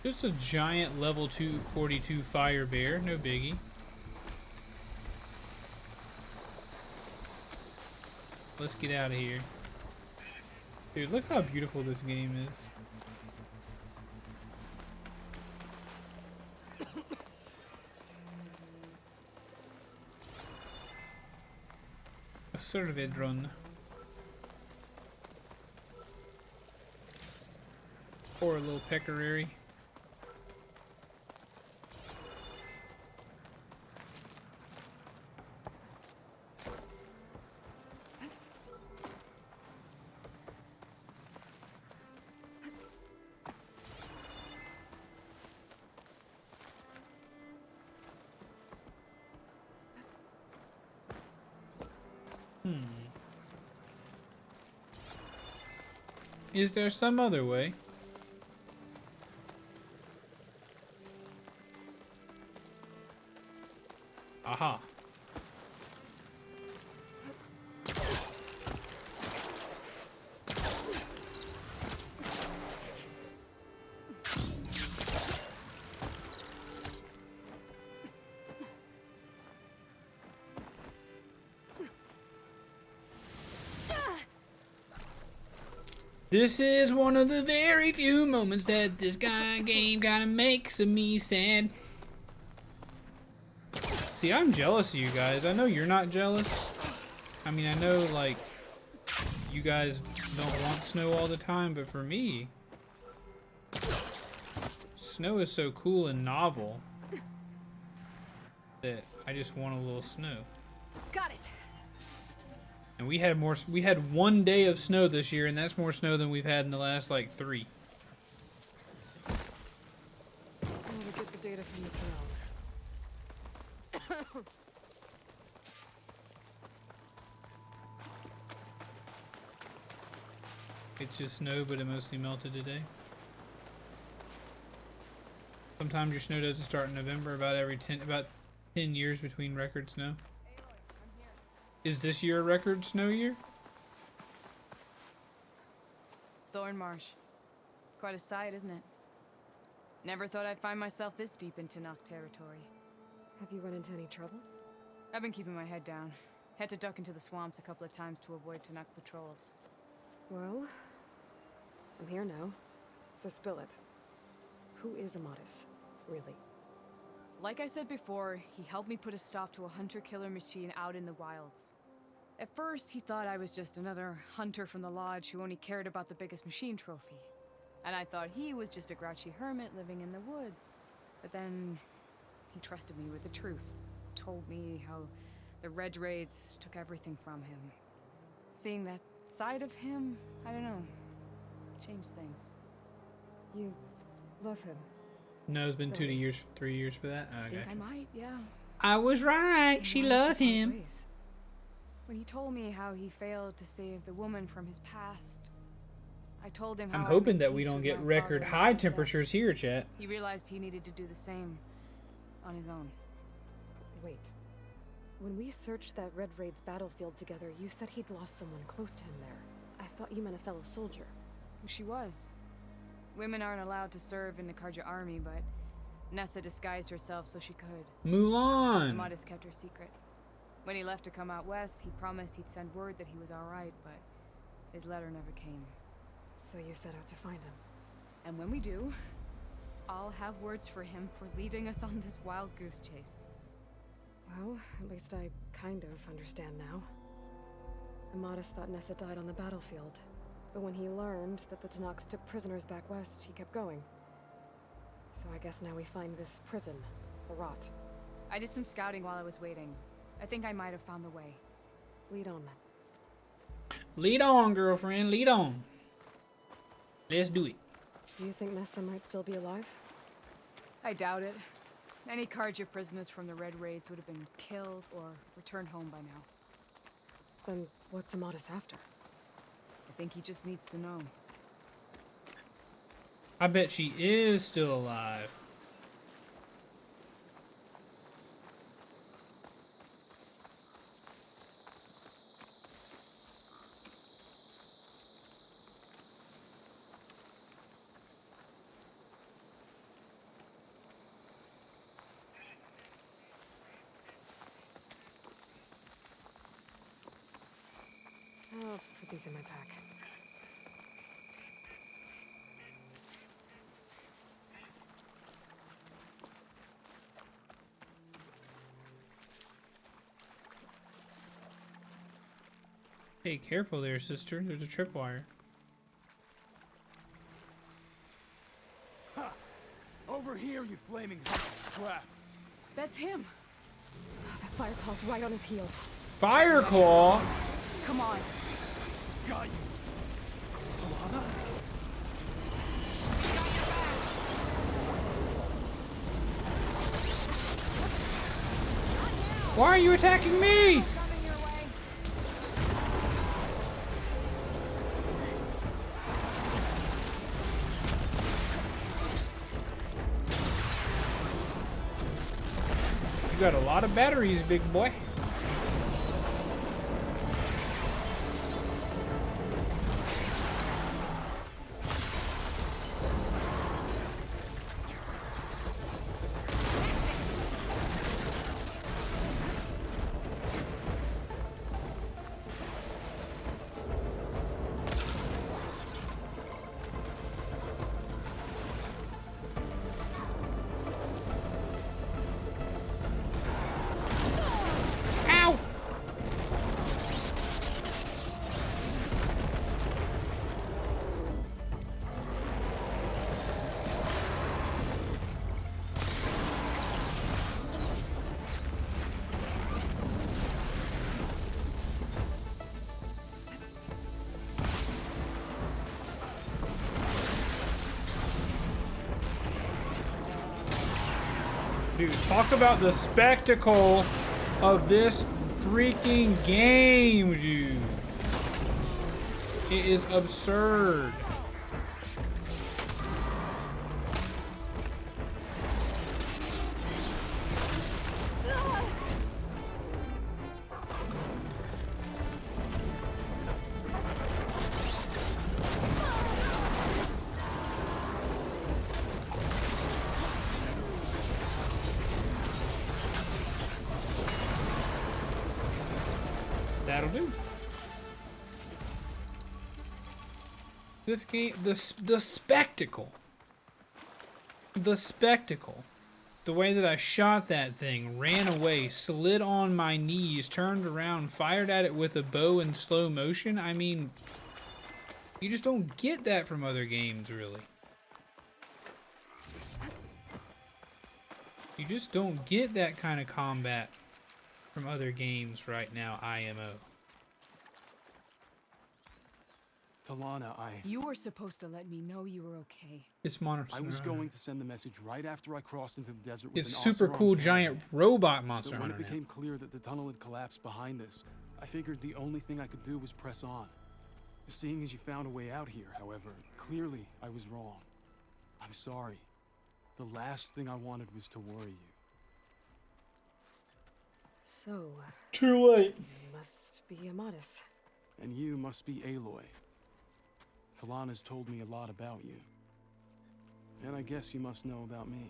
Just a giant level 242 Fire Bear, no biggie. Let's get out of here. Dude, look how beautiful this game is. A survey drone. Poor little pecorary. Is there some other way? Aha. This is one of the very few moments that this game kinda makes me sad. See, I'm jealous of you guys. I know you're not jealous. I mean, I know, like, you guys don't want snow all the time, but for me, snow is so cool and novel that I just want a little snow. Got it. And we had 1 day of snow this year, and that's more snow than we've had in the last, like, 3. I want to get the data from the drone. It's just snow, but it mostly melted today. Sometimes your snow doesn't start in November, about 10 years between record snow. Is this year a record snow year? Thornmarsh. Quite a sight, isn't it? Never thought I'd find myself this deep in Tenakth territory. Have you run into any trouble? I've been keeping my head down. Had to duck into the swamps a couple of times to avoid Tenakth patrols. Well, I'm here now, so spill it. Who is Amadis, really? Like I said before, he helped me put a stop to a hunter-killer machine out in the wilds. At first, he thought I was just another hunter from the lodge who only cared about the biggest machine trophy. And I thought he was just a grouchy hermit living in the woods. But then, he trusted me with the truth. Told me how the Red Raids took everything from him. Seeing that side of him, I don't know, changed things. You love him? No, it's been 3 years for that. I think I might, yeah. I was right. She loved him. When he told me how he failed to save the woman from his past, I told him how I'm I hoping made that we peace don't with get my record father high and his death. temperatures here, chat. He realized he needed to do the same on his own. Wait. When we searched that Red Raid's battlefield together, you said he'd lost someone close to him there. I thought you meant a fellow soldier. She was. Women aren't allowed to serve in the Karja army, but Nessa disguised herself so she could. Mulan! Amadis kept her secret. When he left to come out west, he promised he'd send word that he was alright, but his letter never came. So you set out to find him. And when we do, I'll have words for him for leading us on this wild goose chase. Well, at least I kind of understand now. Amadis thought Nessa died on the battlefield, but when he learned that the Tenakth took prisoners back west, he kept going. So I guess now we find this prison, the Rot. I did some scouting while I was waiting. I think I might have found the way. Lead on then. Lead on, girlfriend. Lead on. Let's do it. Do you think Nessa might still be alive? I doubt it. Any Karja prisoners from the Red Raids would have been killed or returned home by now. Then what's Amadis after? I think he just needs to know. I bet she is still alive. I'll put these in my pack. Hey, careful there, sister. There's a tripwire. Ha! Over here, you flaming crap. That's him. That Fireclaw's right on his heels. Fireclaw? Come on. Got you. Talana? Why are you attacking me? You got a lot of batteries, big boy. Dude, talk about the spectacle of this freaking game, dude. It is absurd. That'll do. This game, the spectacle. The spectacle. The way that I shot that thing, ran away, slid on my knees, turned around, fired at it with a bow in slow motion. I mean, you just don't get that from other games, really. You just don't get that kind of combat from other games right now, IMO. Talana, You were supposed to let me know you were okay. It's Monster I was Hunter. going to send the message right after I crossed into the desert with It's an super Oseram cool caravan. giant robot Monster But when Hunter it became clear that the tunnel had collapsed behind us, I figured the only thing I could do was press on. Seeing as you found a way out here, however, clearly I was wrong. I'm sorry. The last thing I wanted was to worry you. So. Too late. You must be Amadis. And you must be Aloy. Talana's told me a lot about you. And I guess you must know about me.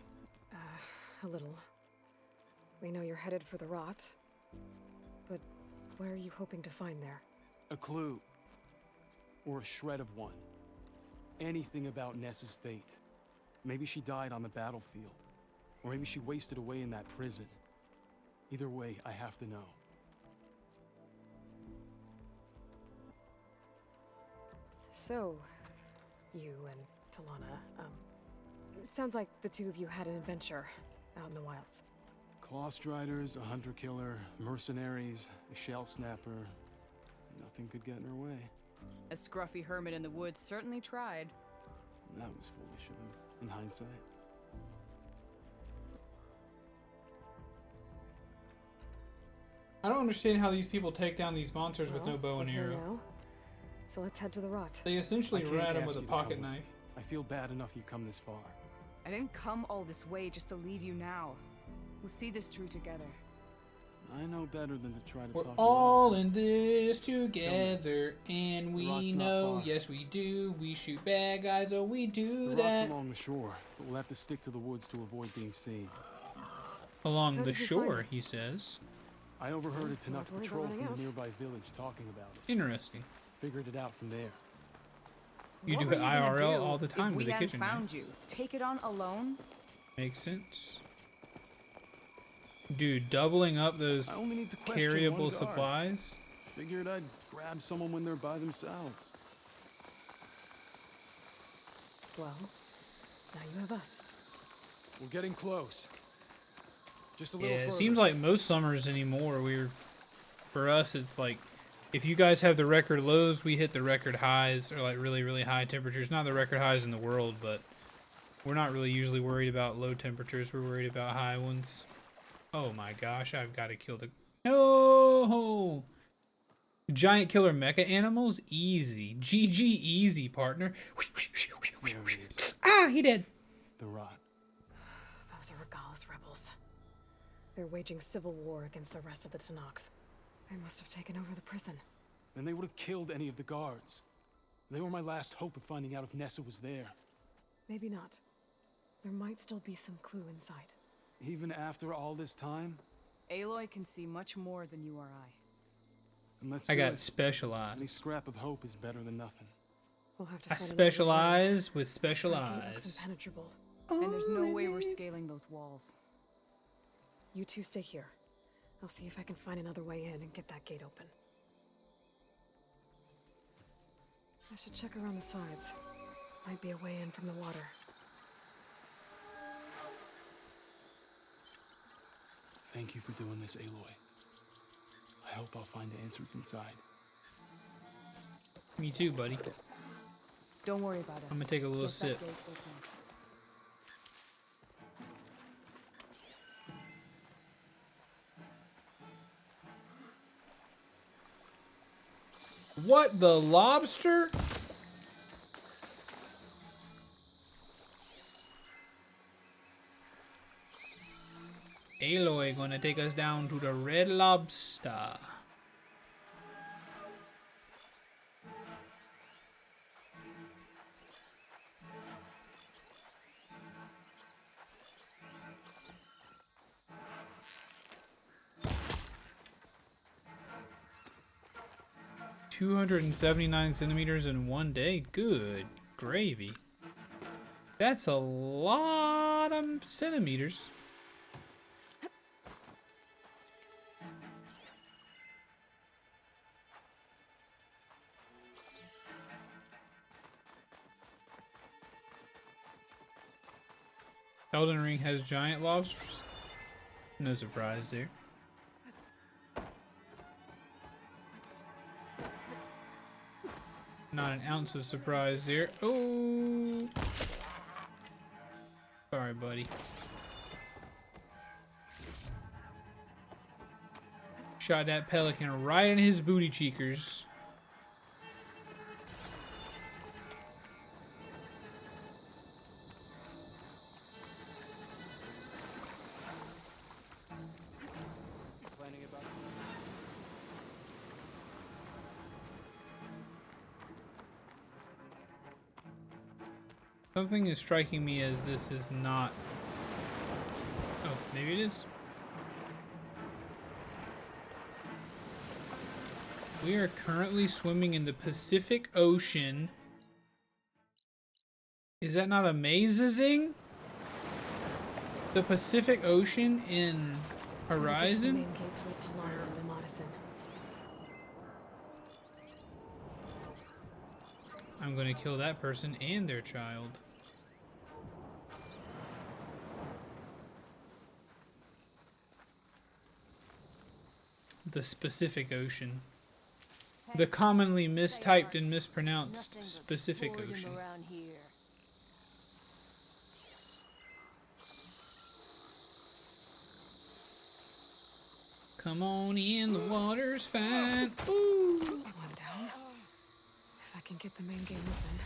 A little. We know you're headed for the rot. But what are you hoping to find there? A clue. Or a shred of one. Anything about Ness's fate. Maybe she died on the battlefield. Or maybe she wasted away in that prison. Either way, I have to know. So, you and Talana, sounds like the two of you had an adventure out in the wilds. Claw Striders, a hunter-killer, mercenaries, a shell snapper. Nothing could get in her way. A scruffy hermit in the woods certainly tried. That was foolish of him, in hindsight. I don't understand how these people take down these monsters with Well, no bow and we're here arrow. now. So let's head to the rot. They essentially I can't rat him ask with a you to come pocket with knife. me. I feel bad enough you've come this far. I didn't come all this way just to leave you now. We'll see this through together. I know better than to try to We're talk you all in this together, and The we rot's not know, far. yes we do, we shoot bad guys, oh we do The that. rot's along the shore, but we'll have to stick to the woods to avoid being seen. Along How the did you find Shore, it? he says. I overheard a Not Tanakh worried about patrol running from out. a nearby village talking about it. Interesting. Figured it out from there. You What do were it you gonna IRL do all the time if with we the hadn't kitchen, man. found you? Take it on alone? Makes sense. Dude, doubling up those I only need to question one carryable guard. supplies. Figured I'd grab someone when they're by themselves. Well, now you have us. We're getting close. Just a Yeah, little it further. seems like most summers anymore, for us, it's like, if you guys have the record lows, we hit the record highs, or like really, really high temperatures. Not the record highs in the world, but we're not really usually worried about low temperatures. We're worried about high ones. Oh my gosh, I've got to kill the... No! Giant killer mecha animals? Easy. GG easy, partner. Ah, he did. The rot. Those are Regalis rebels. They're waging civil war against the rest of the Tenakth. They must have taken over the prison. Then they would have killed any of the guards. They were my last hope of finding out if Nessa was there. Maybe not. There might still be some clue inside. Even after all this time? Aloy can see much more than you or I. And let's I do got it. specialized. Any scrap of hope is better than nothing. We'll have to I find another specialize with way. special That gate looks eyes. impenetrable. And there's no way we're scaling those walls. You two stay here. I'll see if I can find another way in and get that gate open. I should check around the sides. Might be a way in from the water. Thank you for doing this, Aloy. I hope I'll find the answers inside. Me too, buddy. Don't worry about it. I'm gonna take a little Get that sip. gate open. What, the lobster? Aloy gonna take us down to the Red Lobster. ...279 centimeters in one day. Good gravy. That's a lot of centimeters. Elden Ring has giant lobsters. No surprise there. Not an ounce of surprise there. Oh! Sorry, buddy. Shot that pelican right in his booty cheekers. Complaining about Something is striking me as this is not... Oh, maybe it is. We are currently swimming in the Pacific Ocean. Is that not amazing? The Pacific Ocean in Horizon? Main gate to lead to Lana and Amadison. I'm gonna kill that person and their child. The Pacific Ocean. The commonly mistyped and mispronounced Pacific Ocean. Around here. Come on in, the water's fine. Ooh. One down. If I can get the main gate open,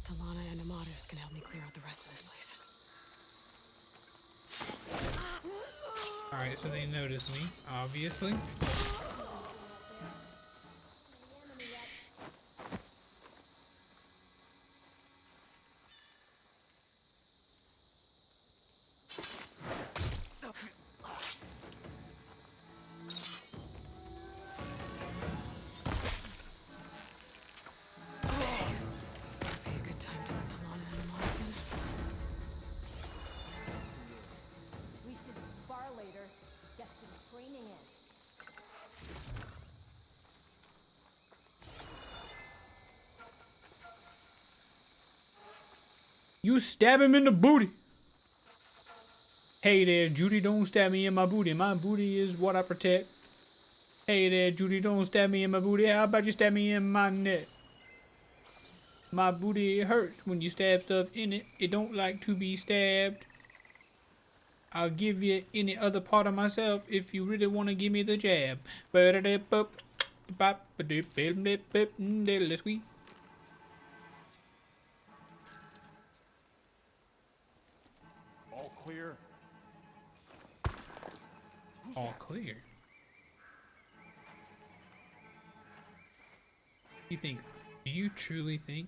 Talana and Amadis can help me clear out the rest of this place. Alright, so they notice me, obviously. Be a good time to let Talana and Amadis in. We should spar later. Get some training in. You stab him in the booty. Hey there, Judy, don't stab me in my booty. My booty is what I protect. Hey there, Judy, don't stab me in my booty. How about you stab me in my neck? My booty hurts when you stab stuff in it. It don't like to be stabbed. I'll give you any other part of myself if you really want to give me the jab. Let's go. All clear. All clear. Do you truly think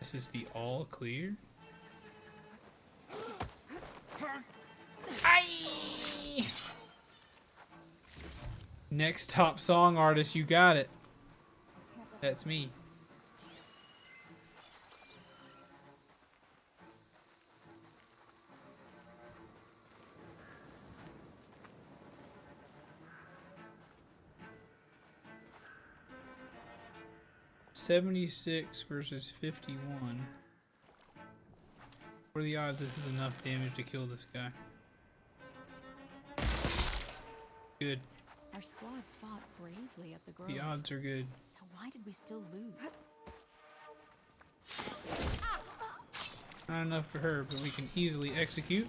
this is the all clear? Aye! Next top song artist, you got it. That's me. $76 versus 51. What are the odds this is enough damage to kill this guy? Good. Our squads fought bravely at the Grove. The odds are good. So why did we still lose? Not enough for her, but we can easily execute.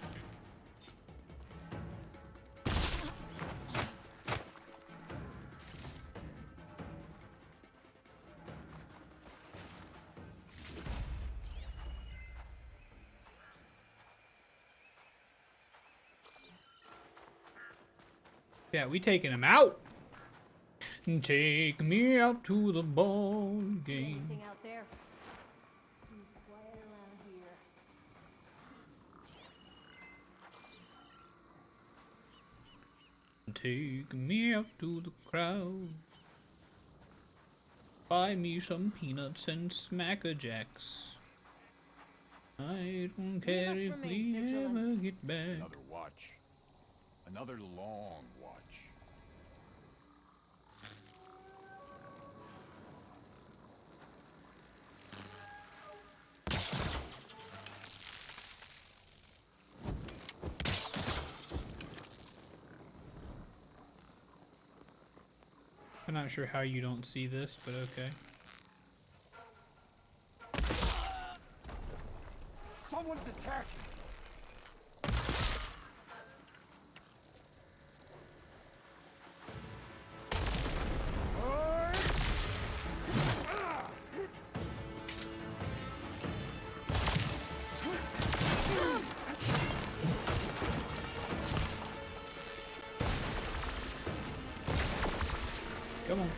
Yeah, we taking him out. Take me out to the ball game. Anything out there? Quiet around here. Take me out to the crowd. Buy me some peanuts and Smacker Jacks. I don't care if we ever get back. Another watch. Another long watch. I'm not sure how you don't see this, but okay. Someone's attacking. Come on.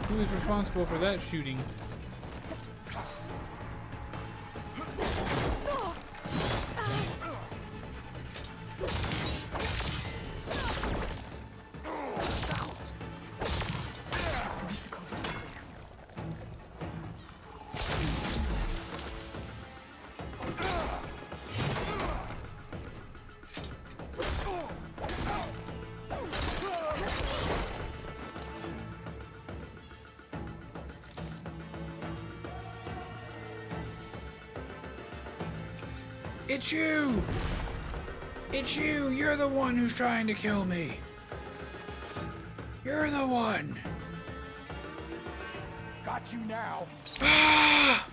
Who is responsible for that shooting? It's you! It's you! You're the one who's trying to kill me! You're the one! Got you now! Ah!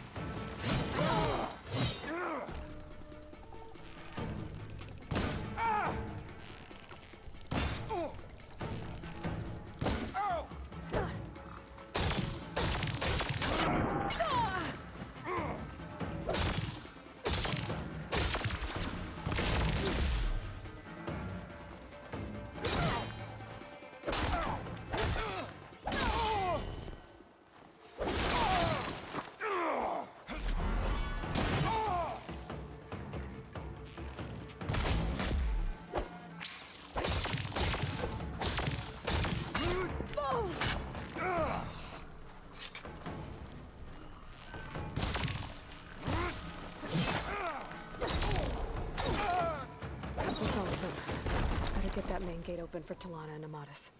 front gate open for Talana and Amatis.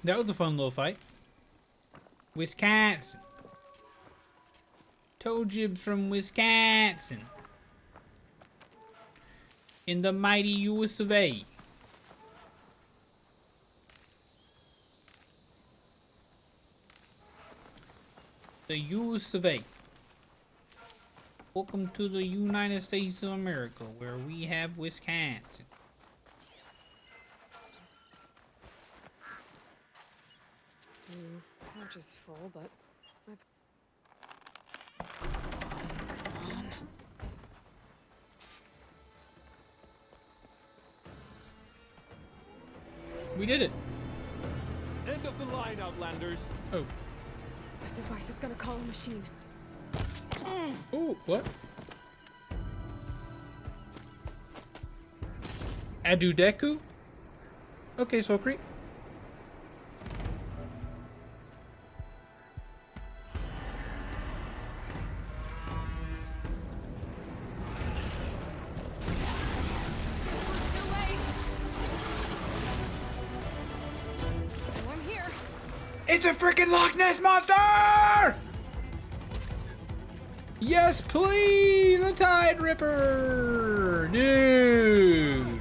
That was a fun little fight. Wisconsin. Toe Jibs from Wisconsin. In the mighty US of A. The US of A. Welcome to the United States of America, where we have Wisconsin. Pouch is full, but we did it. End of the line, Outlanders. Oh. that device is gonna call a machine. Ooh, what? Adudeku? Okay, Soul Creek. It's a freaking Loch Ness monster! Yes, please! A Tide Ripper! Dude!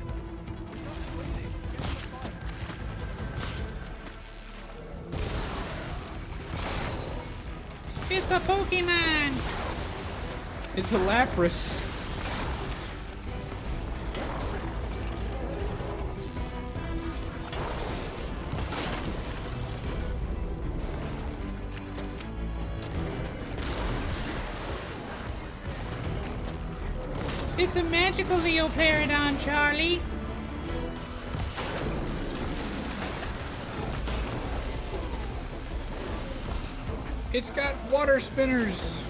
It's a Pokemon! It's a Lapras. It's a magical Leoparadon, Charlie. It's got water spinners.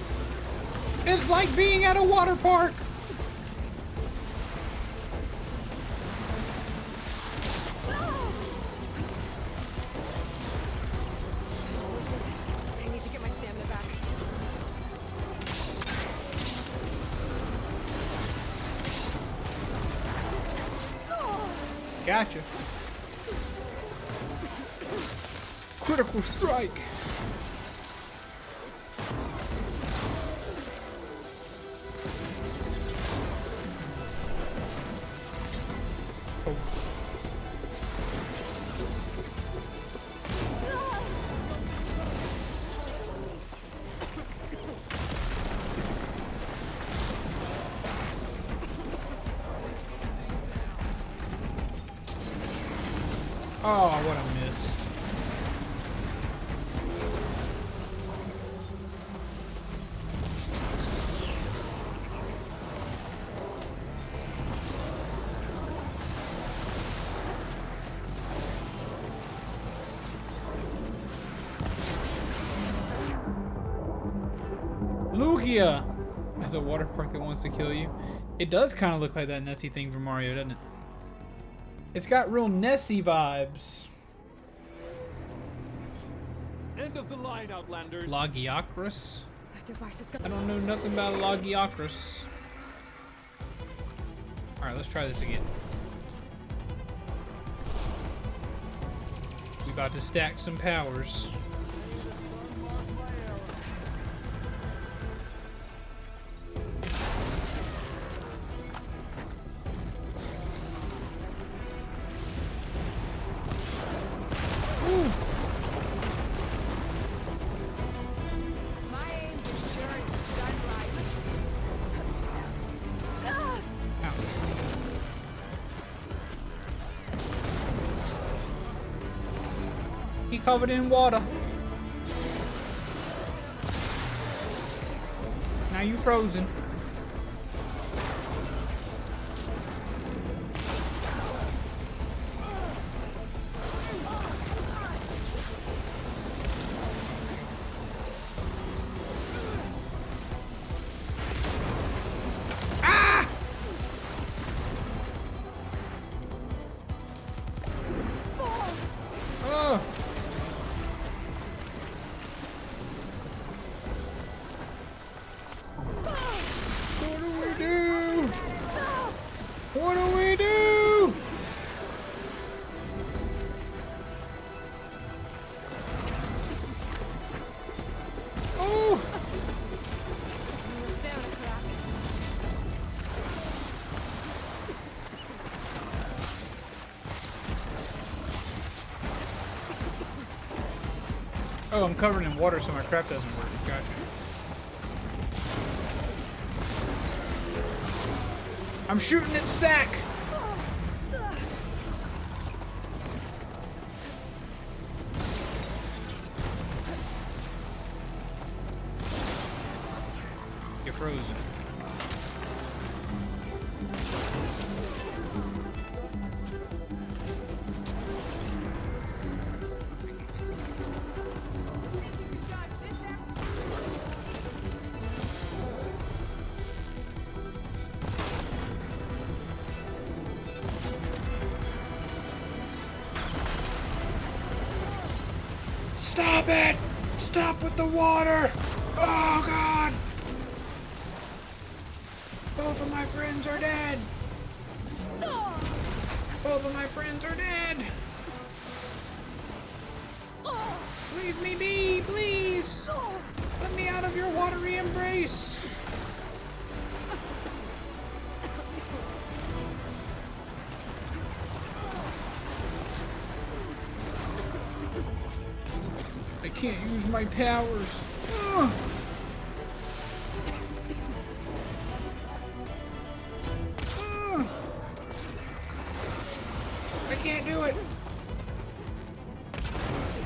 It's like being at a water park. I need to get my stamina back. Gotcha. Critical strike. Oh, what a miss. Lugia! There's a water park that wants to kill you. It does kind of look like that Nessie thing from Mario, doesn't it? It's got real Nessie vibes. End of the line, Outlanders. Logiocrus? That device is I gonna. don't know nothing about a Logiocrus. Alright, let's try this again. We about to stack some powers. He covered in water. Now you frozen. Oh, I'm covered in water so my trap doesn't work. Gotcha. I'm shooting at Sack! You're frozen. Stop it! Stop with the water! Oh god! Both of my friends are dead! Both of my friends are dead! Leave me be, please! Let me out of your watery embrace! I can't use my powers. Ugh. Ugh. I can't do it.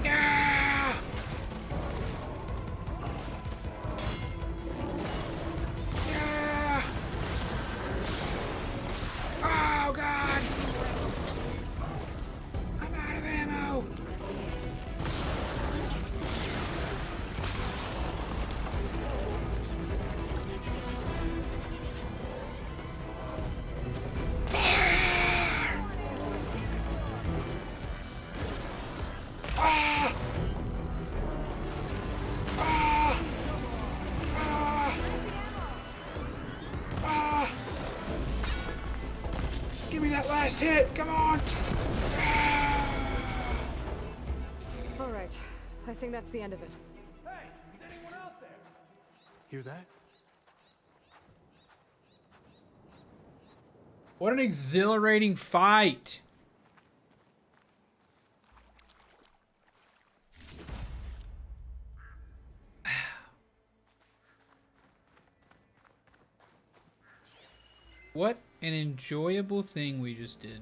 Ah. Ah. Oh god. I'm out of ammo. Give me that last hit, come on! Alright, I think that's the end of it. Hear that? What an exhilarating fight! What an enjoyable thing we just did.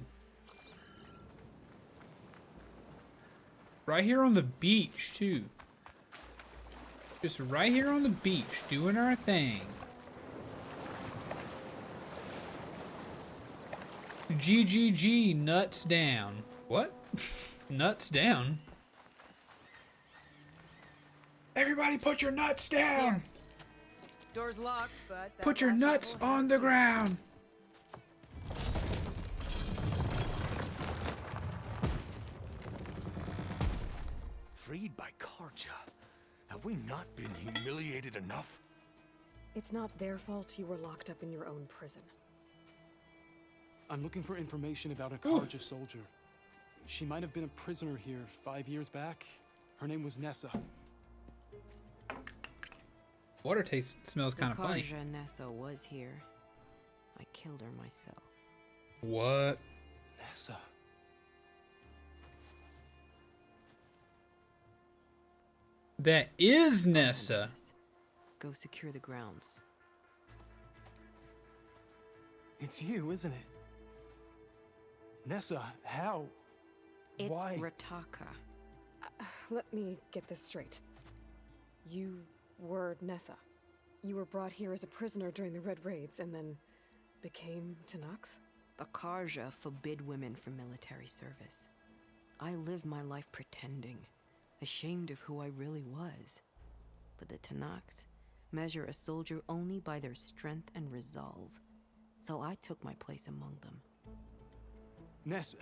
Right here on the beach, too. Just right here on the beach, doing our thing. GGG, nuts down. What? Nuts down? Everybody put your nuts down! Here. Door's locked, but that Put your last nuts rifle- on the ground! Freed by Karja. Have we not been humiliated enough? It's not their fault you were locked up in your own prison. I'm looking for information about a Karja soldier. She might have been a prisoner here 5 years back. Her name was Nessa. Water taste smells kind of funny. Karja Nessa was here. I killed her myself. What? Nessa. That is Nessa. Go secure the grounds. It's you, isn't it? Nessa, how? It's Why? Rataka. Let me get this straight. You were Nessa. You were brought here as a prisoner during the Red Raids and then became Tenakth? The Karja forbid women from military service. I lived my life pretending, ashamed of who I really was. But the Tenakth measure a soldier only by their strength and resolve. So I took my place among them. Nessa.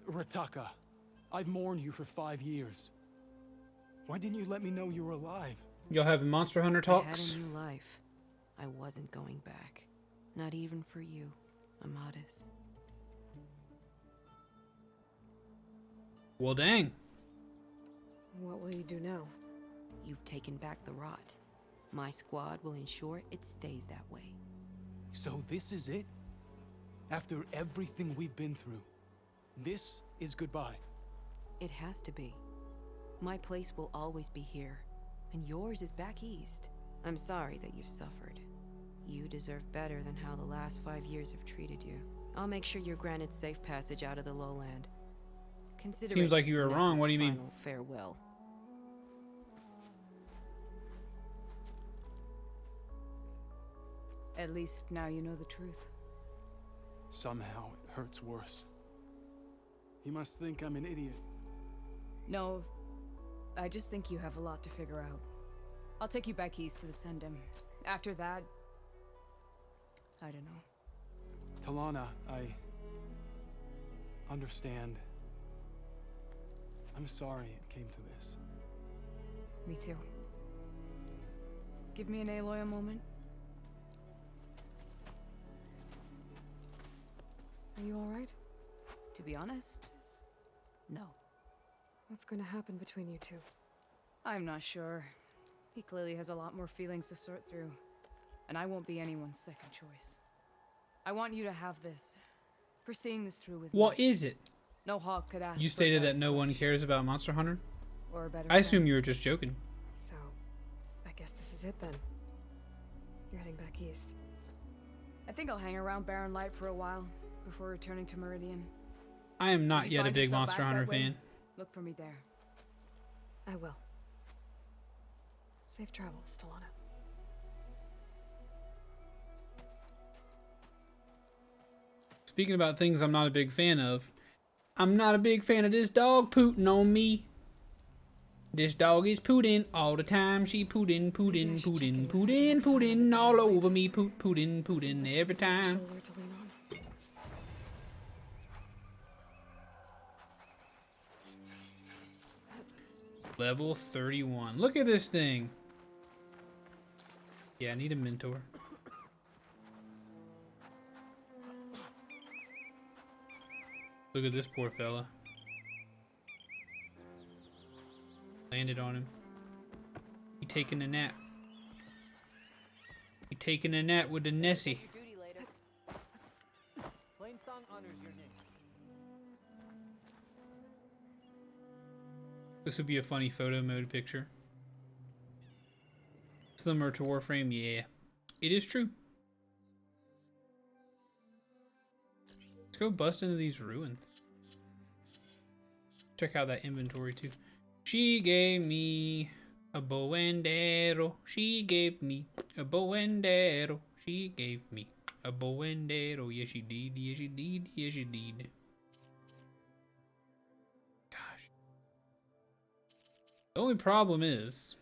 Rataka. I've mourned you for 5 years. Why didn't you let me know you were alive? Y'all having Monster Hunter talks? I had a new life. I wasn't going back. Not even for you, Amadis. Well, dang. What will you do now? You've taken back the rot. My squad will ensure it stays that way. So this is it? After everything we've been through, this is goodbye. It has to be. My place will always be here, and yours is back east. I'm sorry that you've suffered. You deserve better than how the last 5 years have treated you. I'll make sure you're granted safe passage out of the lowland. Consider Seems it like you were wrong. Ness's What do you mean? final farewell. At least now you know the truth. Somehow it hurts worse. He must think I'm an idiot. No, I just think you have a lot to figure out. I'll take you back east to the Sendem. After that, I don't know. Talana, I understand. I'm sorry it came to this. Me too. Give me an Aloy a moment. Are you alright? To be honest, no. What's going to happen between you two? I'm not sure. He clearly has a lot more feelings to sort through, and I won't be anyone's second choice. I want you to have this, for seeing this through with me. What is it? No hawk could ask You for stated better that no one cares about Monster Hunter? or a better I assume friend. you were just joking. So, I guess this is it then. You're heading back east. I think I'll hang around Barren Light for a while, before returning to Meridian. I am not If you yet a find big yourself Monster back Hunter that way, fan. Look for me there. I will. Safe travels, Talana. Speaking about things I'm not a big fan of, I'm not a big fan of this dog pooting on me. This dog is pooting all the time. She pooting, pooting, pooting, pooting, pooting all over me. Pooting, pooting every time. Level 31. Look at this thing. Yeah, I need a mentor. Look at this poor fella. Landed on him. He taking a nap. He taking a nap with the Nessie. Plainsong honors your name. This would be a funny photo mode picture. Similar to Warframe, yeah. It is true. Let's go bust into these ruins. Check out that inventory too. She gave me a bow and arrow. She gave me a bow and arrow. She gave me a bow and arrow. Yes, she did. Yes, she did. Yes, she did. Gosh. The only problem is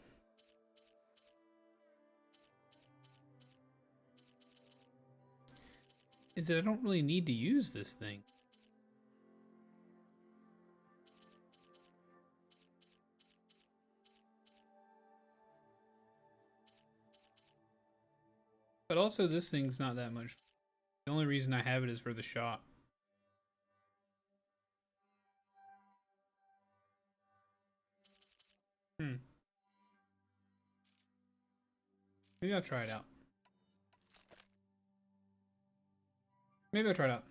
that I don't really need to use this thing. But also this thing's not that much. The only reason I have it is for the shop. Maybe I'll try it out. Maybe I'll try it out.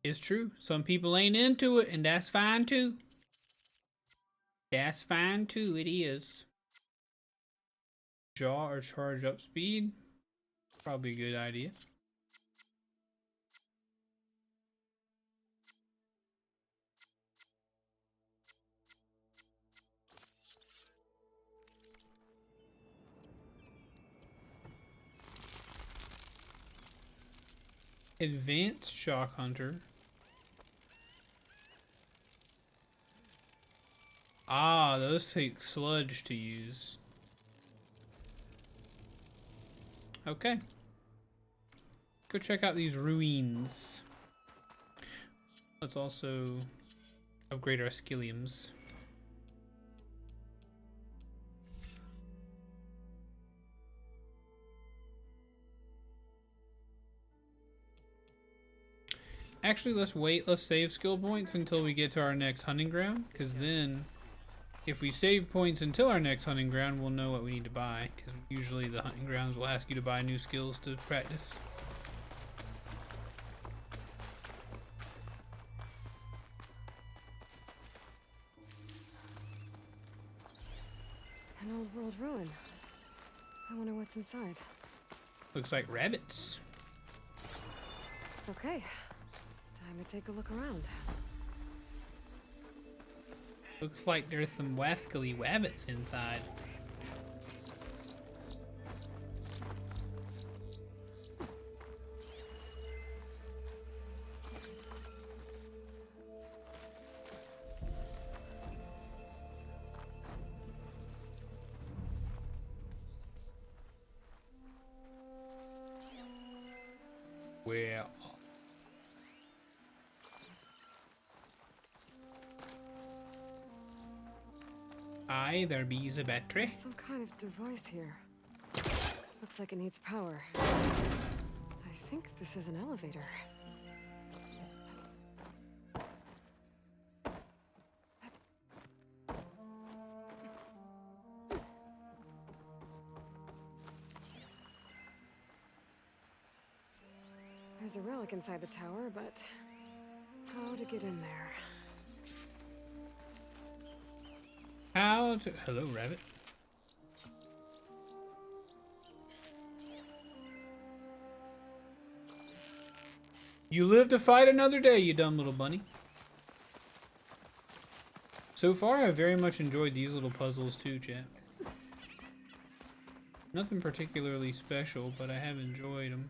It's true. Some people ain't into it, and that's fine too. That's fine too, it is. Jaw or charge up speed? Probably a good idea. Advanced Shock Hunter. Ah, those take sludge to use. Okay. Go check out these ruins. Let's also upgrade our skilliums. Actually, let's wait. Let's save skill points until we get to our next hunting ground. Because then, if we save points until our next hunting ground, we'll know what we need to buy. Because usually the hunting grounds will ask you to buy new skills to practice. Old world ruin. I wonder what's inside. Looks like rabbits. Okay, time to take a look around. Looks like there's some wascally wabbits inside. Well, aye, there be's a battery. There's some kind of device here. Looks like it needs power. I think this is an elevator. There's a relic inside the tower, but how to get in there? How to... Hello, rabbit. You live to fight another day, you dumb little bunny. So far, I've very much enjoyed these little puzzles too, chat. Nothing particularly special, but I have enjoyed them.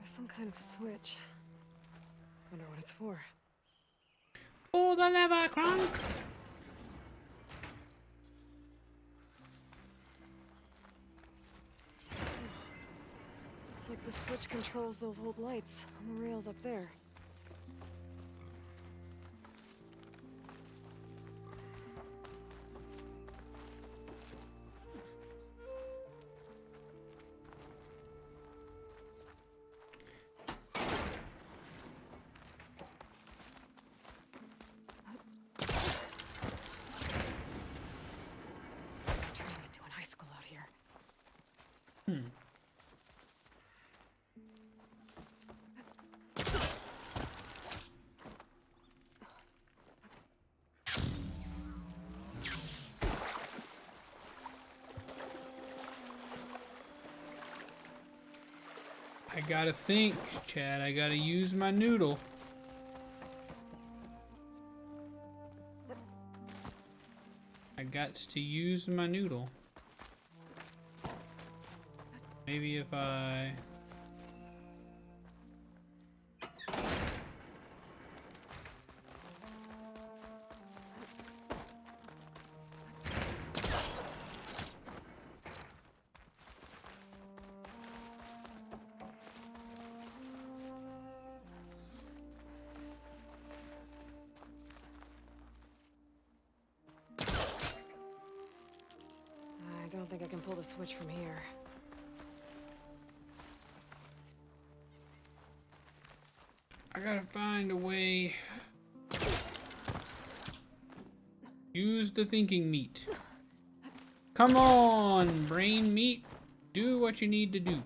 Some kind of switch. Wonder what it's for. Pull the lever, Kronk! Looks like the switch controls those old lights on the rails up there. I gotta think, Chad. I gotta use my noodle. I got to use my noodle. Maybe if I... I don't think I can pull the switch from here. I gotta find a way. Use the thinking meat. Come on, brain meat. Do what you need to do.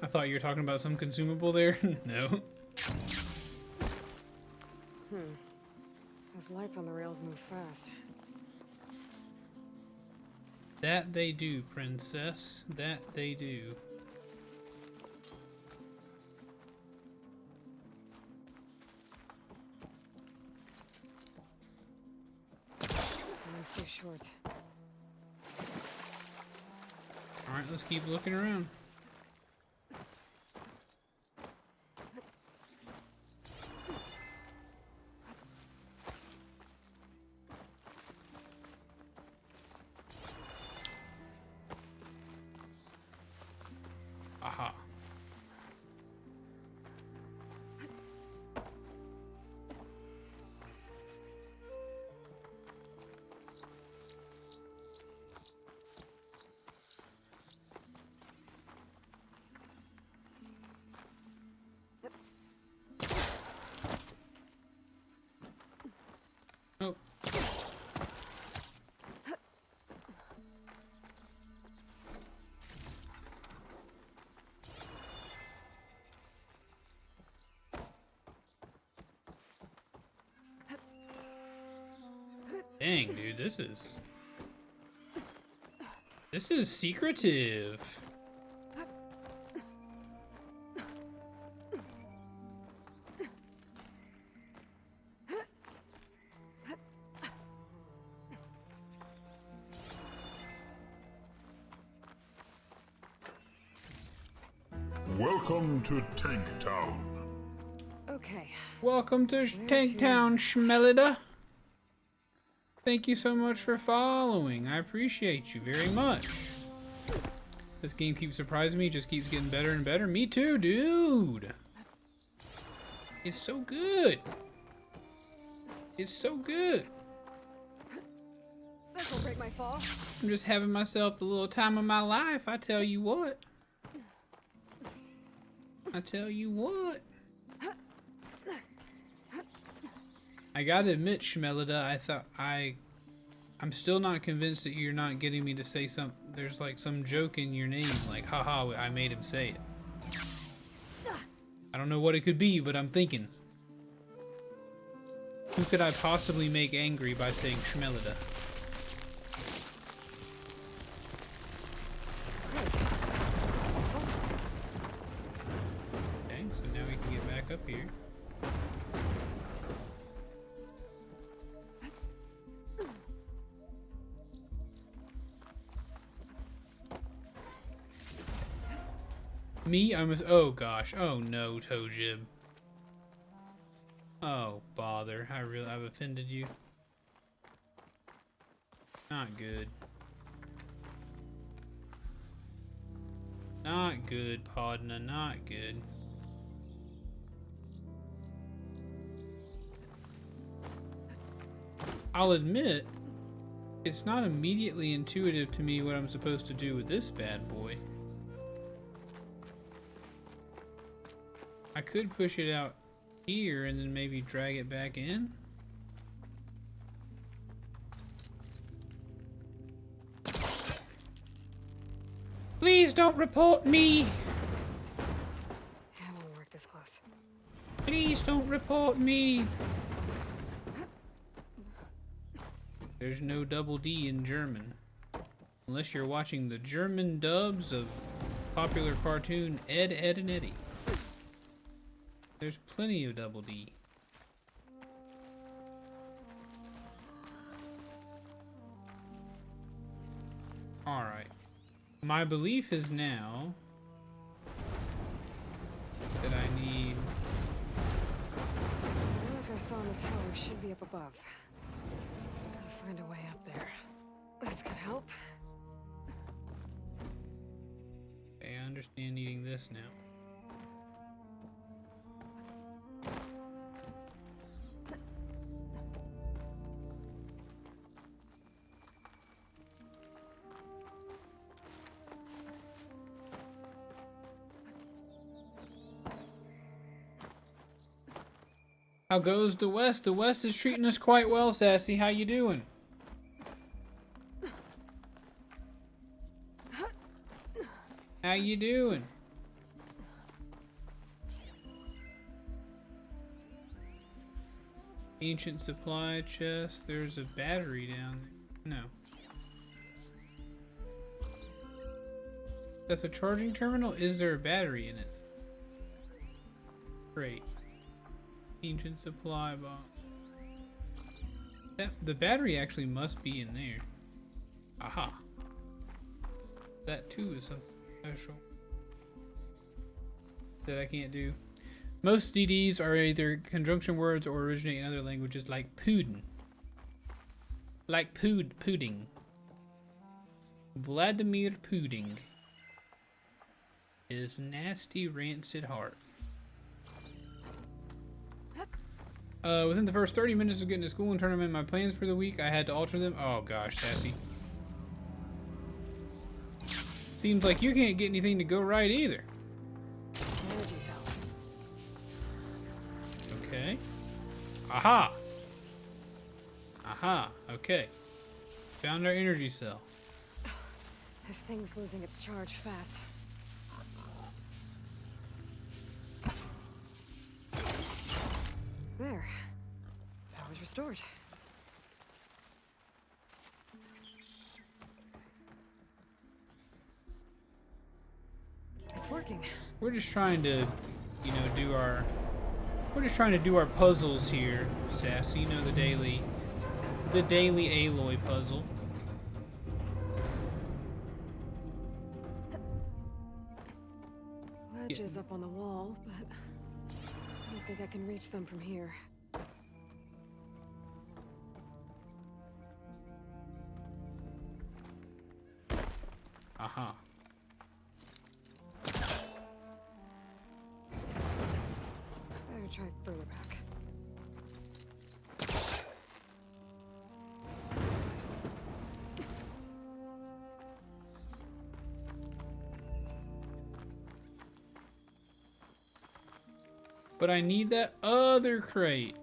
I thought you were talking about some consumable there. No. Those lights on the rails move fast. That they do, princess. That they do. Mine's too short. Alright, let's keep looking around. Dang, dude, this is secretive. Welcome to Tank Town. Okay. Welcome to Tank Town, Schmelida. Thank you so much for following. I appreciate you very much. This game keeps surprising me, just keeps getting better and better. Me too, dude. It's so good. It's so good. This'll break my fall. I'm just having myself the little time of my life, I tell you what. I tell you what. I gotta admit, Schmelida, I'm still not convinced that you're not getting me to say there's like some joke in your name, like, haha, I made him say it. I don't know what it could be, but I'm thinking. Who could I possibly make angry by saying Schmelida? Okay, so now we can get back up here. Me? Oh gosh. Oh no, Tojib. Oh bother. I've offended you. Not good. Not good, Podna. Not good. I'll admit, it's not immediately intuitive to me what I'm supposed to do with this bad boy. I could push it out here and then maybe drag it back in. Please don't report me! It won't work this close. Please don't report me! There's no double D in German. Unless you're watching the German dubs of popular cartoon Ed, Edd and Eddy. There's plenty of double D. Alright. My belief is now that I need... The look I saw in the tower should be up above. Gotta find a way up there. This could help. Okay, I understand needing this now. How goes the West? The West is treating us quite well, Sassy. How you doing? How you doing? Ancient supply chest. There's a battery down there. No. That's a charging terminal? Is there a battery in it? Great. Ancient supply box. The battery actually must be in there. Aha. That too is something special that I can't do. Most DDs are either conjunction words or originate in other languages like Putin. Like pudding. Vladimir Pudding. His nasty rancid heart. Within the first 30 minutes of getting to school and turning in my plans for the week, I had to alter them. Oh gosh, Sassy. Seems like you can't get anything to go right either. Okay. Aha! Aha, okay. Found our energy cell. This thing's losing its charge fast. There. Power's restored. working. We're just trying to, you know, do our puzzles here, Sassy. You know, the daily Aloy puzzle. Ledges up on the wall, but I don't think I can reach them from here. Aha. Better try further back. But I need that other crate.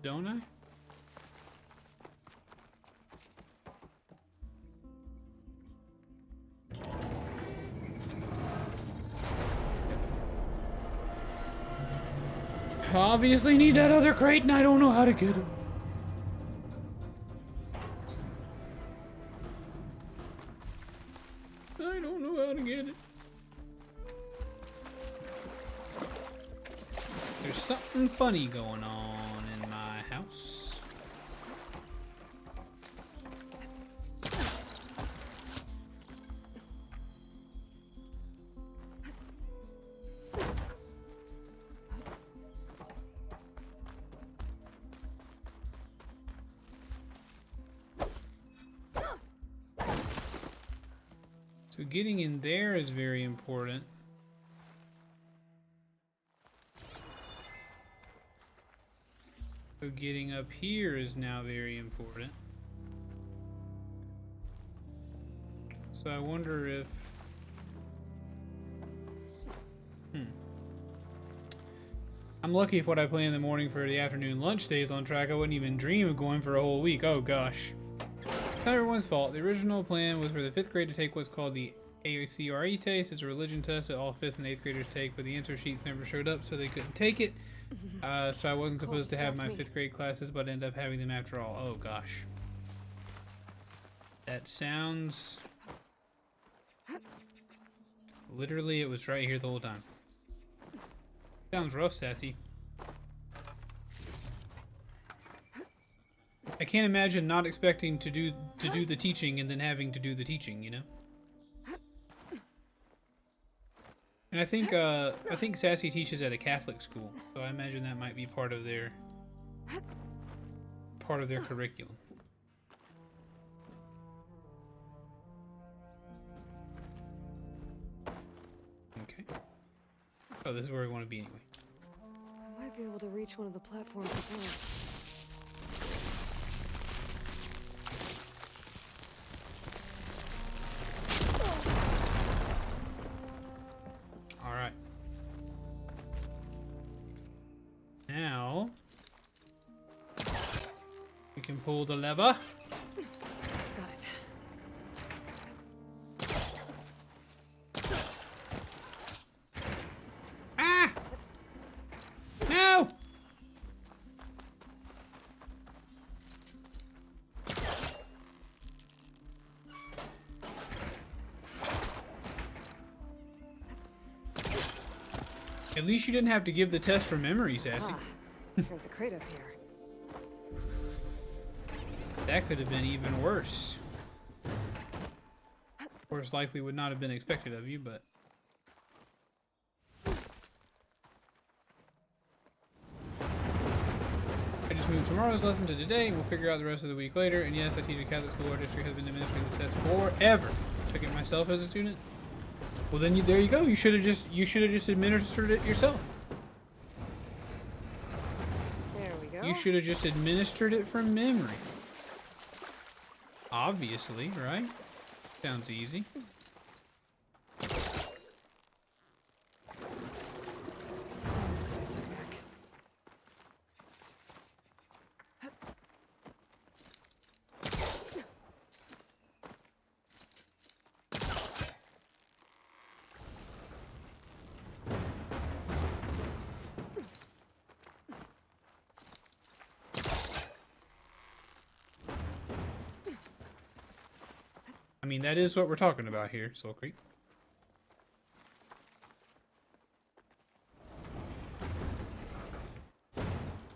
Don't I? Obviously need that other crate and I don't know how to get it. I don't know how to get it. There's something funny going on in my house. So getting in there is very important. So getting up here is now very important. So I wonder if... I'm lucky if what I plan in the morning for the afternoon lunch stays on track. I wouldn't even dream of going for a whole week. Oh gosh. It's not everyone's fault. The original plan was for the 5th grade to take what's called the ACRE test. It's a religion test that all 5th and 8th graders take, but the answer sheets never showed up, so they couldn't take it. So I wasn't supposed to have my 5th grade classes, but ended up having them after all. Oh gosh. That sounds... Literally, it was right here the whole time. Sounds rough, Sassy. I can't imagine not expecting to do the teaching and then having to do the teaching, you know? And I think Sassy teaches at a Catholic school, so I imagine that might be part of their curriculum. Okay. Oh, this is where we want to be anyway. I might be able to reach one of the platforms above. Now, we can pull the lever. Got it. Ah! No! At least you didn't have to give the test from memory, Sassy. There's a crate up here. That could have been even worse. Of course, likely would not have been expected of you, but... I just moved tomorrow's lesson to today, and we'll figure out the rest of the week later. And yes, I teach a Catholic school. Our district has been administering this test forever. Took it myself as a student. Well, then there you go. You should have just administered it yourself. There we go. You should have just administered it from memory. Obviously, right? Sounds easy. I mean, that is what we're talking about here, Soul Creek.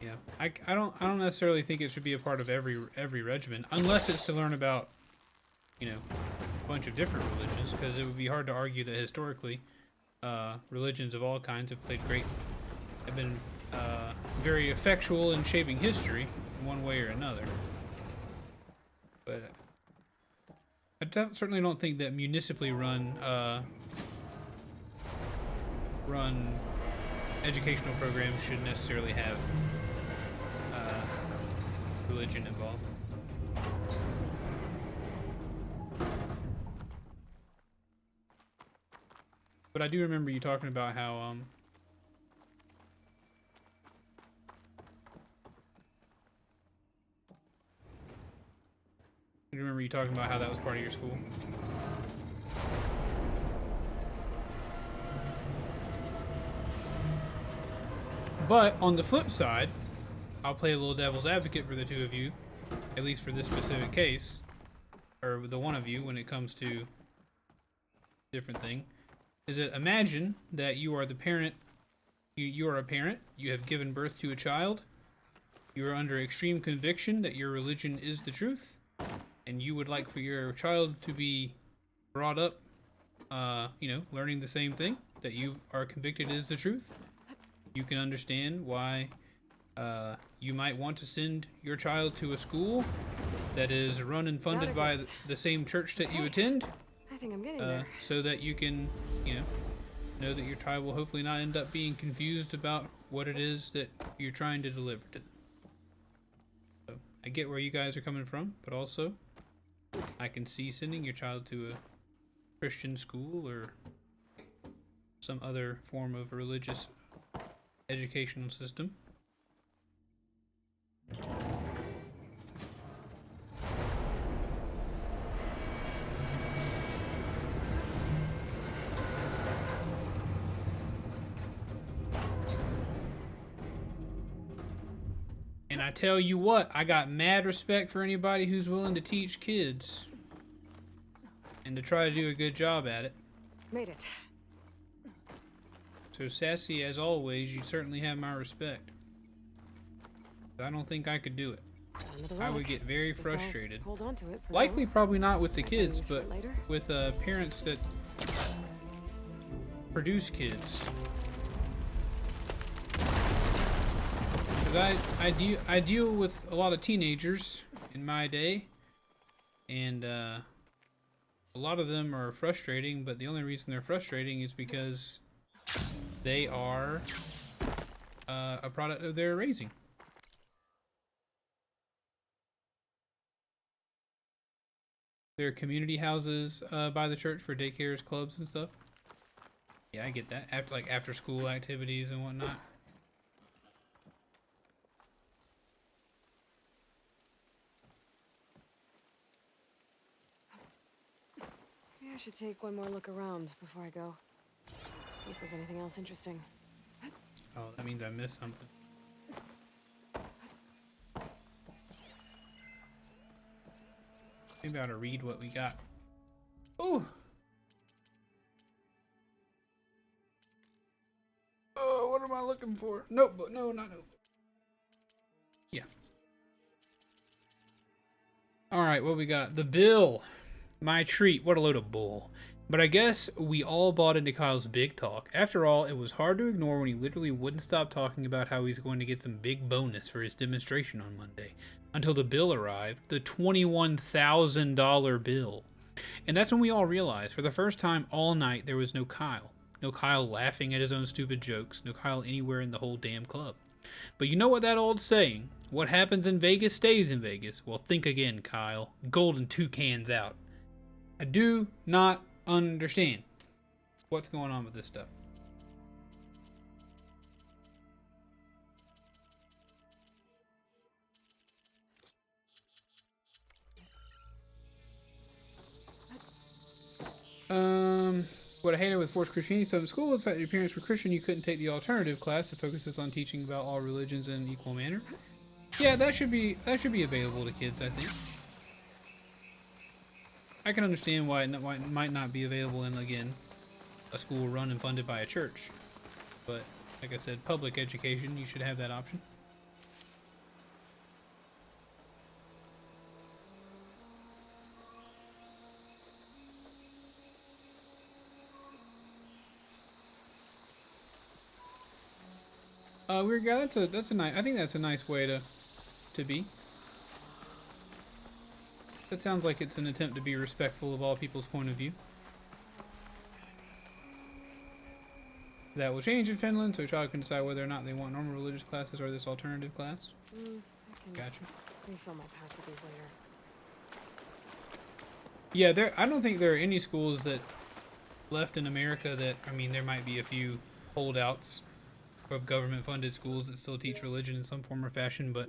Yeah, I don't necessarily think it should be a part of every regiment, unless it's to learn about, you know, a bunch of different religions, because it would be hard to argue that historically, religions of all kinds have been very effectual in shaping history in one way or another. But I certainly don't think that municipally run educational programs should necessarily have religion involved. But I do remember you talking about how I remember you talking about how that was part of your school. But on the flip side, I'll play a little devil's advocate for the two of you, at least for this specific case, or the one of you when it comes to different thing. Is that imagine that you are the parent, you are a parent, you have given birth to a child, you are under extreme conviction that your religion is the truth, and you would like for your child to be brought up, you know, learning the same thing that you are convicted is the truth. You can understand why you might want to send your child to a school that is run and funded by the same church that you attend. I think I'm getting there. So that you can, you know that your child will hopefully not end up being confused about what it is that you're trying to deliver to them. So I get where you guys are coming from, but also I can see sending your child to a Christian school or some other form of religious educational system. And I tell you what, I got mad respect for anybody who's willing to teach kids and to try to do a good job at it. Made it. So Sassy, as always, you certainly have my respect. But I don't think I could do it. I would get very frustrated. Hold on to it for Likely now. probably not with the kids, Memories for but later. with parents that produce kids. Because I deal with a lot of teenagers in my day, and a lot of them are frustrating, but the only reason they're frustrating is because they are a product of their raising. There are community houses by the church for daycares, clubs, and stuff. Yeah, I get that. After school activities and whatnot. Maybe I should take one more look around before I go. See if there's anything else interesting. Oh, that means I missed something. Maybe I ought to read what we got. Ooh! Oh, what am I looking for? Notebook. No, not notebook. Yeah. Alright, what we got? The bill. My treat. What a load of bull. But I guess we all bought into Kyle's big talk. After all, it was hard to ignore when he literally wouldn't stop talking about how he's going to get some big bonus for his demonstration on Monday. Until the bill arrived, the $21,000 bill. And that's when we all realized, for the first time all night, there was no Kyle. No Kyle laughing at his own stupid jokes. No Kyle anywhere in the whole damn club. But you know what that old saying, what happens in Vegas stays in Vegas. Well, think again, Kyle. Golden toucans out. I do not understand what's going on with this stuff. What I hated with forced Christianity stuff in school is that if your parents were Christian, you couldn't take the alternative class that focuses on teaching about all religions in an equal manner. Yeah, that should be available to kids, I think. I can understand why it might not be available in, again, a school run and funded by a church. But, like I said, public education, you should have that option. Weird guy, that's a nice, I think that's a nice way to be. That sounds like it's an attempt to be respectful of all people's point of view. That will change in Finland, so a child can decide whether or not they want normal religious classes or this alternative class. I can Gotcha. refill my pack with these later. Yeah, I don't think there are any schools that left in America that, I mean, there might be a few holdouts of government-funded schools that still teach religion in some form or fashion, but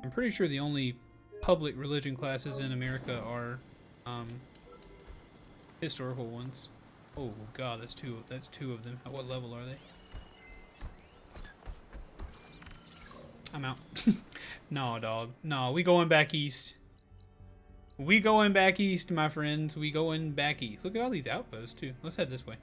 I'm pretty sure the only public religion classes in America are historical ones. Oh god, that's two of them. At what level are they? I'm out. No, dog. No, we going back east. We going back east, my friends. We going back east. Look at all these outposts too. Let's head this way.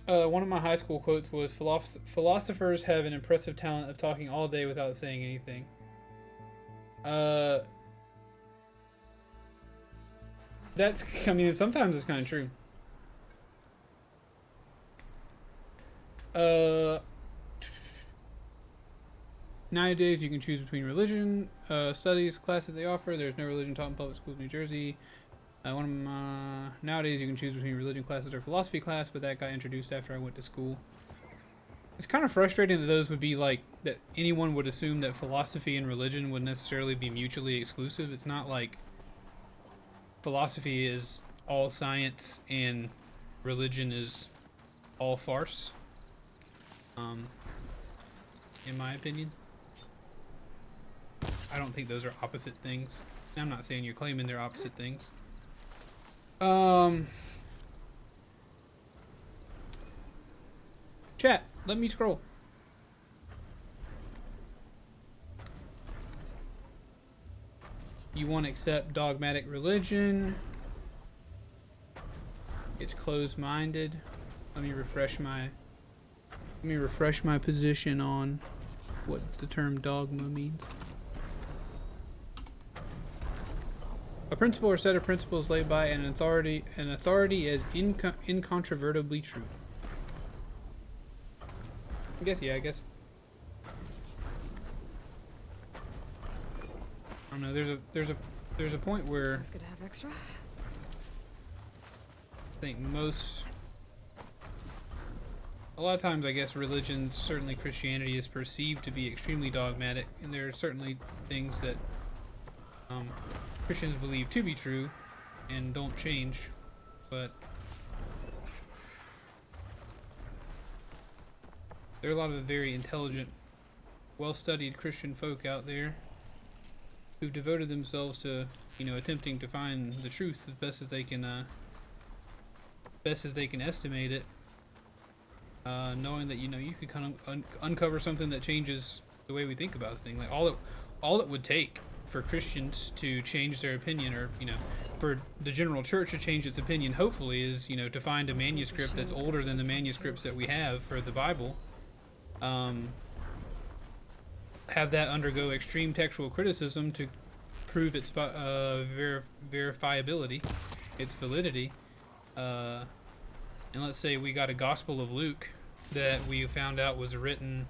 One of my high school quotes was, philosophers have an impressive talent of talking all day without saying anything. That's, I mean, sometimes it's kind of true. Nowadays, you can choose between religion, studies, classes they offer. There's no religion taught in public schools in New Jersey. Nowadays, you can choose between religion classes or philosophy class, but that got introduced after I went to school. It's kind of frustrating that those would be like, that anyone would assume that philosophy and religion would necessarily be mutually exclusive. It's not like philosophy is all science and religion is all farce. In my opinion. I don't think those are opposite things. I'm not saying you're claiming they're opposite things. Chat, let me scroll. You want to accept dogmatic religion? It's closed-minded. Let me refresh my position on what the term dogma means. A principle or set of principles laid by an authority as incontrovertibly true. I guess. I don't know. There's a point where It's good to have extra. I think a lot of times, I guess, religions, certainly Christianity, is perceived to be extremely dogmatic, and there are certainly things that Christians believe to be true and don't change, but there are a lot of very intelligent, well-studied Christian folk out there who've devoted themselves to, attempting to find the truth as best as they can estimate it, knowing that you could kind of uncover something that changes the way we think about this thing. Like all it would take for Christians to change their opinion, or for the general church to change its opinion, hopefully, is to find a manuscript that's older than the manuscripts that we have for the Bible, have that undergo extreme textual criticism to prove its verifiability, its validity, and let's say we got a Gospel of Luke that we found out was written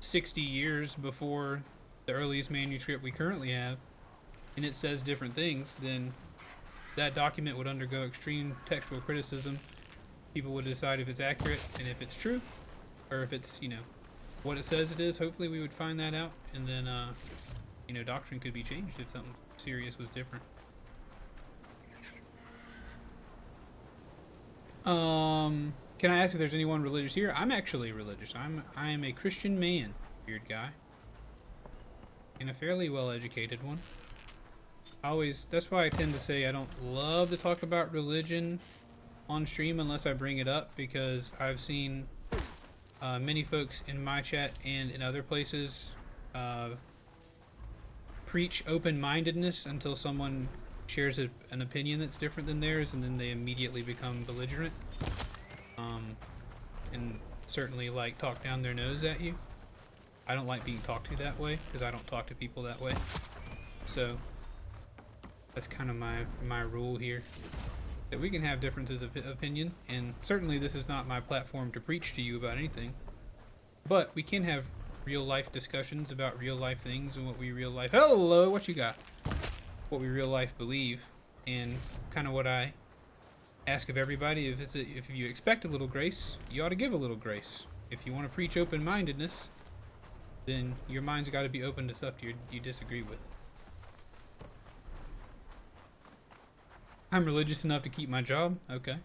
60 years before the earliest manuscript we currently have, and it says different things, then that document would undergo extreme textual criticism. People would decide if it's accurate and if it's true, or if it's, what it says it is. Hopefully we would find that out, and then, doctrine could be changed if something serious was different. Can I ask if there's anyone religious here? I'm actually religious. I am a Christian man, weird guy. And a fairly well-educated one. That's why I tend to say I don't love to talk about religion on stream unless I bring it up, because I've seen many folks in my chat and in other places preach open-mindedness until someone shares an opinion that's different than theirs, and then they immediately become belligerent. And certainly like talk down their nose at you. I don't like being talked to that way because I don't talk to people that way. So that's kind of my rule here. That we can have differences of opinion, and certainly this is not my platform to preach to you about anything. But we can have real life discussions about real life things and what we real life. Hello, what you got? What we real life believe, and kind of what I ask of everybody is if you expect a little grace, you ought to give a little grace. If you want to preach open-mindedness, then your mind's got to be open to stuff you disagree with. I'm religious enough to keep my job. Okay.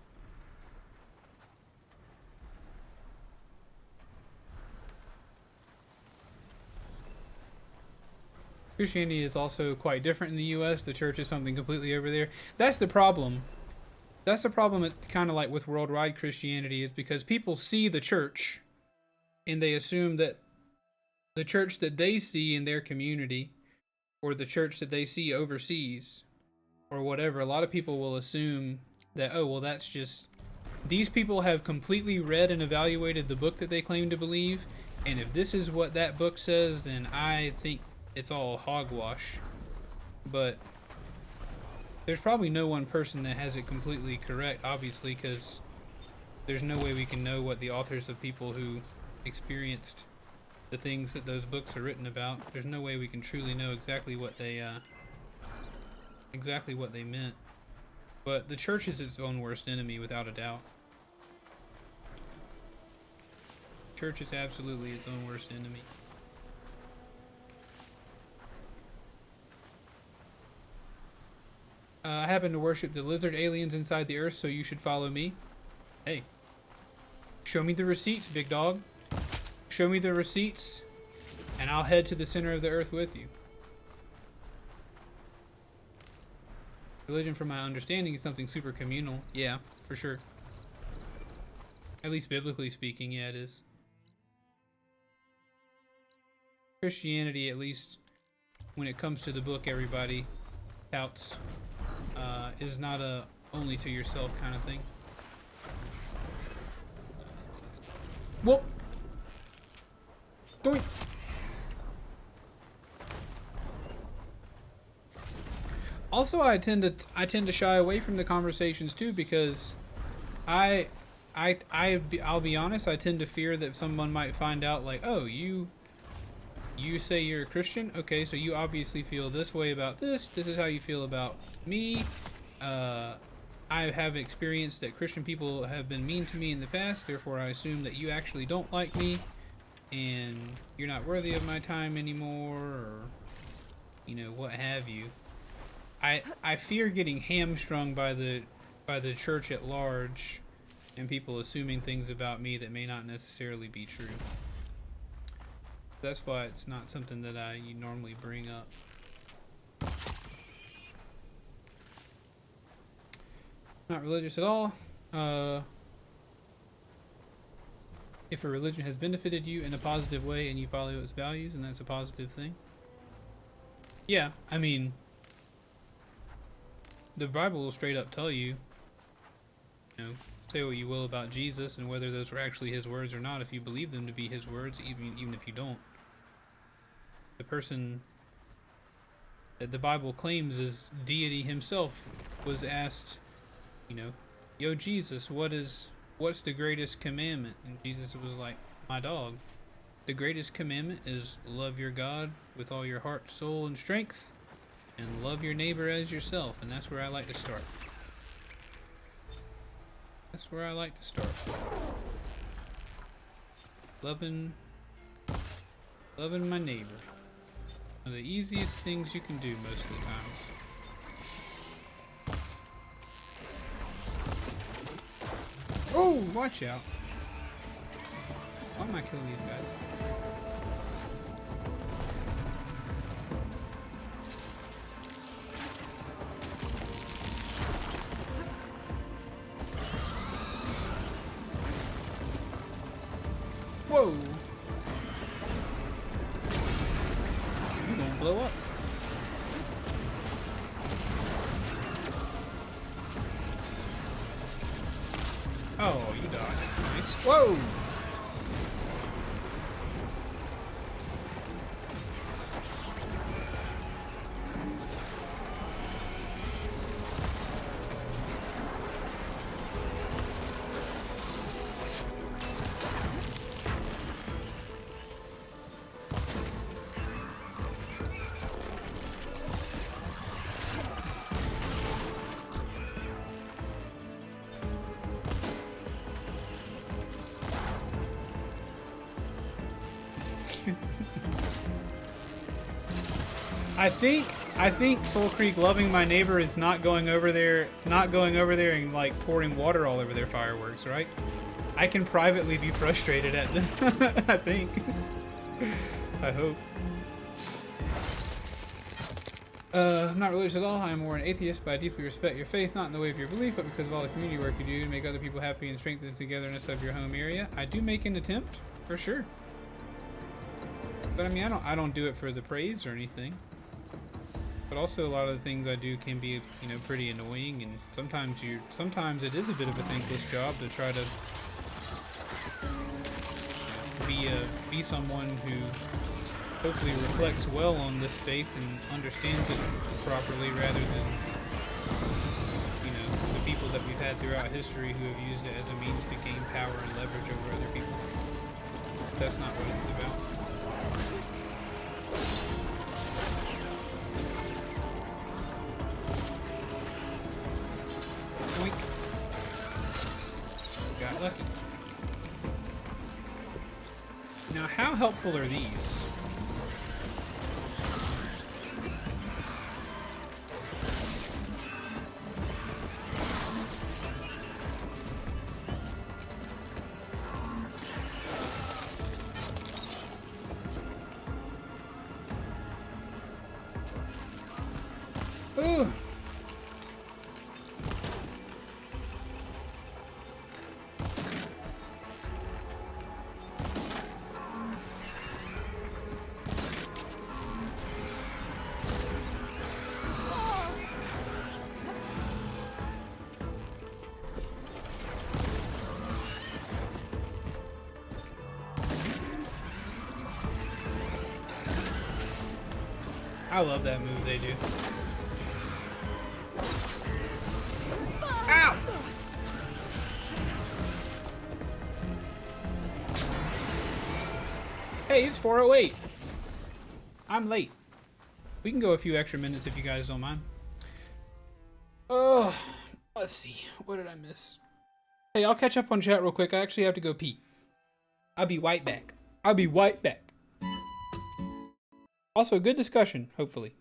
Christianity is also quite different in the U.S. The church is something completely over there. That's the problem. That's the problem, kind of like with worldwide Christianity, is because people see the church and they assume that the church that they see in their community or the church that they see overseas or whatever, a lot of people will assume that, oh, well, that's just, these people have completely read and evaluated the book that they claim to believe, and if this is what that book says, then I think it's all hogwash. But there's probably no one person that has it completely correct, obviously, because there's no way we can know what the authors of people who experienced the things that those books are written about. There's no way we can truly know exactly what they meant. But the church is its own worst enemy, without a doubt. Church is absolutely its own worst enemy. I happen to worship the lizard aliens inside the earth, so you should follow me. Hey. Show me the receipts, big dog. Show me the receipts, and I'll head to the center of the earth with you. Religion, from my understanding, is something super communal. Yeah, for sure. At least biblically speaking, yeah, it is. Christianity, at least when it comes to the book everybody touts, is not a only to yourself kind of thing. Whoop! Doink! Also, I tend to shy away from the conversations too, because I'll be honest, I tend to fear that someone might find out, like, oh, you say you're a Christian? Okay, so you obviously feel this way about this. This is how you feel about me. I have experienced that Christian people have been mean to me in the past, therefore I assume that you actually don't like me, and you're not worthy of my time anymore, or, you know, what have you. I fear getting hamstrung by the church at large, and people assuming things about me that may not necessarily be true. That's why it's not something that I normally bring up. Not religious at all. If a religion has benefited you in a positive way and you follow its values, and that's a positive thing. Yeah, I mean, the Bible will straight up tell you, you know, say what you will about Jesus and whether those were actually his words or not, if you believe them to be his words, even if you don't. The person that the Bible claims is deity himself was asked, you know, yo, Jesus, what's the greatest commandment? And Jesus was like, my dog, the greatest commandment is love your God with all your heart, soul, and strength, and love your neighbor as yourself. And that's where I like to start. That's where I like to start. Loving my neighbor. One of the easiest things you can do most of the times. Oh, watch out. Why am I killing these guys? Whoa! You gonna blow up. Oh, you dodged. Nice. Whoa! I think Soul Creek loving my neighbor is not going over there and like pouring water all over their fireworks, right? I can privately be frustrated at them. I think. I hope. I'm not religious at all. I'm more an atheist, but I deeply respect your faith, not in the way of your belief, but because of all the community work you do to make other people happy and strengthen the togetherness of your home area. I do make an attempt, for sure. But I mean, I don't do it for the praise or anything. But also a lot of the things I do can be, you know, pretty annoying, and sometimes it is a bit of a thankless job to try to be someone who hopefully reflects well on this faith and understands it properly, rather than, you know, the people that we've had throughout history who have used it as a means to gain power and leverage over other people. That's not what it's about. Got lucky. Now, how helpful are these? Ooh. I love that move they do. Ow! Hey, it's 4:08. I'm late. We can go a few extra minutes if you guys don't mind. Oh, let's see. What did I miss? Hey, I'll catch up on chat real quick. I actually have to go pee. I'll be right back. I'll be right back. Also, good discussion, hopefully.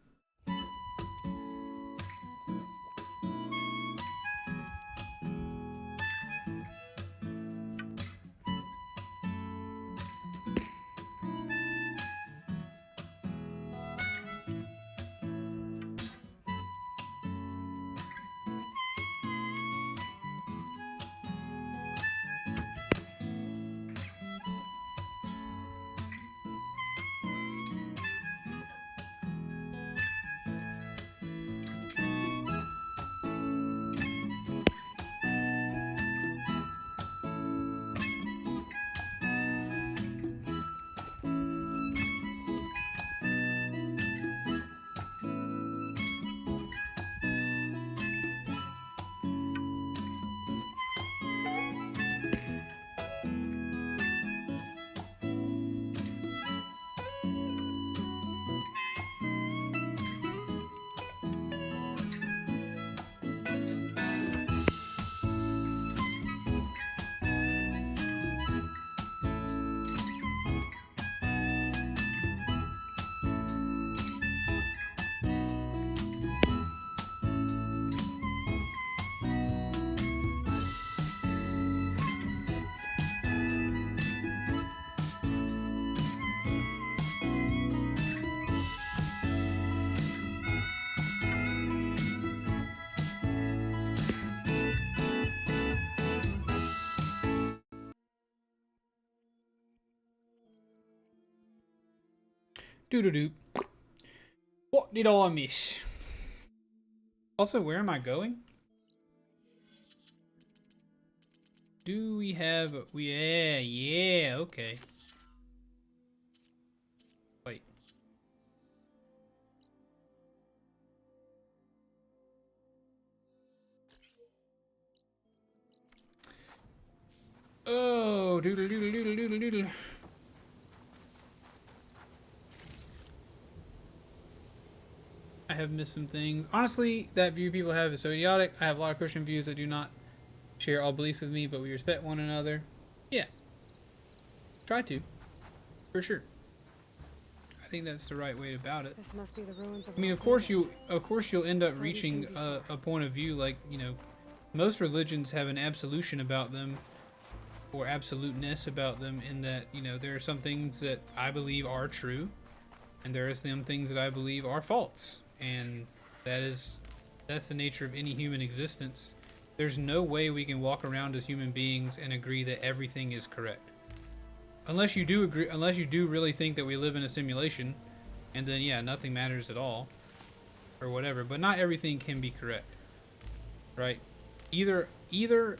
Doo-doo-doo. What did I miss? Also, where am I going? Do we have... Yeah, okay. Wait. Oh, doodle doodle doodle doodle doodle. I have missed some things. Honestly, that view people have is so idiotic. I have a lot of Christian views that do not share all beliefs with me, but we respect one another. Yeah. Try to. For sure. I think that's the right way about it. This must be the ruins of I mean, Las of course Vegas. you'll end up Slowly reaching shooting a point of view like, you know, most religions have an absolution about them, or absoluteness about them, in that, you know, there are some things that I believe are true, and there are some things that I believe are false. And that's the nature of any human existence. There's no way we can walk around as human beings and agree that everything is correct. Unless you do really think that we live in a simulation, and then yeah, nothing matters at all, or whatever. But not everything can be correct, right? Either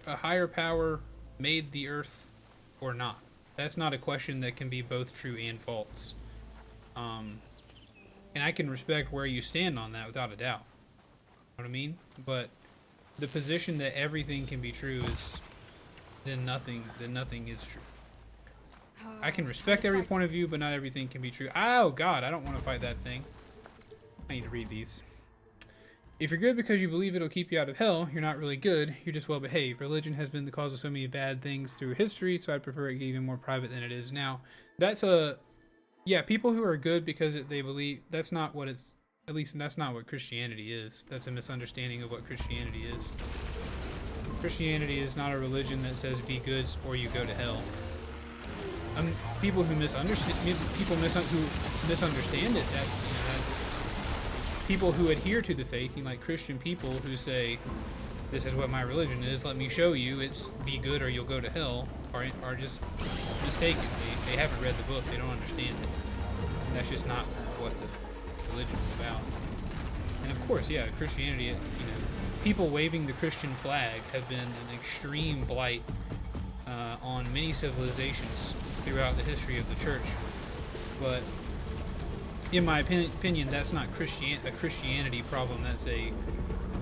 a higher power made the earth or not. That's not a question that can be both true and false. And I can respect where you stand on that without a doubt. You know what I mean? But the position that everything can be true is then nothing is true. I can respect every point of view, but not everything can be true. Oh god, I don't want to fight that thing. I need to read these. If you're good because you believe it'll keep you out of hell, you're not really good, you're just well behaved. Religion has been the cause of so many bad things through history, so I'd prefer it even more private than it is now. That's yeah, people who are good because they believe, that's not what it's, at least that's not what Christianity is. That's a misunderstanding of what Christianity is. Christianity is not a religion that says be good or you go to hell. People who misunderstand it, that's people who adhere to the faith, you know, like Christian people who say, this is what my religion is, let me show you, it's be good or you'll go to hell, are just mistaken. They haven't read the book, they don't understand it. And that's just not what the religion is about. And of course, yeah, Christianity, you know, people waving the Christian flag have been an extreme blight on many civilizations throughout the history of the church. But in my opinion, that's not a Christianity problem. That's a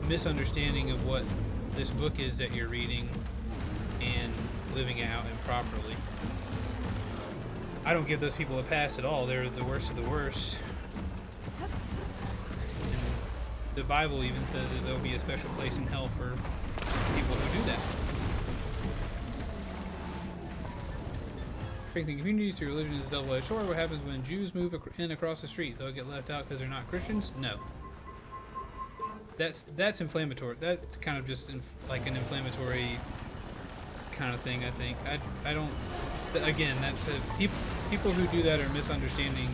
misunderstanding of what this book is that you're reading and living it out improperly. I don't give those people a pass at all. They're the worst of the worst. And the Bible even says that there'll be a special place in hell for people who do that. Strengthening communities through religion is a double-edged sword. What happens when Jews move in across the street? They'll get left out because they're not Christians? No. That's inflammatory. That's kind of just like an inflammatory kind of thing, I think. I don't... Again, that's people who do that are misunderstanding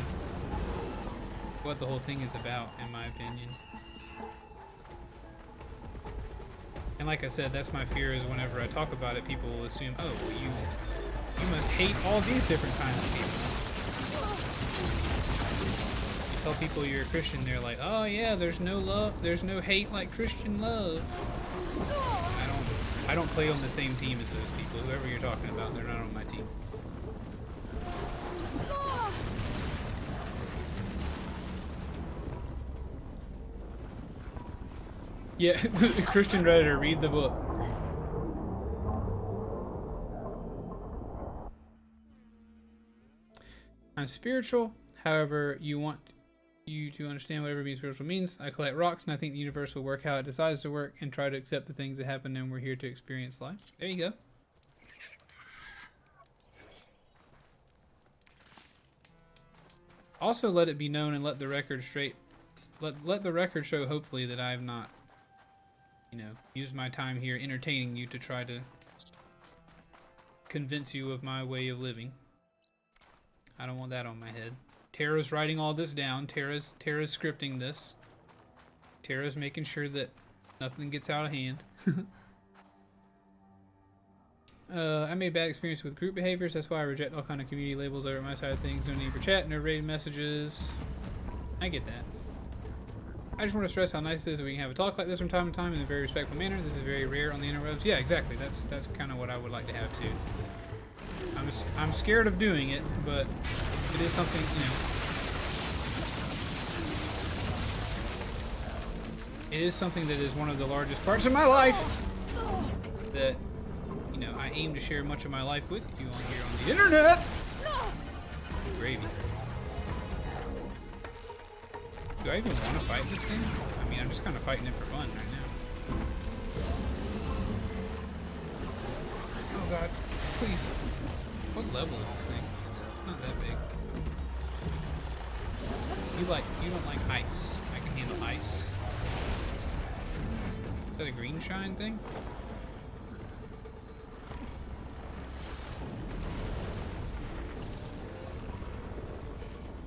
what the whole thing is about, in my opinion. And like I said, that's my fear, is whenever I talk about it, people will assume, oh, well, you must hate all these different kinds of people. You tell people you're a Christian, they're like, oh yeah, there's no love, there's no hate like Christian love. I don't play on the same team as those people. Whoever you're talking about, they're not on my team. Yeah, Christian Redditor, read the book. I'm spiritual, however, you want you to understand whatever being spiritual means. I collect rocks and I think the universe will work how it decides to work and try to accept the things that happen, and we're here to experience life. There you go. Also, let it be known and let the record let the record show, hopefully, that I have not, you know, used my time here entertaining you to try to convince you of my way of living. I don't want that on my head. Tara's writing all this down. Tara's scripting this. Tara's making sure that nothing gets out of hand. I made bad experience with group behaviors. That's why I reject all kind of community labels over my side of things. No need for chat, no rated messages. I get that. I just want to stress how nice it is that we can have a talk like this from time to time in a very respectful manner. This is very rare on the interwebs. Yeah, exactly. That's kind of what I would like to have too. I'm scared of doing it, but it is something, you know. It is something that is one of the largest parts of my life that, you know, I aim to share much of my life with you on here on the internet. Gravy. Do I even want to fight this thing? I mean, I'm just kind of fighting it for fun right now. Oh god, please. What level is this thing? It's not that big. You don't like ice. I can handle ice. Is that a green shine thing?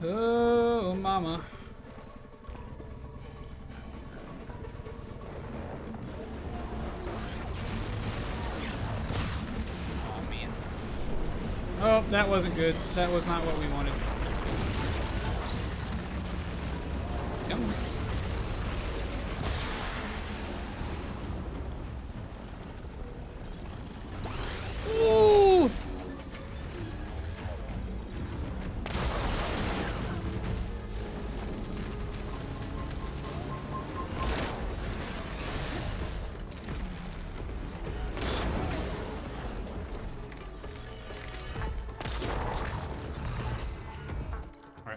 Oh, mama. Oh, that wasn't good. That was not what we wanted. Come on. Ooh!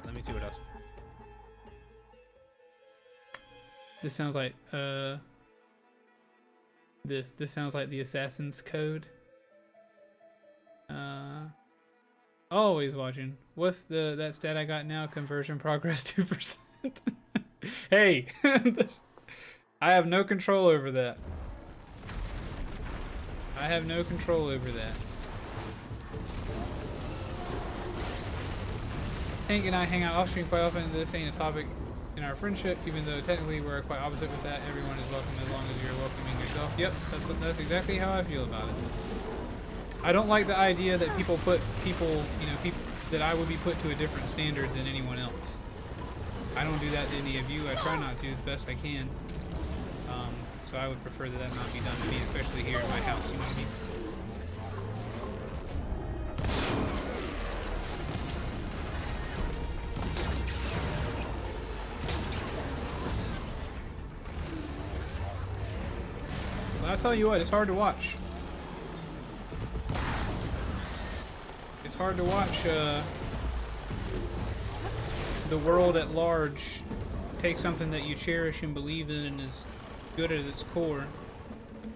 Let me see what else. This sounds like this sounds like the Assassin's Code. Always watching. What's that stat I got now? Conversion progress 2%. Hey, I have no control over that. I have no control over that. Hank and I hang out off stream quite often. This ain't a topic in our friendship, even though technically we're quite opposite with that. Everyone is welcome as long as you're welcoming yourself. Yep, that's exactly how I feel about it. I don't like the idea that people, you know, people that I would be put to a different standard than anyone else. I don't do that to any of you. I try not to as best I can. So I would prefer that not be done to me, especially here in my house. You know what I mean? I'll tell you what, it's hard to watch. It's hard to watch the world at large take something that you cherish and believe in and is good at its core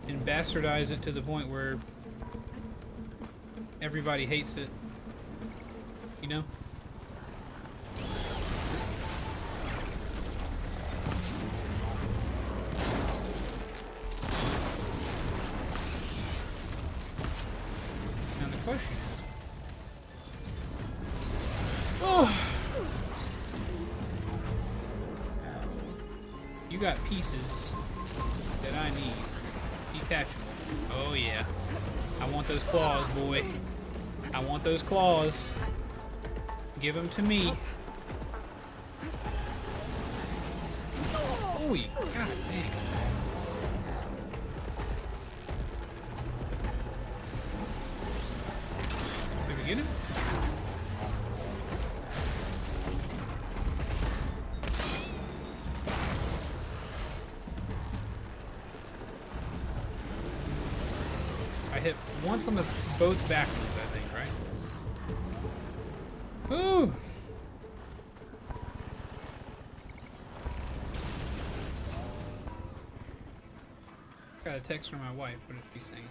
and bastardize it to the point where everybody hates it. You know? Question. Oh, you got pieces that I need. Detachable. Oh yeah. I want those claws, boy. I want those claws. Give them to me. Oh, god dang. Get him? I hit once on the both backwards, I think, right? Ooh! Got a text from my wife. What is she saying?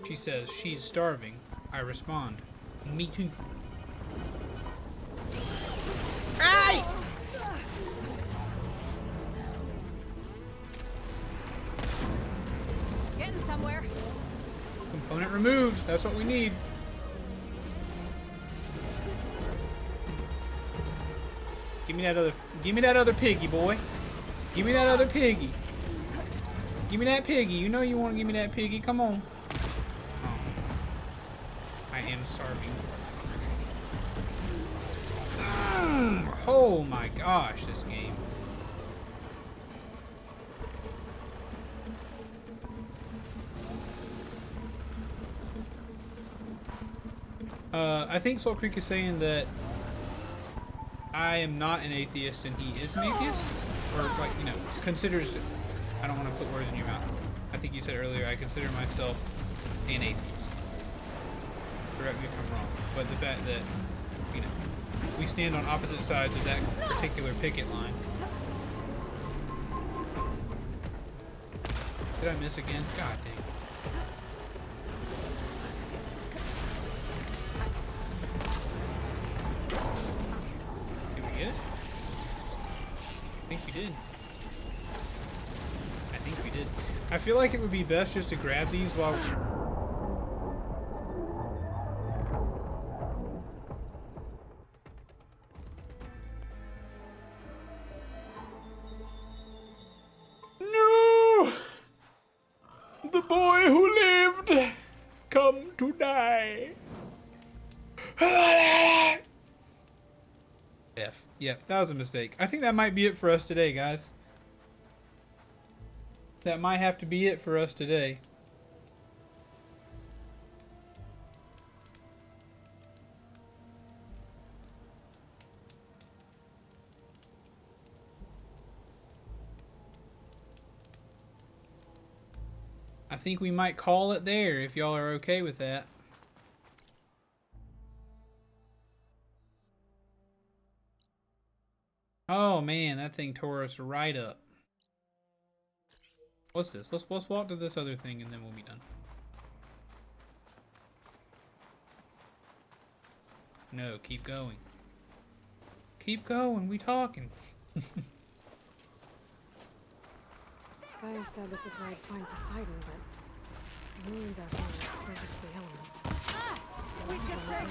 She says she's starving. I respond, me too. Hey! Getting somewhere. Component removed. That's what we need. Give me that other piggy, boy. Give me that other piggy. Give me that piggy. You know you want to give me that piggy. Come on. I am starving. Oh Oh my gosh, this game. I think Salt Creek is saying that I am not an atheist and he is an atheist. Or, like, you know, considers... I don't want to put words in your mouth. I think you said earlier I consider myself an atheist. Correct me if I'm wrong. But the fact that, you know, we stand on opposite sides of that particular picket line. Did I miss again? God dang. Did we get it? I think we did. I think we did. I feel like it would be best just to grab these while... No! The boy who lived, come to die. F. Yeah, that was a mistake. I think that might be it for us today, guys. That might have to be it for us today. I think we might call it there if y'all are okay with that. Oh man, that thing tore us right up. What's this? Let's walk to this other thing and then we'll be done. No, keep going. Keep going, we talking. Gaia said this is where I'd find Poseidon, but the moons out here are exposed to the elements. We can break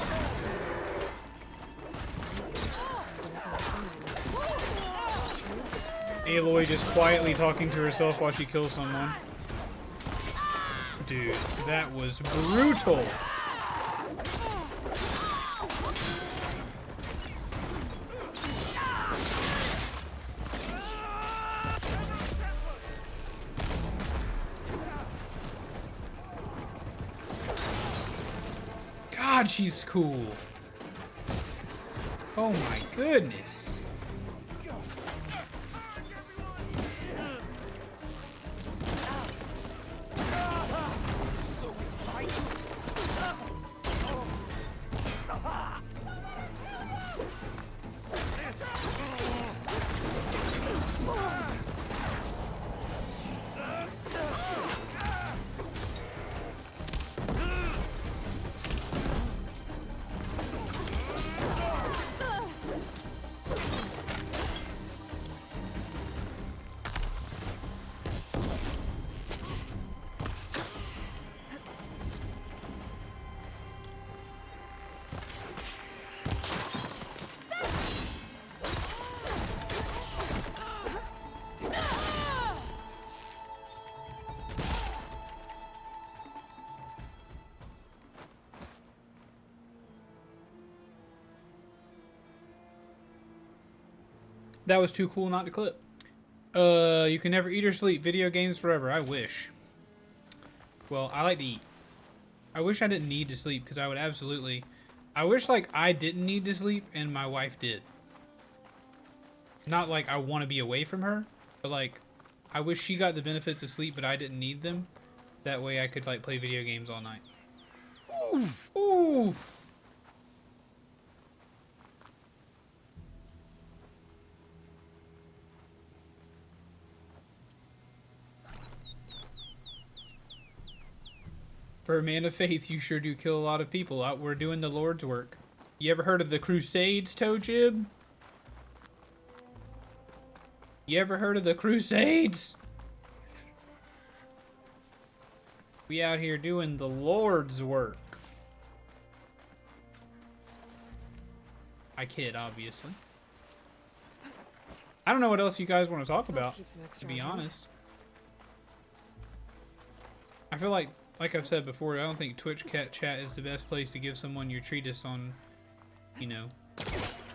Aloy just quietly talking to herself while she kills someone. Dude, that was brutal. God, she's cool. Oh my goodness. That was too cool not to clip. You can never eat or sleep. Video games forever. I wish. Well, I like to eat. I wish I didn't need to sleep because I would absolutely... I wish, like, I didn't need to sleep and my wife did. Not like I want to be away from her, but, like, I wish she got the benefits of sleep but I didn't need them. That way I could, like, play video games all night. Ooh. Oof. For a man of faith, you sure do kill a lot of people. Out we're doing the Lord's work. You ever heard of the Crusades, ToeJib? You ever heard of the Crusades? We out here doing the Lord's work. I kid, obviously. I don't know what else you guys want to talk about, to be honest. I feel like I've said before, I don't think Twitch chat is the best place to give someone your treatise on, you know,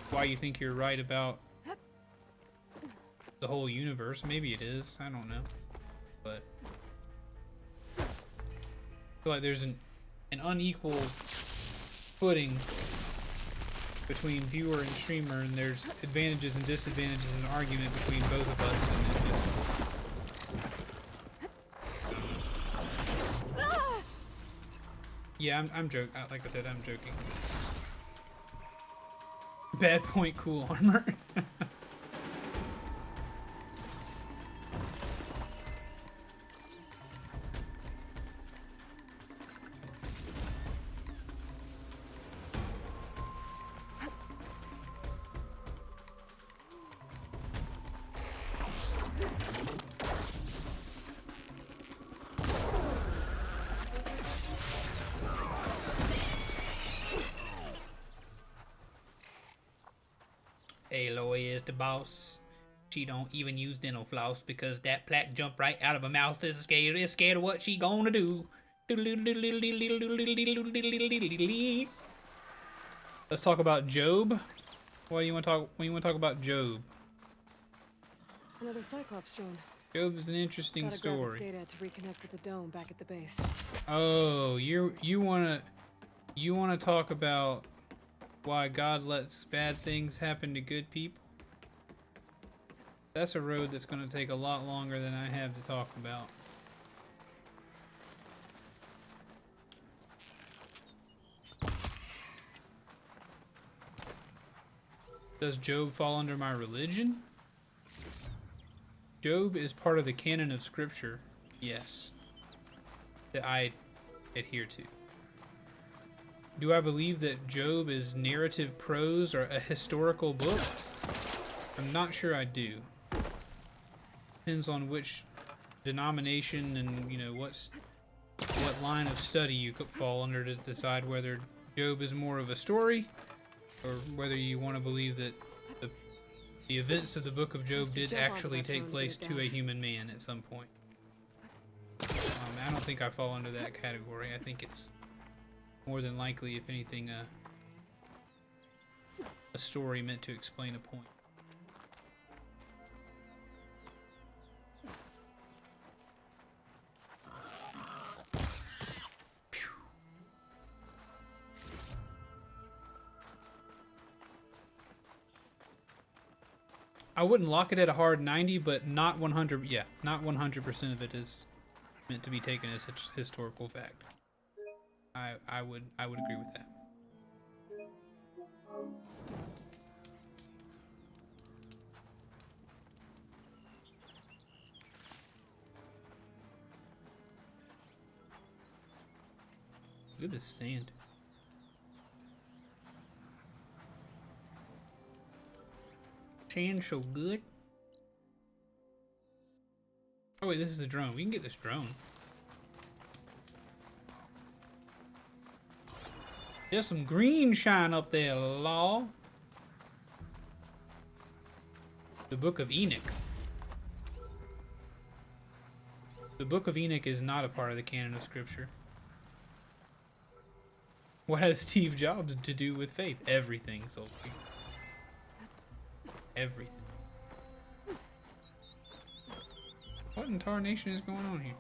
why you think you're right about the whole universe. Maybe it is. I don't know. But I feel like there's an unequal footing between viewer and streamer, and there's advantages and disadvantages in an argument between both of us, and it just... Yeah, I'm joking. Like I said, I'm joking. Bad point, cool armor. Aloy is the boss. She don't even use dental floss because that plaque jumped right out of her mouth. Is scared. Is scared of what she gonna do. Let's talk about Job. What do you want to talk? When you want to talk about Job? Another Cyclops drone. Job is an interesting Gotta grab story. its data to reconnect with the dome back at the base. Oh, you wanna talk about why God lets bad things happen to good people? That's a road that's gonna take a lot longer than I have to talk about. Does Job fall under my religion? Job is part of the canon of scripture, yes, that I adhere to. Do I believe that Job is narrative prose or a historical book? I'm not sure I do. Depends on which denomination and, you know, what line of study you could fall under to decide whether Job is more of a story or whether you want to believe that the events of the book of Job did actually take place to a human man at some point. I don't think I fall under that category. I think it's more than likely, if anything, a story meant to explain a point. I wouldn't lock it at a hard 90, but not 100. Yeah, not 100% of it is meant to be taken as historical fact. I would agree with that. Look at this sand. Sand so good. Oh wait, this is a drone. We can get this drone. There's some green shine up there, law. The Book of Enoch. The Book of Enoch is not a part of the canon of scripture. What has Steve Jobs to do with faith? Everything, Sophie. Everything. What in tarnation is going on here?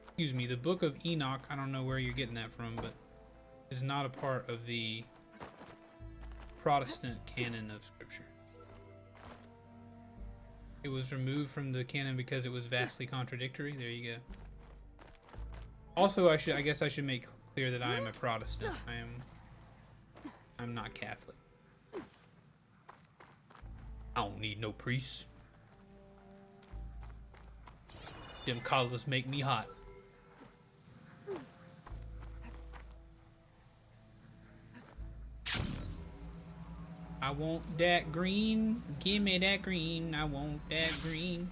Excuse me, the Book of Enoch, I don't know where you're getting that from, but is not a part of the Protestant canon of scripture. It was removed from the canon because it was vastly contradictory. There you go. Also, I guess I should make clear that I am a Protestant. I'm not Catholic. I don't need no priests. Them collars make me hot. I want that green. Give me that green. I want that green.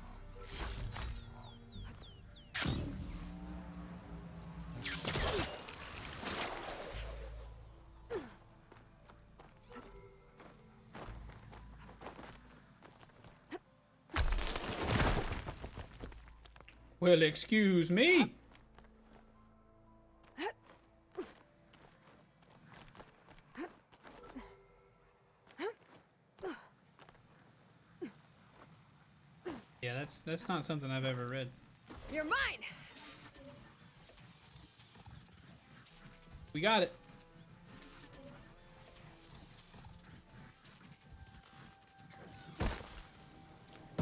Well, excuse me. Yeah, that's not something I've ever read. You're mine. We got it.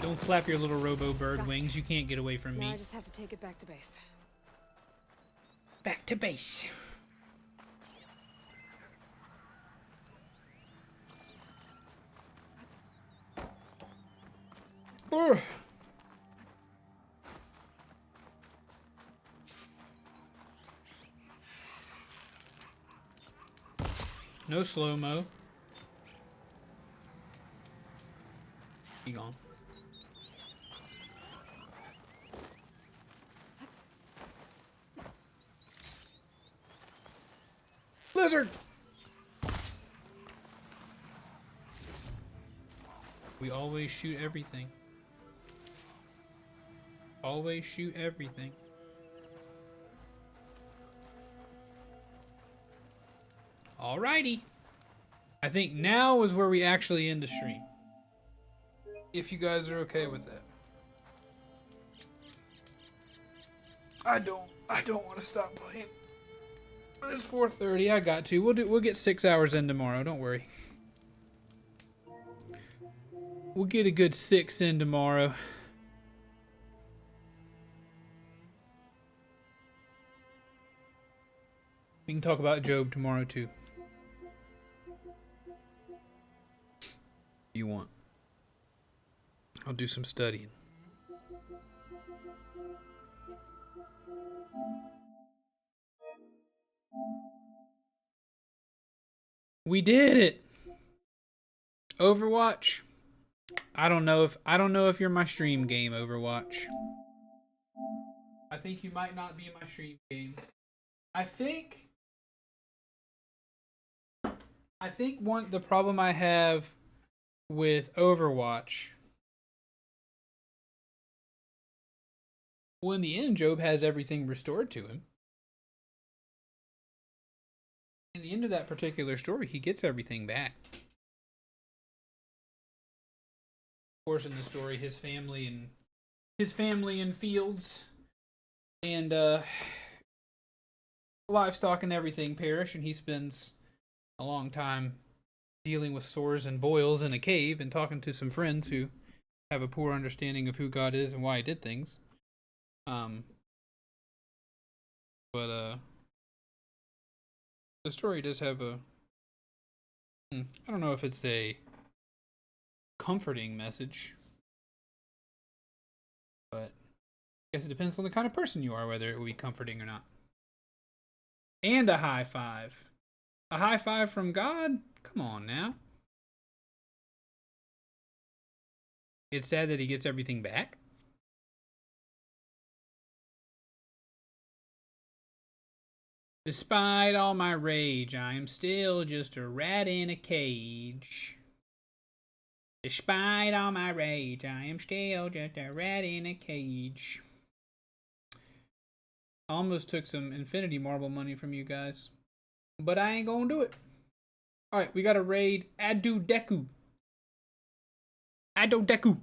Don't flap your little robo bird wings. You can't get away from Now me. I just have to take it back to base. Back to base. Urgh. No slow-mo. He gone. Lizard! We always shoot everything. Always shoot everything. Alrighty. I think now is where we actually end the stream. If you guys are okay with that. I don't want to stop playing. But it's 4:30. I got to. We'll get 6 hours in tomorrow. Don't worry. We'll get a good 6 in tomorrow. We can talk about Job tomorrow too. You want? I'll do some studying. We did it. Overwatch. I don't know if you're my stream game, Overwatch. I think you might not be my stream game. I think the problem I have with Overwatch. Well, in the end, Job has everything restored to him. In the end of that particular story, he gets everything back. Of course, in the story, his family and fields and livestock and everything perish, and he spends a long time dealing with sores and boils in a cave and talking to some friends who have a poor understanding of who God is and why he did things. The story does have a I don't know if it's a comforting message, but I guess it depends on the kind of person you are, whether it will be comforting or not. And a high five. A high five from God? Come on now. It's sad that he gets everything back. Despite all my rage, I am still just a rat in a cage. Despite all my rage, I am still just a rat in a cage. I almost took some Infinity Marble money from you guys, but I ain't gonna do it. Alright, we gotta raid Adodeku. Adodeku.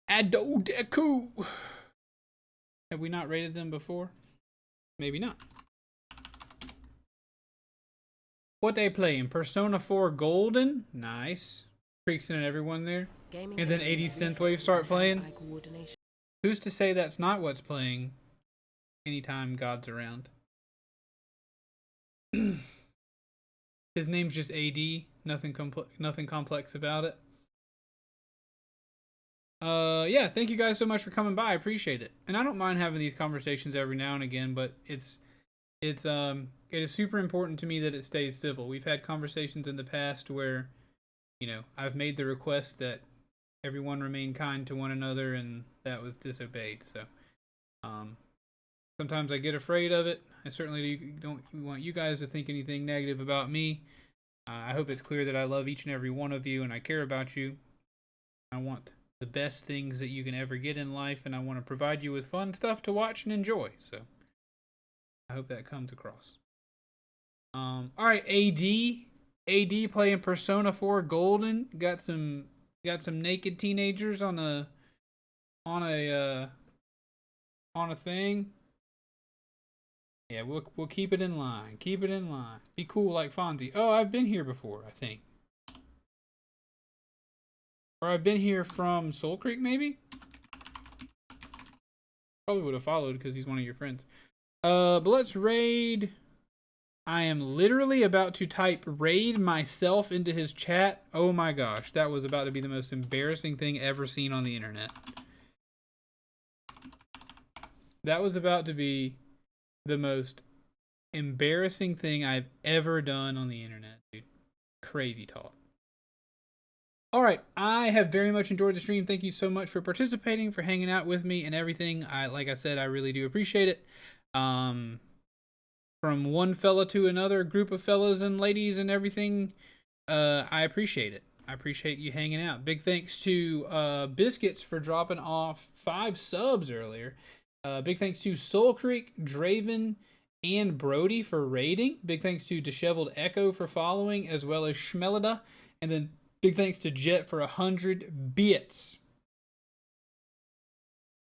Adodeku. Have we not raided them before? Maybe not. What they playing? Persona 4 Golden? Nice. Freaks and everyone there. And then 80 Synthwave start playing. Who's to say that's not what's playing anytime God's around? His name's just AD. Nothing complex about it. Yeah, thank you guys so much for coming by. I appreciate it. And I don't mind having these conversations every now and again, but it is super important to me that it stays civil. We've had conversations in the past where, you know, I've made the request that everyone remain kind to one another, and that was disobeyed. So, sometimes I get afraid of it. I certainly don't want you guys to think anything negative about me. I hope it's clear that I love each and every one of you and I care about you. I want the best things that you can ever get in life, and I want to provide you with fun stuff to watch and enjoy. So I hope that comes across. All right, AD playing Persona 4 Golden. Got some naked teenagers on a thing. Yeah, we'll keep it in line. Keep it in line. Be cool like Fonzie. Oh, I've been here before, I think. Or I've been here from Soul Creek, maybe? Probably would have followed because he's one of your friends. But let's raid. I am literally about to type raid myself into his chat. Oh my gosh, that was about to be the most embarrassing thing ever seen on the internet. That was about to be the most embarrassing thing I've ever done on the internet, dude. Crazy talk. All right, I have very much enjoyed the stream. Thank you so much for participating, for hanging out with me and everything. Like I said, I really do appreciate it. From one fella to another group of fellas and ladies and everything, I appreciate it. I appreciate you hanging out. Big thanks to Biscuits for dropping off 5 subs earlier. Big thanks to Soul Creek, Draven, and Brody for raiding. Big thanks to Disheveled Echo for following, as well as Schmelida. And then big thanks to Jet for 100 bits.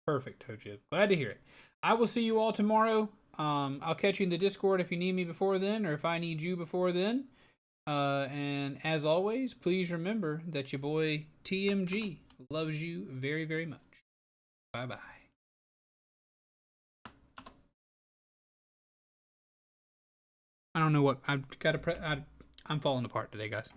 Perfect, Tojib. Glad to hear it. I will see you all tomorrow. I'll catch you in the Discord if you need me before then, or if I need you before then. And as always, please remember that your boy TMG loves you very, very much. Bye-bye. I don't know what I've got to I'm falling apart today, guys.